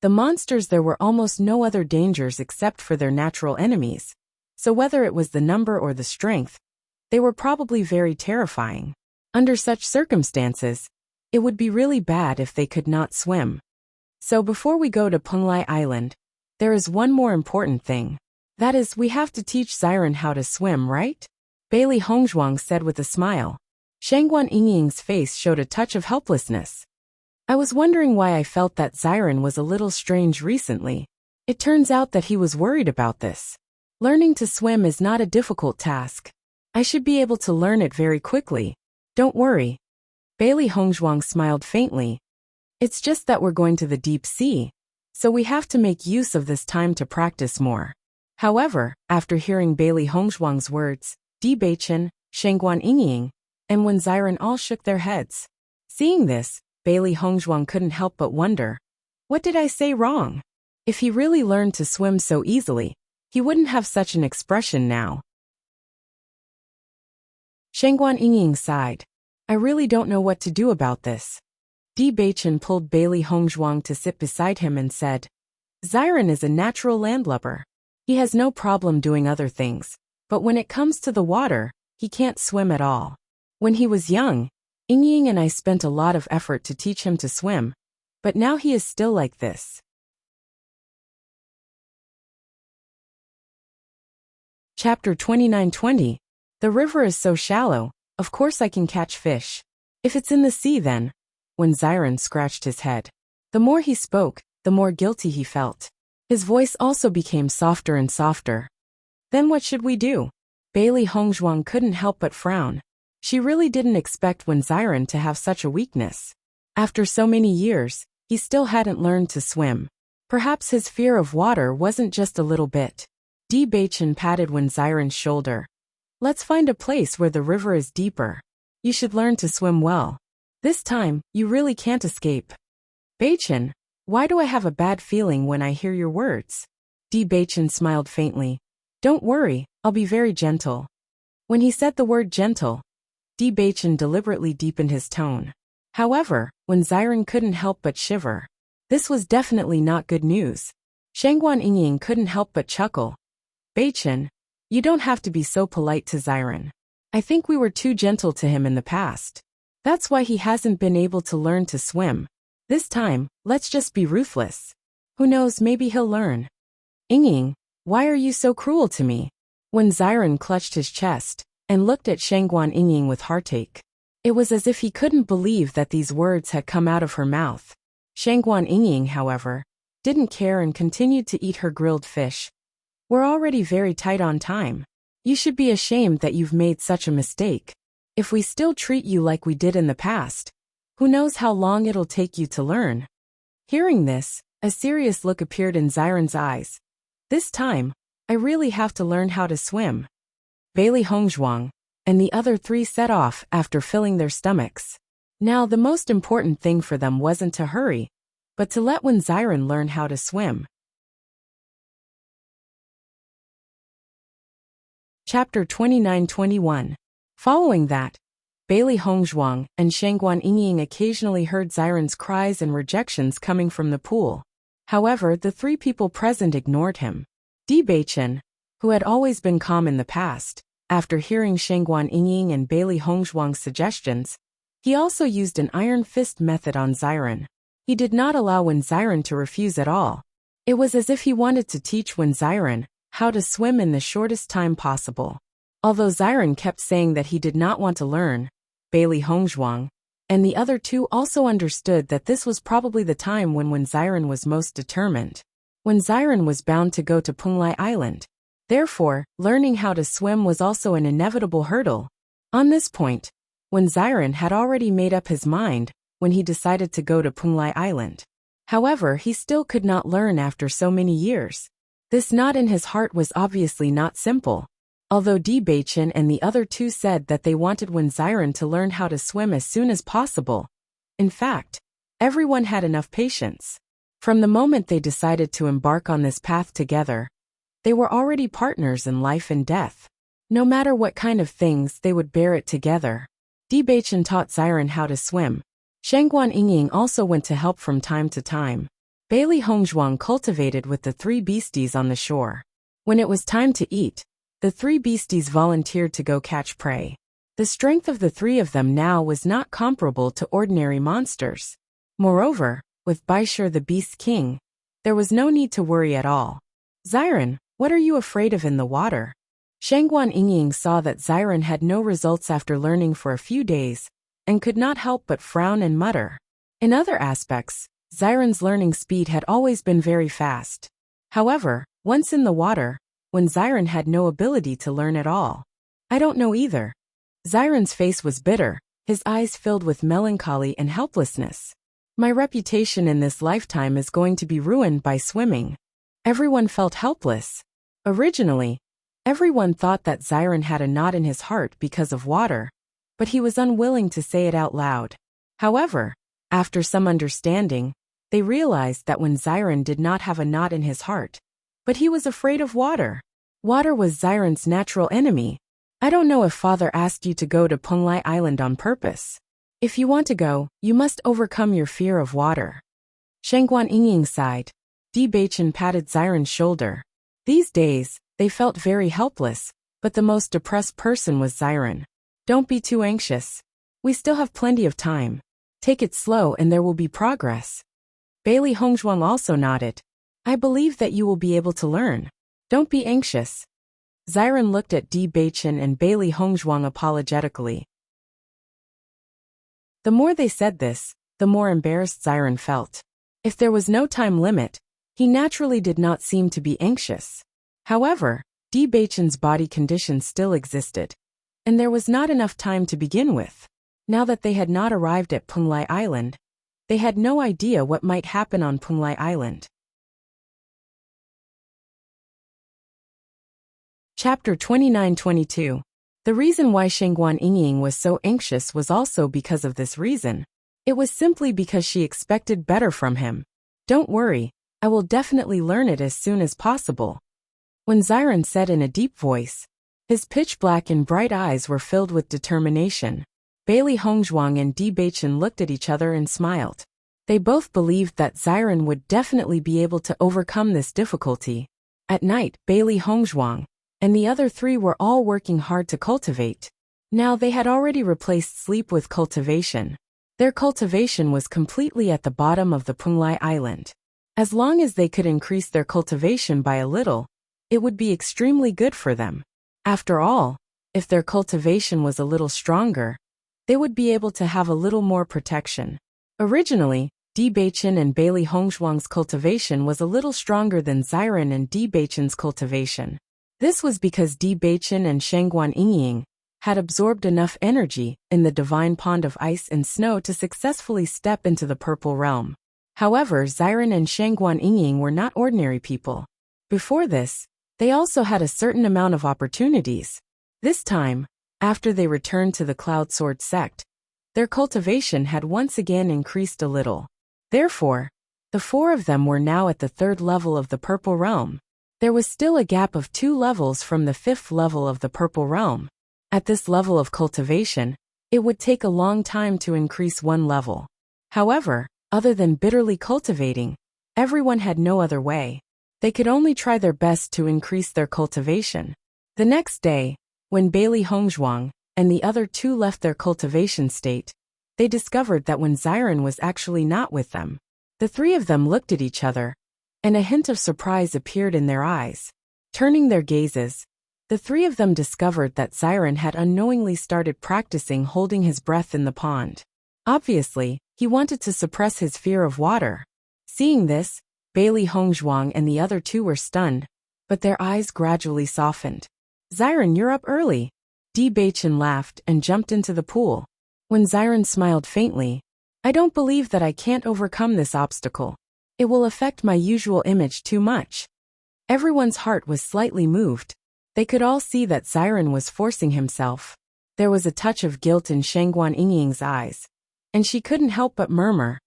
The monsters there were almost no other dangers except for their natural enemies, so whether it was the number or the strength, they were probably very terrifying. Under such circumstances, it would be really bad if they could not swim. So before we go to Penglai Island, there is one more important thing. That is, we have to teach Xiren how to swim, right? Bailey Hongzhuang said with a smile. Shangguan Yingying's face showed a touch of helplessness. I was wondering why I felt that Xiren was a little strange recently. It turns out that he was worried about this. Learning to swim is not a difficult task. I should be able to learn it very quickly. Don't worry. Bailey Hongzhuang smiled faintly. It's just that we're going to the deep sea, so we have to make use of this time to practice more. However, after hearing Bailey Hongzhuang's words, Bewitching, Shangguan Yingying, and Wen Xiren all shook their heads. Seeing this, Bailey Hongzhuang couldn't help but wonder. What did I say wrong? If he really learned to swim so easily, he wouldn't have such an expression now. Shangguan Yingying sighed. I really don't know what to do about this. Bewitching pulled Bailey Hongzhuang to sit beside him and said, Xiren is a natural landlubber. He has no problem doing other things, but when it comes to the water, he can't swim at all. When he was young, Yingying and I spent a lot of effort to teach him to swim, but now he is still like this. Chapter 29:20. The river is so shallow, of course I can catch fish. If it's in the sea then. When Xiren scratched his head. The more he spoke, the more guilty he felt. His voice also became softer and softer. Then what should we do? Bailey Hongzhuang couldn't help but frown. She really didn't expect Wen Xiren to have such a weakness. After so many years, he still hadn't learned to swim. Perhaps his fear of water wasn't just a little bit. Bewitching patted Wen Xiren's shoulder. Let's find a place where the river is deeper. You should learn to swim well. This time, you really can't escape. Bewitching, why do I have a bad feeling when I hear your words? Bewitching smiled faintly. Don't worry, I'll be very gentle. When he said the word gentle, Bewitching deliberately deepened his tone. However, Wen Xiren couldn't help but shiver. This was definitely not good news. Shangguan Yingying couldn't help but chuckle. Bewitching, you don't have to be so polite to Xiren. I think we were too gentle to him in the past. That's why he hasn't been able to learn to swim. This time, let's just be ruthless. Who knows, maybe he'll learn. Yingying, why are you so cruel to me? Wen Xiren clutched his chest and looked at Shangguan Yingying with heartache. It was as if he couldn't believe that these words had come out of her mouth. Shangguan Yingying, however, didn't care and continued to eat her grilled fish. We're already very tight on time. You should be ashamed that you've made such a mistake. If we still treat you like we did in the past, who knows how long it'll take you to learn. Hearing this, a serious look appeared in Xiren's eyes. This time, I really have to learn how to swim. Bailey Hongzhuang and the other three set off after filling their stomachs. Now the most important thing for them wasn't to hurry, but to let Wen Xiren learn how to swim. Chapter 29:21. Following that, Bailey Hongzhuang and Shangguan Yingying occasionally heard Xiren's cries and rejections coming from the pool. However, the three people present ignored him. Bewitching, who had always been calm in the past, after hearing Shangguan Yingying and Bailey Hongzhuang's suggestions, he also used an iron fist method on Xiren. He did not allow Wen Xiren to refuse at all. It was as if he wanted to teach Wen Xiren how to swim in the shortest time possible. Although Xiren kept saying that he did not want to learn, Bailey Hongzhuang and the other two also understood that this was probably the time when Wen Xiren was most determined. Wen Xiren was bound to go to Penglai Island. Therefore, learning how to swim was also an inevitable hurdle. On this point, Wen Xiren had already made up his mind when he decided to go to Penglai Island. However, he still could not learn after so many years. This knot in his heart was obviously not simple. Although Bewitching and the other two said that they wanted Wen Xiren to learn how to swim as soon as possible. In fact, everyone had enough patience. From the moment they decided to embark on this path together, they were already partners in life and death. No matter what kind of things, they would bear it together. Bewitching taught Xiren how to swim. Shangguan Yingying also went to help from time to time. Bailey Hongzhuang cultivated with the three beasties on the shore. When it was time to eat, the three beasties volunteered to go catch prey. The strength of the three of them now was not comparable to ordinary monsters. Moreover, with Baishur the Beast King, there was no need to worry at all. Xiren, what are you afraid of in the water? Shangguan Yingying saw that Xiren had no results after learning for a few days, and could not help but frown and mutter. In other aspects, Xiren's learning speed had always been very fast. However, once in the water, when Xiren had no ability to learn at all. I don't know either. Xiren's face was bitter, his eyes filled with melancholy and helplessness. My reputation in this lifetime is going to be ruined by swimming. Everyone felt helpless. Originally, everyone thought that Xiren had a knot in his heart because of water, but he was unwilling to say it out loud. However, after some understanding, they realized that when Xiren did not have a knot in his heart, but he was afraid of water. Water was Xiren's natural enemy. I don't know if Father asked you to go to Penglai Island on purpose. If you want to go, you must overcome your fear of water. Shangguan Yingying sighed. Bewitching patted Xiren's shoulder. These days, they felt very helpless, but the most depressed person was Xiren. Don't be too anxious. We still have plenty of time. Take it slow and there will be progress. Bailey Hongzhuang also nodded. I believe that you will be able to learn. Don't be anxious. Xiren looked at Bewitching and Bailey Hongzhuang apologetically. The more they said this, the more embarrassed Xiren felt. If there was no time limit, he naturally did not seem to be anxious. However, Bewitching's body condition still existed, and there was not enough time to begin with. Now that they had not arrived at Penglai Island, they had no idea what might happen on Penglai Island. Chapter 29-22. The reason why Shangguan Yingying was so anxious was also because of this reason. It was simply because she expected better from him. Don't worry, I will definitely learn it as soon as possible. When Xiren said in a deep voice, his pitch-black and bright eyes were filled with determination. Bailey Hongzhuang and Bewitching looked at each other and smiled. They both believed that Xiren would definitely be able to overcome this difficulty. At night, Bailey Hongzhuang and the other three were all working hard to cultivate. Now they had already replaced sleep with cultivation. Their cultivation was completely at the bottom of the Penglai Island. As long as they could increase their cultivation by a little, it would be extremely good for them. After all, if their cultivation was a little stronger, they would be able to have a little more protection. Originally, Bewitching and Bailey Hongzhuang's cultivation was a little stronger than Xiren and Bewitching's cultivation. This was because Bewitching and Shangguan Yingying had absorbed enough energy in the divine pond of ice and snow to successfully step into the purple realm. However, Xiren and Shangguan Yingying were not ordinary people. Before this, they also had a certain amount of opportunities. This time, after they returned to the Cloud Sword sect, their cultivation had once again increased a little. Therefore, the four of them were now at the 3rd level of the Purple Realm. There was still a gap of 2 levels from the 5th level of the Purple Realm. At this level of cultivation, it would take a long time to increase 1 level. However, other than bitterly cultivating, everyone had no other way. They could only try their best to increase their cultivation. The next day, when Bailey Hongzhuang and the other 2 left their cultivation state, they discovered that when Xiren was actually not with them. The 3 of them looked at each other, and a hint of surprise appeared in their eyes. Turning their gazes, the 3 of them discovered that Xiren had unknowingly started practicing holding his breath in the pond. Obviously, he wanted to suppress his fear of water. Seeing this, Bailey Hongzhuang and the other 2 were stunned, but their eyes gradually softened. Xiren, you're up early. Bewitching laughed and jumped into the pool. When Xiren smiled faintly, I don't believe that I can't overcome this obstacle. It will affect my usual image too much. Everyone's heart was slightly moved. They could all see that Xiren was forcing himself. There was a touch of guilt in Shangguan Yingying's eyes, and she couldn't help but murmur,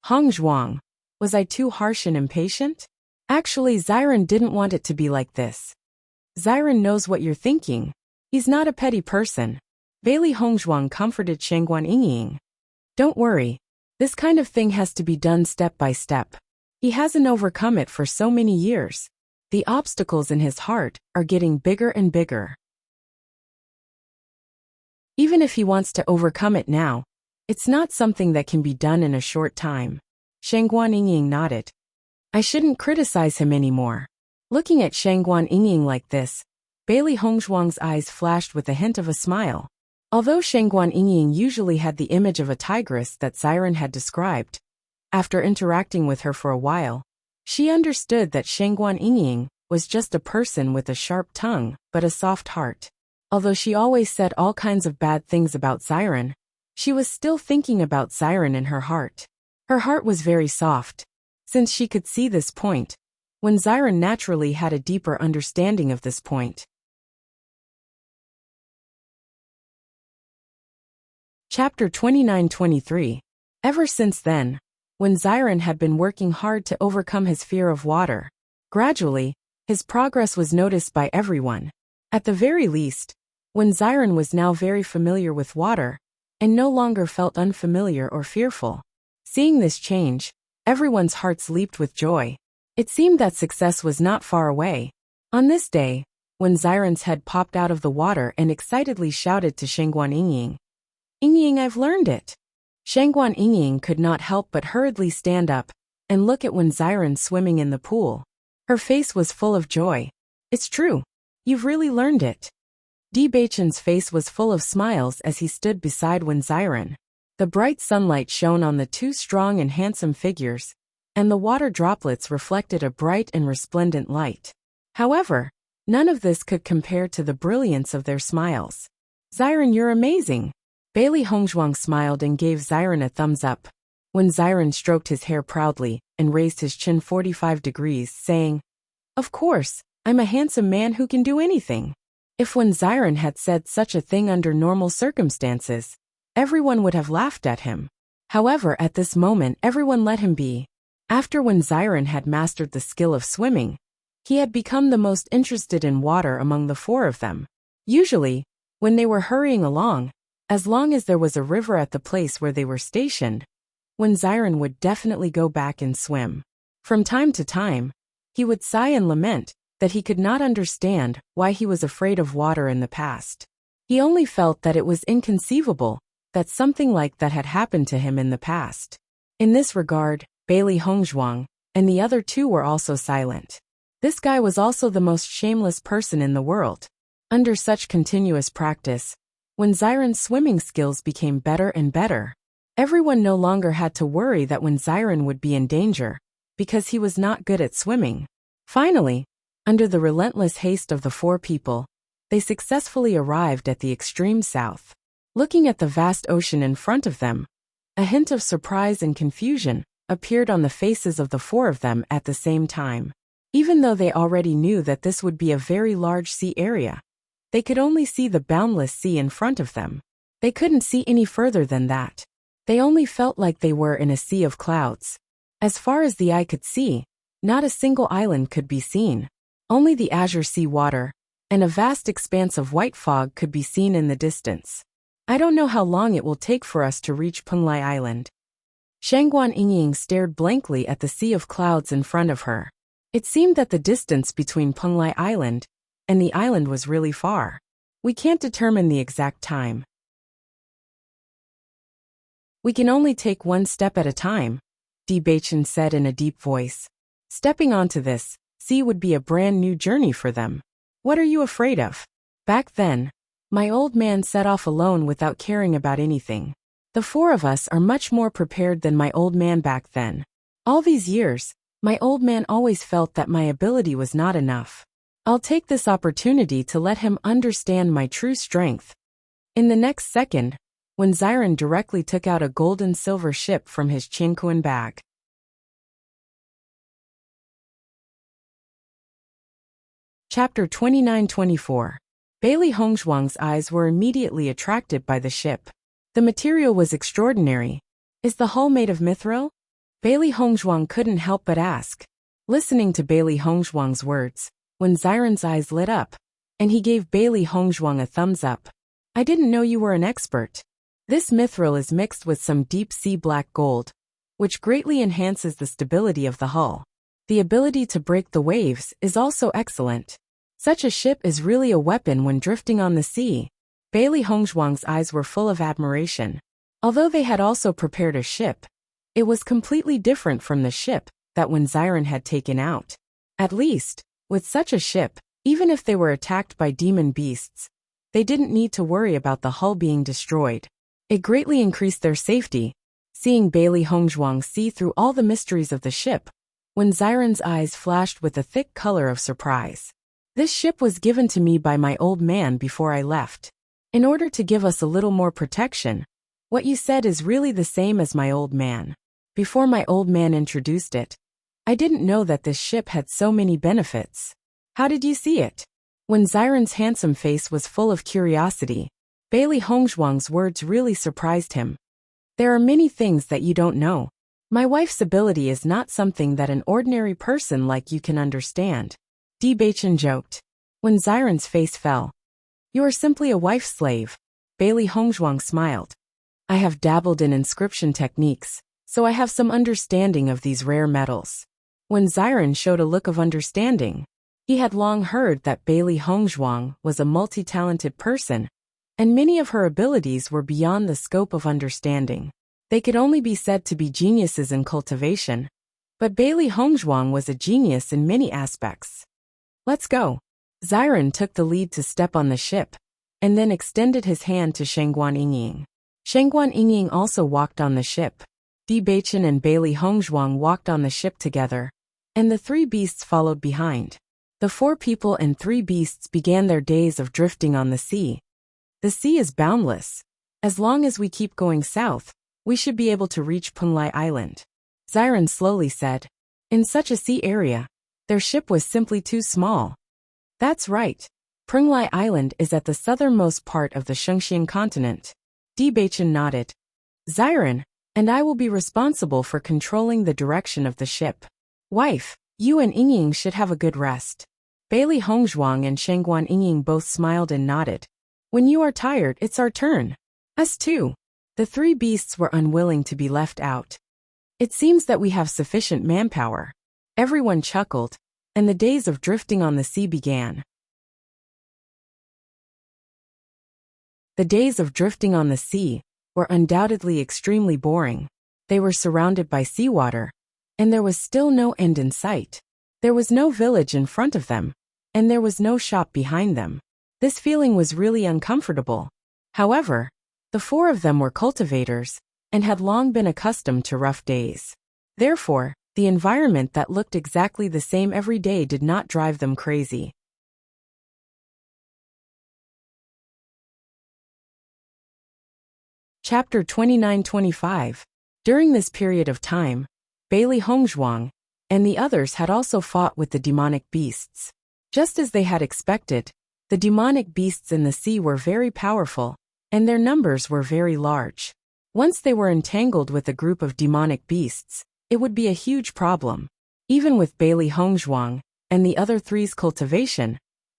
Hongzhuang, was I too harsh and impatient? Actually, Xiren didn't want it to be like this. Xiren knows what you're thinking. He's not a petty person. Bailey Hongzhuang comforted Shangguan Yingying. Don't worry. This kind of thing has to be done step by step. He hasn't overcome it for so many years. The obstacles in his heart are getting bigger and bigger. Even if he wants to overcome it now, it's not something that can be done in a short time. Shangguan Yingying nodded. I shouldn't criticize him anymore. Looking at Shangguan Yingying like this, Bailey Hongzhuang's eyes flashed with a hint of a smile. Although Shengguan Yingying usually had the image of a tigress that Xiren had described, after interacting with her for a while, she understood that Shengguan Yingying was just a person with a sharp tongue but a soft heart. Although she always said all kinds of bad things about Xiren, she was still thinking about Xiren in her heart. Her heart was very soft, since she could see this point, when Xiren naturally had a deeper understanding of this point. Chapter 29-23. Ever since then, when Xiren had been working hard to overcome his fear of water, gradually, his progress was noticed by everyone. At the very least, when Xiren was now very familiar with water, and no longer felt unfamiliar or fearful. Seeing this change, everyone's hearts leaped with joy. It seemed that success was not far away. On this day, when Xiren's head popped out of the water and excitedly shouted to Shengguan Yingying, "Yingying, I've learned it!" Shengguan Yingying could not help but hurriedly stand up and look at when Xiren swimming in the pool. Her face was full of joy. "It's true. You've really learned it." Bewitching's face was full of smiles as he stood beside Wen Xiren. The bright sunlight shone on the two strong and handsome figures, and the water droplets reflected a bright and resplendent light. However, none of this could compare to the brilliance of their smiles. "Xiren, you're amazing." Bailey Hongzhuang smiled and gave Xiren a thumbs up. When Xiren stroked his hair proudly and raised his chin 45 degrees, saying, "Of course, I'm a handsome man who can do anything." If when Xiren had said such a thing under normal circumstances, everyone would have laughed at him. However, at this moment everyone let him be. After when Xiren had mastered the skill of swimming, he had become the most interested in water among the four of them. Usually, when they were hurrying along, as long as there was a river at the place where they were stationed, when Xiren would definitely go back and swim. From time to time, he would sigh and lament that he could not understand why he was afraid of water in the past. He only felt that it was inconceivable that something like that had happened to him in the past. In this regard, Bailey Hongzhuang and the other two were also silent. This guy was also the most shameless person in the world. Under such continuous practice, when Xiren's swimming skills became better and better, everyone no longer had to worry that when Xiren would be in danger, because he was not good at swimming. Finally, under the relentless haste of the four people, they successfully arrived at the extreme south. Looking at the vast ocean in front of them, a hint of surprise and confusion appeared on the faces of the four of them at the same time. Even though they already knew that this would be a very large sea area, they could only see the boundless sea in front of them. They couldn't see any further than that. They only felt like they were in a sea of clouds. As far as the eye could see, not a single island could be seen. Only the azure sea water, and a vast expanse of white fog could be seen in the distance. "I don't know how long it will take for us to reach Penglai Island." Shengguan Yingying stared blankly at the sea of clouds in front of her. It seemed that the distance between Penglai Island and the island was really far. "We can't determine the exact time. We can only take one step at a time," Bewitching said in a deep voice. Stepping onto this sea would be a brand new journey for them. "What are you afraid of?" "Back then, my old man set off alone without caring about anything. The four of us are much more prepared than my old man back then. All these years, my old man always felt that my ability was not enough. I'll take this opportunity to let him understand my true strength." In the next second, when Xiren directly took out a gold and silver ship from his Qingkuan bag. Chapter 29-24. Bailey Hongzhuang's eyes were immediately attracted by the ship. The material was extraordinary. "Is the hull made of mithril?" Bailey Hongzhuang couldn't help but ask. Listening to Bailey Hongzhuang's words, when Xiren's eyes lit up, and he gave Bailey Hongzhuang a thumbs up. "I didn't know you were an expert. This mithril is mixed with some deep-sea black gold, which greatly enhances the stability of the hull. The ability to break the waves is also excellent. Such a ship is really a weapon when drifting on the sea." Bailey Hongzhuang's eyes were full of admiration. Although they had also prepared a ship, it was completely different from the ship that when Xiren had taken out. At least, with such a ship, Even if they were attacked by demon beasts, they didn't need to worry about the hull being destroyed. It greatly increased their safety, seeing Bailey Hongzhuang see through all the mysteries of the ship, when Xiren's eyes flashed with a thick color of surprise. This ship was given to me by my old man before I left. In order to give us a little more protection, what you said is really the same as my old man. Before my old man introduced it, I didn't know that this ship had so many benefits. How did you see it? When Xiren's handsome face was full of curiosity, Bailey Hongzhuang's words really surprised him. There are many things that you don't know. My wife's ability is not something that an ordinary person like you can understand. Bewitching joked. When Xiren's face fell. You are simply a wife's slave. Bailey Hongzhuang smiled. I have dabbled in inscription techniques, so I have some understanding of these rare metals. When Xiren showed a look of understanding, he had long heard that Bailey Hongzhuang was a multi-talented person, and many of her abilities were beyond the scope of understanding. They could only be said to be geniuses in cultivation, but Bailey Hongzhuang was a genius in many aspects. Let's go. Xiren took the lead to step on the ship, and then extended his hand to Shangguan Yingying. Shangguan Yingying also walked on the ship. Bewitching and Bailey Hongzhuang walked on the ship together, and the three beasts followed behind. The four people and three beasts began their days of drifting on the sea. The sea is boundless. As long as we keep going south, we should be able to reach Penglai Island. Xiren slowly said. In such a sea area, their ship was simply too small. That's right. Penglai Island is at the southernmost part of the Shengxian continent. Bewitching nodded. Xiren, and I will be responsible for controlling the direction of the ship. Wife, you and Yingying should have a good rest. Bailey Hongzhuang and Shangguan Yingying both smiled and nodded. When you are tired, it's our turn. Us too. The three beasts were unwilling to be left out. It seems that we have sufficient manpower. Everyone chuckled, and the days of drifting on the sea began. The days of drifting on the sea were undoubtedly extremely boring. They were surrounded by seawater, and there was still no end in sight. There was no village in front of them, and there was no shop behind them. This feeling was really uncomfortable. However, the four of them were cultivators, and had long been accustomed to rough days. Therefore, the environment that looked exactly the same every day did not drive them crazy. Chapter 29-25. During this period of time, Bailey Hongzhuang and the others had also fought with the demonic beasts. Just as they had expected, the demonic beasts in the sea were very powerful, and their numbers were very large. Once they were entangled with a group of demonic beasts, it would be a huge problem. Even with Bailey Hongzhuang and the other three's cultivation,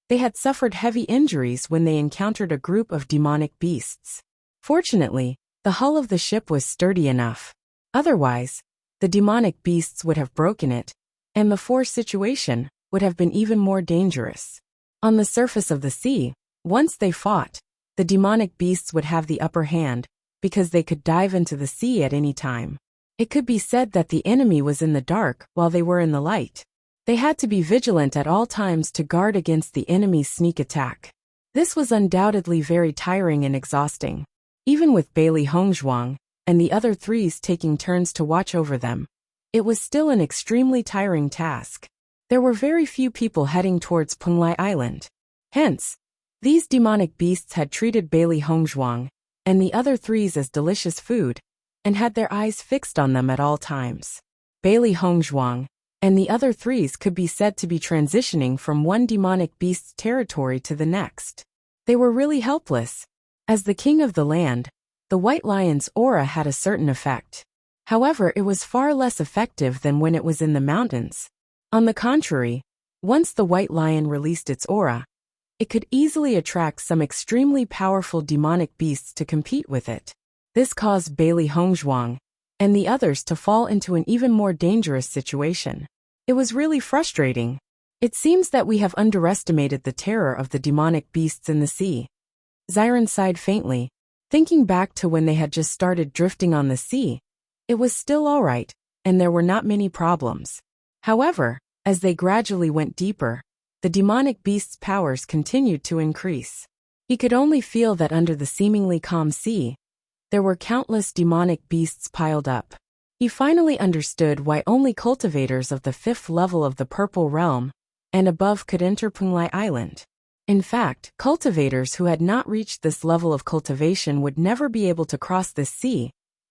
they had suffered heavy injuries when they encountered a group of demonic beasts. Fortunately, the hull of the ship was sturdy enough. Otherwise, the demonic beasts would have broken it, and the force situation would have been even more dangerous. On the surface of the sea, once they fought, the demonic beasts would have the upper hand, because they could dive into the sea at any time. It could be said that the enemy was in the dark while they were in the light. They had to be vigilant at all times to guard against the enemy's sneak attack. This was undoubtedly very tiring and exhausting. Even with Bailey Hongzhuang and the other threes taking turns to watch over them, it was still an extremely tiring task. There were very few people heading towards Penglai Island. Hence, these demonic beasts had treated Bailey Hongzhuang and the other threes as delicious food, and had their eyes fixed on them at all times. Bailey Hongzhuang and the other threes could be said to be transitioning from one demonic beast's territory to the next. They were really helpless. As the king of the land, the white lion's aura had a certain effect. However, it was far less effective than when it was in the mountains. On the contrary, once the white lion released its aura, it could easily attract some extremely powerful demonic beasts to compete with it. This caused Bailey Hongzhuang and the others to fall into an even more dangerous situation. It was really frustrating. It seems that we have underestimated the terror of the demonic beasts in the sea. Xiren sighed faintly, thinking back to when they had just started drifting on the sea. It was still all right, and there were not many problems. However, as they gradually went deeper, the demonic beast's powers continued to increase. He could only feel that under the seemingly calm sea, there were countless demonic beasts piled up. He finally understood why only cultivators of the 5th level of the Purple Realm and above could enter Penglai Island. In fact, cultivators who had not reached this level of cultivation would never be able to cross this sea,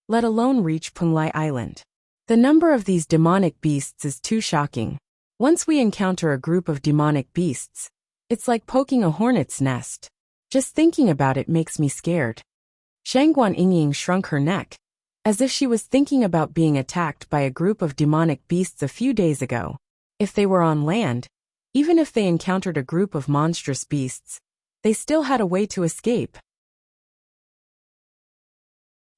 let alone reach Penglai Island. The number of these demonic beasts is too shocking. Once we encounter a group of demonic beasts, it's like poking a hornet's nest. Just thinking about it makes me scared. Shangguan Yingying shrunk her neck, as if she was thinking about being attacked by a group of demonic beasts a few days ago. If they were on land, even if they encountered a group of monstrous beasts, they still had a way to escape.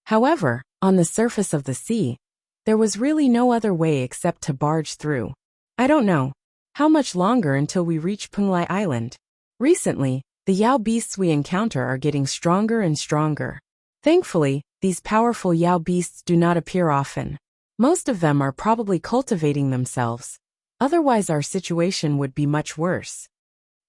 However, on the surface of the sea, there was really no other way except to barge through. I don't know how much longer until we reach Penglai Island. Recently, the Yao beasts we encounter are getting stronger and stronger. Thankfully, these powerful Yao beasts do not appear often. Most of them are probably cultivating themselves. Otherwise our situation would be much worse.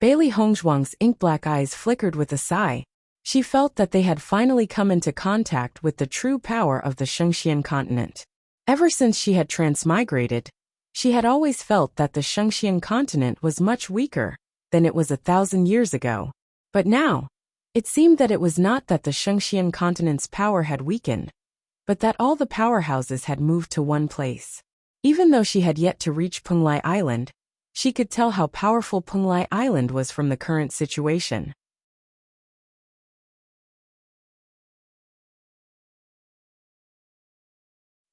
Bailey Hongzhuang's ink-black eyes flickered with a sigh. She felt that they had finally come into contact with the true power of the Shengxian continent. Ever since she had transmigrated, she had always felt that the Shengxian continent was much weaker than it was 1,000 years ago. But now, it seemed that it was not that the Shengxian continent's power had weakened, but that all the powerhouses had moved to one place. Even though she had yet to reach Penglai Island, she could tell how powerful Penglai Island was from the current situation.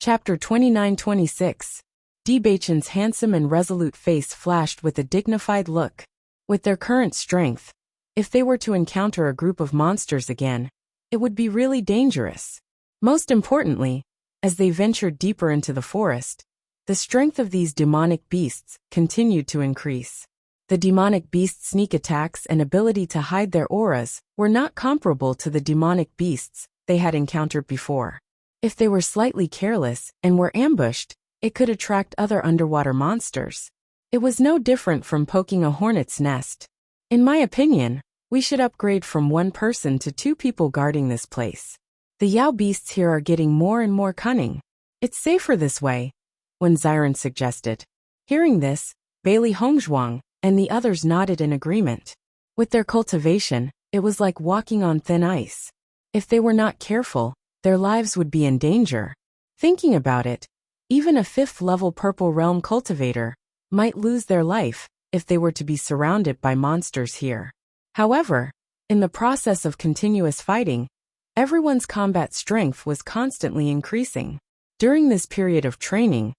Chapter 29-26. Bewitching's handsome and resolute face flashed with a dignified look. With their current strength, if they were to encounter a group of monsters again, it would be really dangerous. Most importantly, as they ventured deeper into the forest, the strength of these demonic beasts continued to increase. The demonic beasts' sneak attacks and ability to hide their auras were not comparable to the demonic beasts they had encountered before. If they were slightly careless and were ambushed, it could attract other underwater monsters. It was no different from poking a hornet's nest. In my opinion, we should upgrade from 1 person to 2 people guarding this place. The Yao beasts here are getting more and more cunning. It's safer this way, Wen Xiren suggested. Hearing this, Bailey Hongzhuang and the others nodded in agreement. With their cultivation, it was like walking on thin ice. If they were not careful, their lives would be in danger. Thinking about it, even a 5th-level Purple Realm cultivator might lose their life if they were to be surrounded by monsters here. However, in the process of continuous fighting, everyone's combat strength was constantly increasing. During this period of training,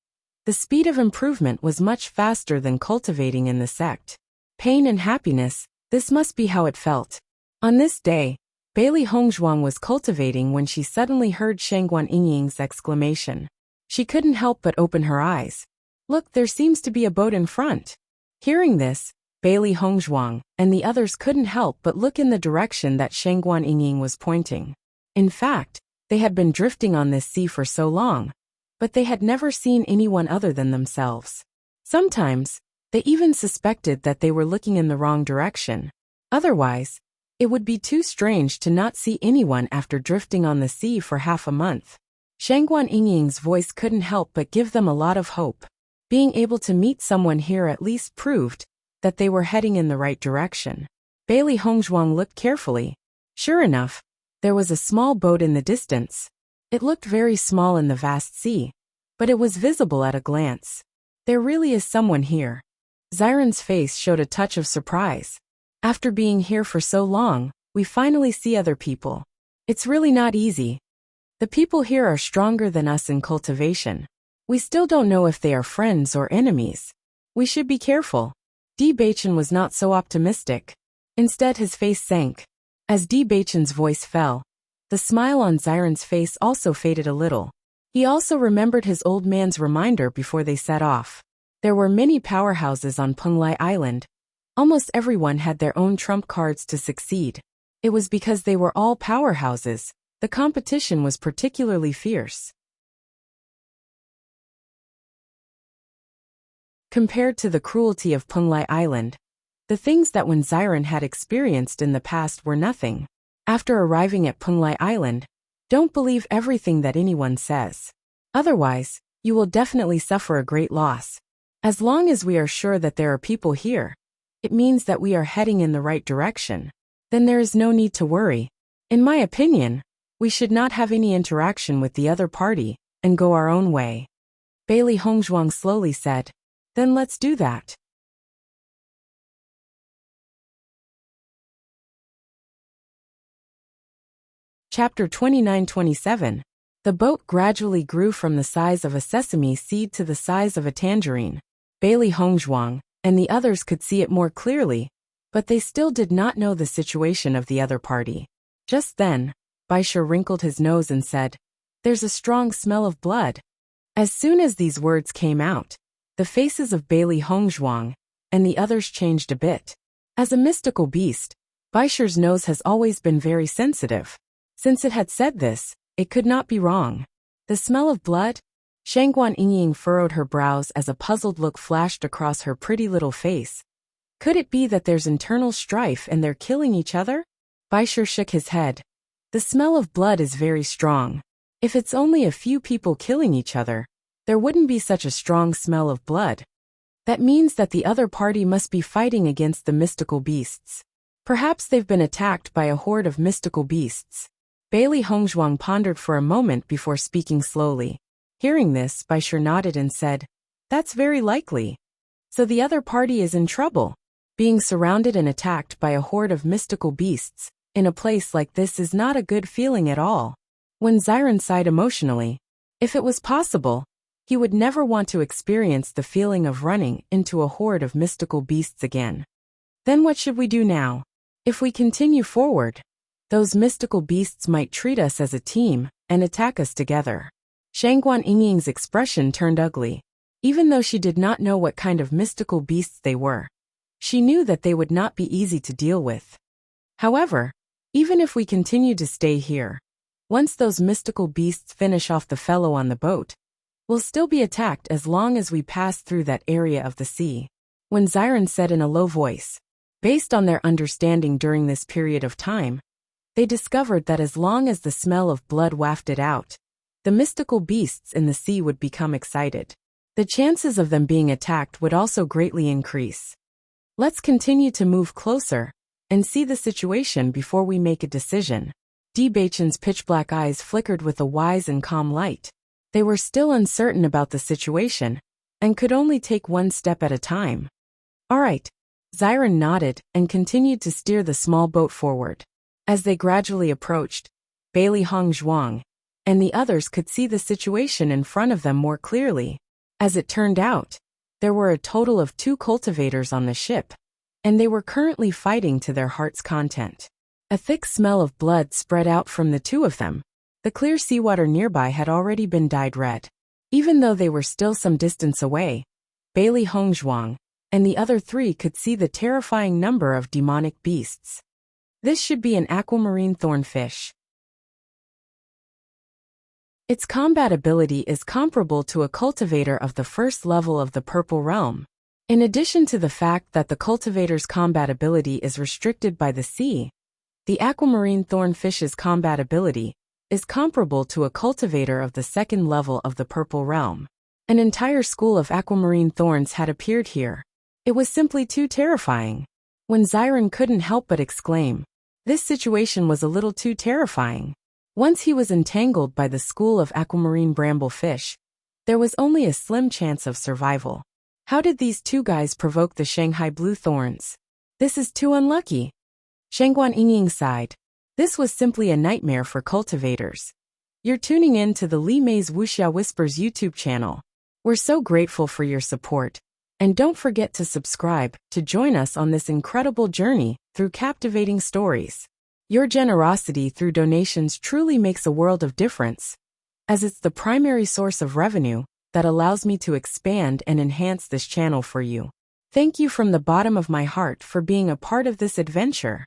the speed of improvement was much faster than cultivating in the sect. Pain and happiness, this must be how it felt. On this day, Bailey Hongzhuang was cultivating when she suddenly heard Shangguan Yingying's exclamation. She couldn't help but open her eyes. Look, there seems to be a boat in front. Hearing this, Bailey Hongzhuang and the others couldn't help but look in the direction that Shangguan Yingying was pointing. In fact, they had been drifting on this sea for so long, but they had never seen anyone other than themselves. Sometimes, they even suspected that they were looking in the wrong direction. Otherwise, it would be too strange to not see anyone after drifting on the sea for half a month. Shangguan Yingying's voice couldn't help but give them a lot of hope. Being able to meet someone here at least proved that they were heading in the right direction. Bailey Hongzhuang looked carefully. Sure enough, there was a small boat in the distance. It looked very small in the vast sea, but it was visible at a glance. There really is someone here. Xiren's face showed a touch of surprise. After being here for so long, we finally see other people. It's really not easy. The people here are stronger than us in cultivation. We still don't know if they are friends or enemies. We should be careful. Bewitching was not so optimistic. Instead, his face sank. As Bewitching's voice fell, the smile on Xiren's face also faded a little. He also remembered his old man's reminder before they set off. There were many powerhouses on Penglai Island. Almost everyone had their own trump cards to succeed. It was because they were all powerhouses. The competition was particularly fierce. Compared to the cruelty of Penglai Island, The things that Wen Xiren had experienced in the past were nothing. After arriving at Penglai Island, don't believe everything that anyone says. Otherwise, you will definitely suffer a great loss. As long as we are sure that there are people here, it means that we are heading in the right direction. Then there is no need to worry. In my opinion, we should not have any interaction with the other party and go our own way. Bailey Hongzhuang slowly said. Then let's do that. Chapter 29-27. The boat gradually grew from the size of a sesame seed to the size of a tangerine. Bailey Hongzhuang and the others could see it more clearly, but they still did not know the situation of the other party. Just then, Baisha wrinkled his nose and said, "There's a strong smell of blood." As soon as these words came out, the faces of Bailey Hongzhuang and the others changed a bit. As a mystical beast, Baisha's nose has always been very sensitive. Since it had said this, it could not be wrong. The smell of blood? Shangguan Yingying furrowed her brows as a puzzled look flashed across her pretty little face. Could it be that there's internal strife and they're killing each other? Baisha shook his head. The smell of blood is very strong. If it's only a few people killing each other, there wouldn't be such a strong smell of blood. That means that the other party must be fighting against the mystical beasts. Perhaps they've been attacked by a horde of mystical beasts. Bailey Hongzhuang pondered for a moment before speaking slowly. Hearing this, Baisha nodded and said, "That's very likely. So the other party is in trouble. Being surrounded and attacked by a horde of mystical beasts in a place like this is not a good feeling at all." When Xiren sighed emotionally, if it was possible, he would never want to experience the feeling of running into a horde of mystical beasts again. Then what should we do now? If we continue forward, those mystical beasts might treat us as a team and attack us together. Shangguan Yingying's expression turned ugly. Even though she did not know what kind of mystical beasts they were, she knew that they would not be easy to deal with. However, even if we continue to stay here, once those mystical beasts finish off the fellow on the boat, we'll still be attacked as long as we pass through that area of the sea. When Xiren said in a low voice, based on their understanding during this period of time, they discovered that as long as the smell of blood wafted out, the mystical beasts in the sea would become excited. The chances of them being attacked would also greatly increase. Let's continue to move closer and see the situation before we make a decision. Bewitching's pitch-black eyes flickered with a wise and calm light. They were still uncertain about the situation and could only take one step at a time. All right. Xiren nodded and continued to steer the small boat forward. As they gradually approached, Bailey Hongzhuang and the others could see the situation in front of them more clearly. As it turned out, there were a total of 2 cultivators on the ship, and they were currently fighting to their heart's content. A thick smell of blood spread out from the 2 of them. The clear seawater nearby had already been dyed red. Even though they were still some distance away, Bailey Hongzhuang and the other 3 could see the terrifying number of demonic beasts. This should be an aquamarine thornfish. Its combat ability is comparable to a cultivator of the first level of the Purple Realm. In addition to the fact that the cultivator's combat ability is restricted by the sea, the aquamarine thornfish's combat ability is comparable to a cultivator of the second level of the Purple Realm. An entire school of aquamarine thorns had appeared here. It was simply too terrifying. When Xiren couldn't help but exclaim, this situation was a little too terrifying. Once he was entangled by the school of aquamarine bramble fish, there was only a slim chance of survival. How did these 2 guys provoke the Shanghai blue thorns? This is too unlucky. Shangguan Yingying sighed. This was simply a nightmare for cultivators. You're tuning in to the Li Mei's Wuxia Whispers YouTube channel. We're so grateful for your support. And don't forget to subscribe to join us on this incredible journey through captivating stories. Your generosity through donations truly makes a world of difference, as it's the primary source of revenue that allows me to expand and enhance this channel for you. Thank you from the bottom of my heart for being a part of this adventure.